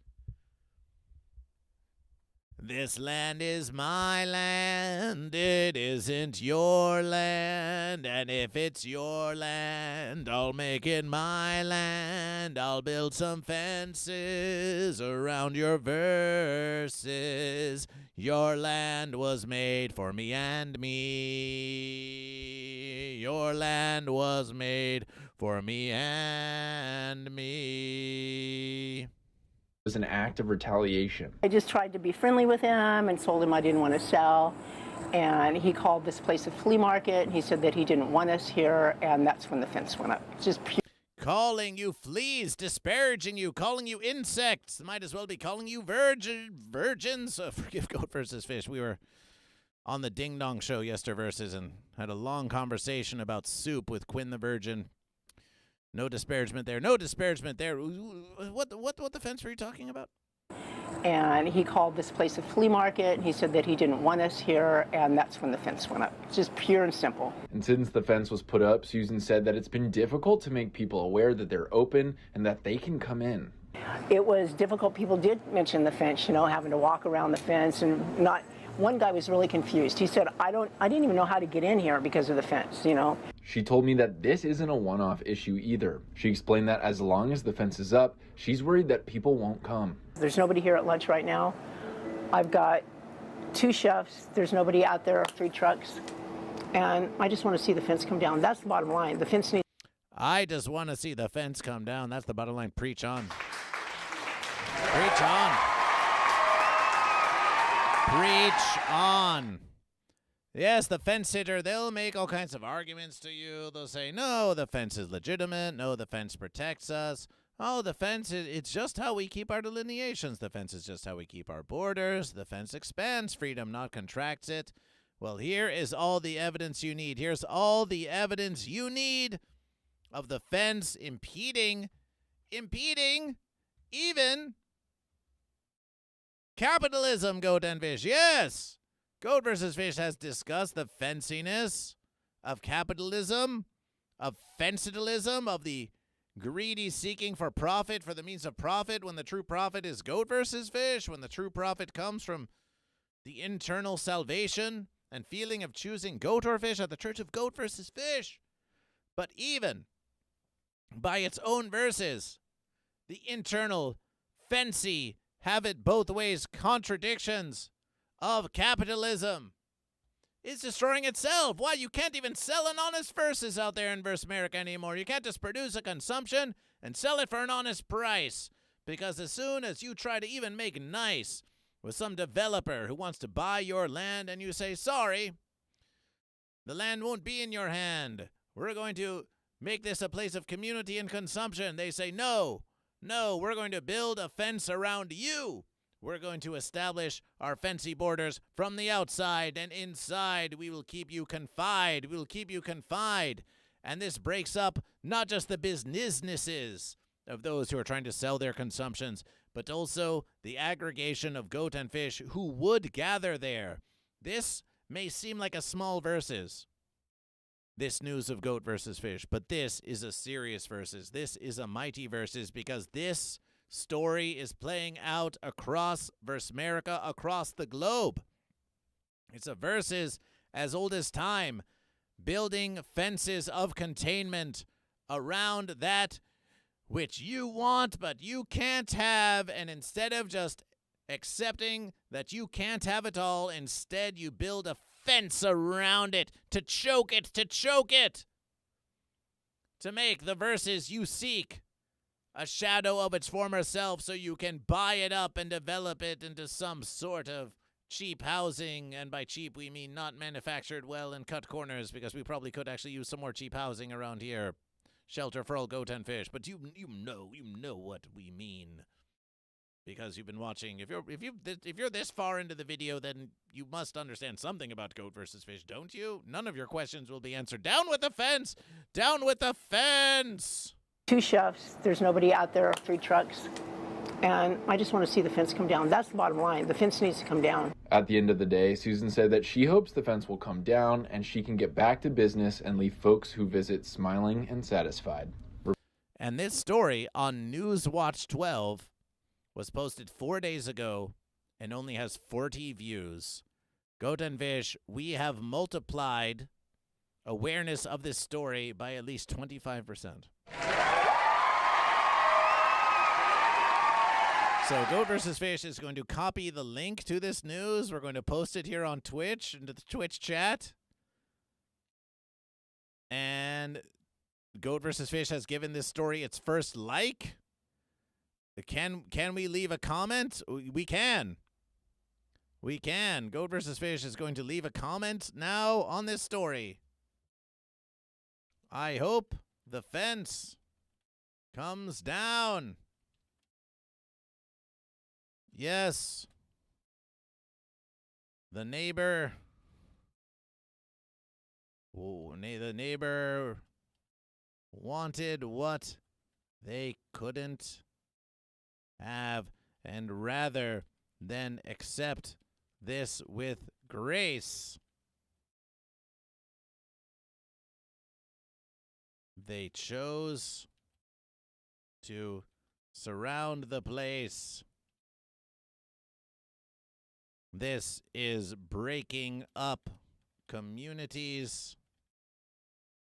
This land is my land, it isn't your land, and if it's your land, I'll make it my land. I'll build some fences around your verses. Your land was made for me and me. Your land was made for me and me. Was an act of retaliation. I just tried to be friendly with him and told him I didn't want to sell. And he called this place a flea market. And he said that he didn't want us here, and that's when the fence went up. Just pure. Calling you fleas, disparaging you, calling you insects. Might as well be calling you virgins. Forgive Goat vs. Fish. We were on the Ding Dong show yesterday and had a long conversation about soup with Quinn the Virgin. No disparagement there. No disparagement there. What the fence were you talking about? And he called this place a flea market. And he said that he didn't want us here, and that's when the fence went up. Just pure and simple. And since the fence was put up, Susan said that it's been difficult to make people aware that they're open and that they can come in. It was difficult. People did mention the fence, you know, having to walk around the fence and not. One guy was really confused. He said, I didn't even know how to get in here because of the fence, you know. She told me that this isn't a one-off issue either. She explained that as long as the fence is up, she's worried that people won't come. There's nobody here at lunch right now. I've got 2 chefs. There's nobody out there, 3 trucks. And I just want to see the fence come down. That's the bottom line. The fence needs. I just want to see the fence come down. That's the bottom line. Preach on. Preach on. Preach on. Yes, the fence sitter, they'll make all kinds of arguments to you. They'll say, no, the fence is legitimate. No, the fence protects us. Oh, the fence, it's just how we keep our delineations. The fence is just how we keep our borders. The fence expands freedom, not contracts it. Well, here is all the evidence you need. Here's all the evidence you need of the fence impeding even capitalism, Goat and Fish. Yes! Goat vs. Fish has discussed the fenciness of capitalism, of fencitalism, of the greedy seeking for profit, for the means of profit, when the true profit is Goat vs. Fish, when the true profit comes from the internal salvation and feeling of choosing goat or fish at the Church of Goat vs. Fish. But even by its own verses, the internal fancy have it both ways contradictions of capitalism. It's destroying itself. Why? You can't even sell an honest verses out there in Verse America anymore. You can't just produce a consumption and sell it for an honest price. Because as soon as you try to even make nice with some developer who wants to buy your land and you say, sorry, the land won't be in your hand. We're going to make this a place of community and consumption. They say, no, we're going to build a fence around you. We're going to establish our fancy borders from the outside, and inside we will keep you confined. We will keep you confined. And this breaks up not just the businesses of those who are trying to sell their consumptions, but also the aggregation of goat and fish who would gather there. This may seem like a small versus, this news of goat versus fish, but this is a serious versus. This is a mighty versus, because this story is playing out across Verse America, across the globe. It's a versus as old as time, building fences of containment around that which you want but you can't have, and instead of just accepting that you can't have it all, instead you build a fence around it to choke it, to make the verses you seek a shadow of its former self, so you can buy it up and develop it into some sort of cheap housing. And by cheap, we mean not manufactured well and cut corners, because we probably could actually use some more cheap housing around here. Shelter for all goat and fish. But you know what we mean, because you've been watching. If you're this far into the video, then you must understand something about goat versus fish, don't you? None of your questions will be answered. Down with the fence! Down with the fence! 2 chefs, there's nobody out there, 3 trucks, and I just want to see the fence come down. That's the bottom line. The fence needs to come down. At the end of the day, Susan said that she hopes the fence will come down and she can get back to business and leave folks who visit smiling and satisfied. And this story on Newswatch 12 was posted 4 days ago and only has 40 views. Goat and Fish, we have multiplied awareness of this story by at least 25%. So Goat vs. Fish is going to copy the link to this news. We're going to post it here on Twitch, into the Twitch chat. And Goat vs. Fish has given this story its first like. Can we leave a comment? We can. We can. Goat vs. Fish is going to leave a comment now on this story. I hope the fence comes down. Yes. The neighbor wanted what they couldn't have, and rather than accept this with grace, they chose to surround the place. This is breaking up communities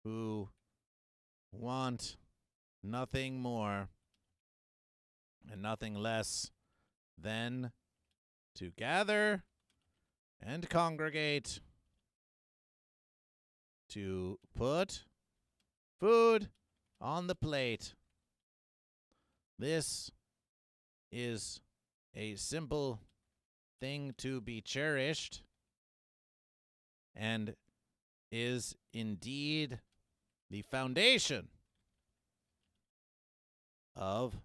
who want nothing more and nothing less than to gather and congregate to put food on the plate. This is a simple thing to be cherished, and is indeed the foundation of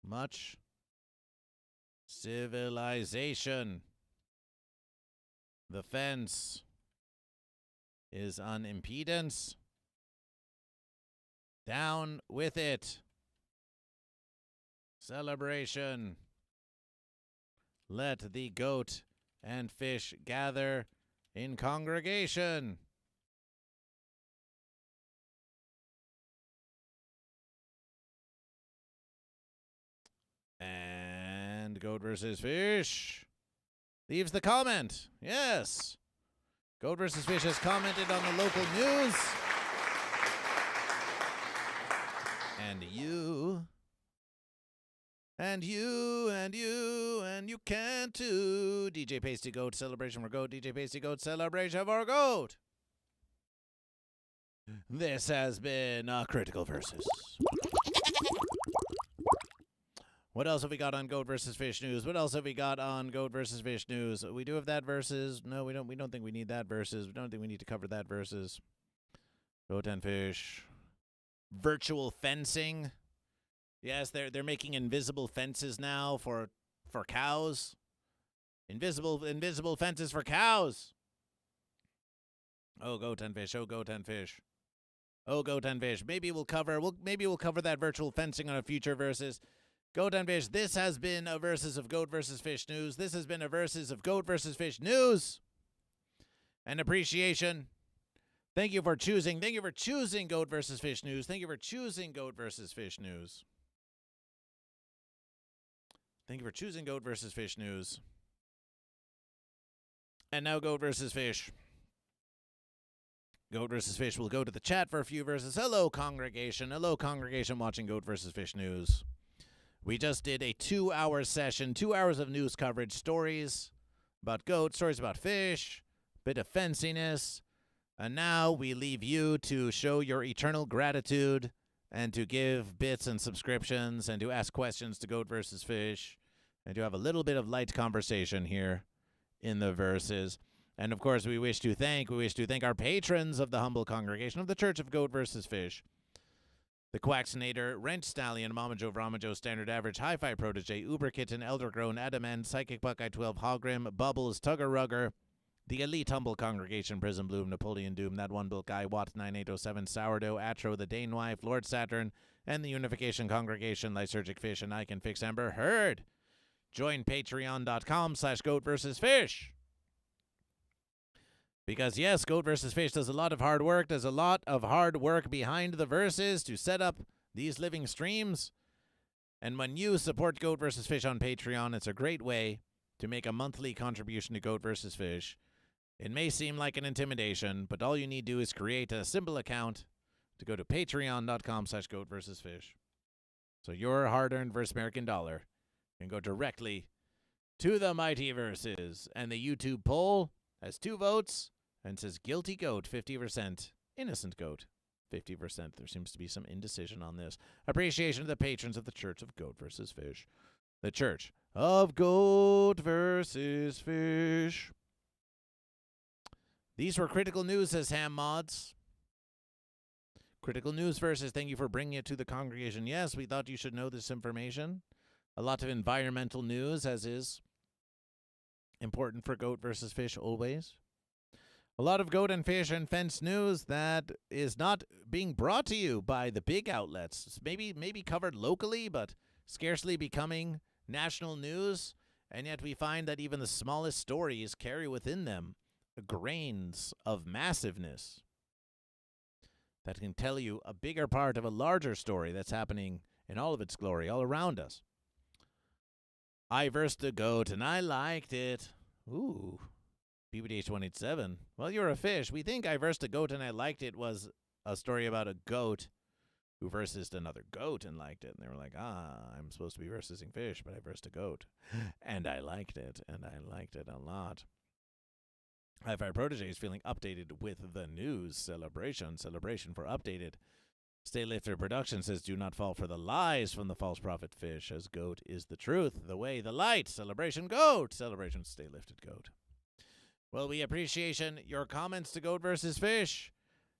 much civilization. The fence is an impedance. Down with it. Celebration. Let the goat and fish gather in congregation. And Goat vs. Fish leaves the comment. Yes. Goat vs. Fish has commented on the local news. And you And you can too. DJ Pasty Goat, celebration for Goat. DJ Pasty Goat, celebration for Goat. This has been Critical Versus. What else have we got on Goat versus Fish news? What else have we got on Goat versus Fish news? We do have that versus. No, we don't. We don't think we need that versus. We don't think we need to cover that versus. Goat and Fish. Virtual fencing. Yes, they're making invisible fences now for cows. Invisible fences for cows. Oh, Goat and Fish. Oh, Goat and Fish. Oh, Goat and Fish. Maybe we'll cover that virtual fencing on a future versus. Goat and Fish. This has been a versus of Goat versus Fish news. This has been a versus of Goat versus Fish news. And appreciation. Thank you for choosing. Thank you for choosing Goat versus Fish news. Thank you for choosing Goat versus Fish news. Thank you for choosing Goat versus Fish news. And now Goat versus Fish. Goat versus Fish will go to the chat for a few verses. Hello, congregation. Hello, congregation watching Goat versus Fish news. We just did a 2-hour session, 2 hours of news coverage, stories about goat, stories about fish, bit of fenciness. And now we leave you to show your eternal gratitude and to give bits and subscriptions and to ask questions to Goat versus Fish and to have a little bit of light conversation here in the verses. And of course, we wish to thank our patrons of the humble congregation of the Church of Goat versus Fish. The Quaxinator, Rent Stallion, Mamajo, Vramajo, Standard Average, Hi-Fi Protege, Uber Kitten, Elder Grown, Adamant, Psychic Buckeye 12, Hogrim, Bubbles, Tugger Rugger, the Elite Humble Congregation, Prism Bloom, Napoleon Doom, That One Bill Guy, Watt 9807, Sourdough, Atro, the Dane Wife, Lord Saturn, and the Unification Congregation, Lysergic Fish, and I Can Fix Amber Heard. Join patreon.com/Goat versus Fish. Because, yes, Goat versus Fish does a lot of hard work. There's a lot of hard work behind the verses to set up these living streams. And when you support Goat versus Fish on Patreon, it's a great way to make a monthly contribution to Goat versus Fish. It may seem like an intimidation, but all you need to do is create a simple account to go to patreon.com/Goat versus Fish. So your hard-earned versus American dollar can go directly to the mighty verses. And the YouTube poll has 2 votes. And says guilty goat, 50%. Innocent goat, 50%. There seems to be some indecision on this. Appreciation to the patrons of the Church of Goat versus Fish. The Church of Goat versus Fish. These were critical news, says Ham Mods. Critical news versus, thank you for bringing it to the congregation. Yes, we thought you should know this information. A lot of environmental news, as is important for Goat versus Fish always. A lot of Goat and Fish and fence news that is not being brought to you by the big outlets. It's maybe covered locally, but scarcely becoming national news. And yet we find that even the smallest stories carry within them grains of massiveness that can tell you a bigger part of a larger story that's happening in all of its glory all around us. I versed a goat and I liked it. Ooh. BBDH187. Well, you're a fish. We think I versed a goat and I liked it was a story about a goat who versed another goat and liked it. And they were like, I'm supposed to be versing fish, but I versed a goat. And I liked it, and I liked it a lot. Hi-Fi Protege is feeling updated with the news. Celebration for updated. Stay Lifted Productions says, do not fall for the lies from the false prophet fish, as goat is the truth, the way, the light. Celebration goat. Celebration Stay Lifted goat. Well, we appreciation your comments to Goat versus Fish.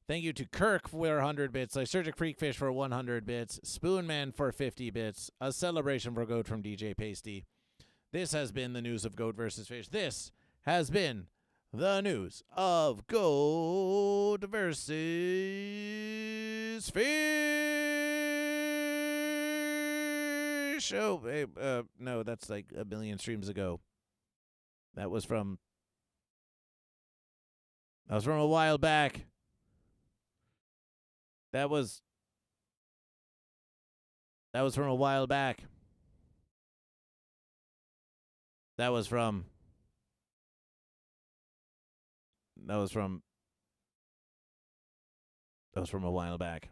Thank you to Kirk for 100 bits, Lysergic Freak Fish for 100 bits, Spoonman for 50 bits, a celebration for Goat from DJ Pasty. This has been the news of Goat versus Fish. This has been the news of Goat versus Fish. Oh, hey, no, that's like a million streams ago. That was from a while back. That was from a while back. That was from a while back.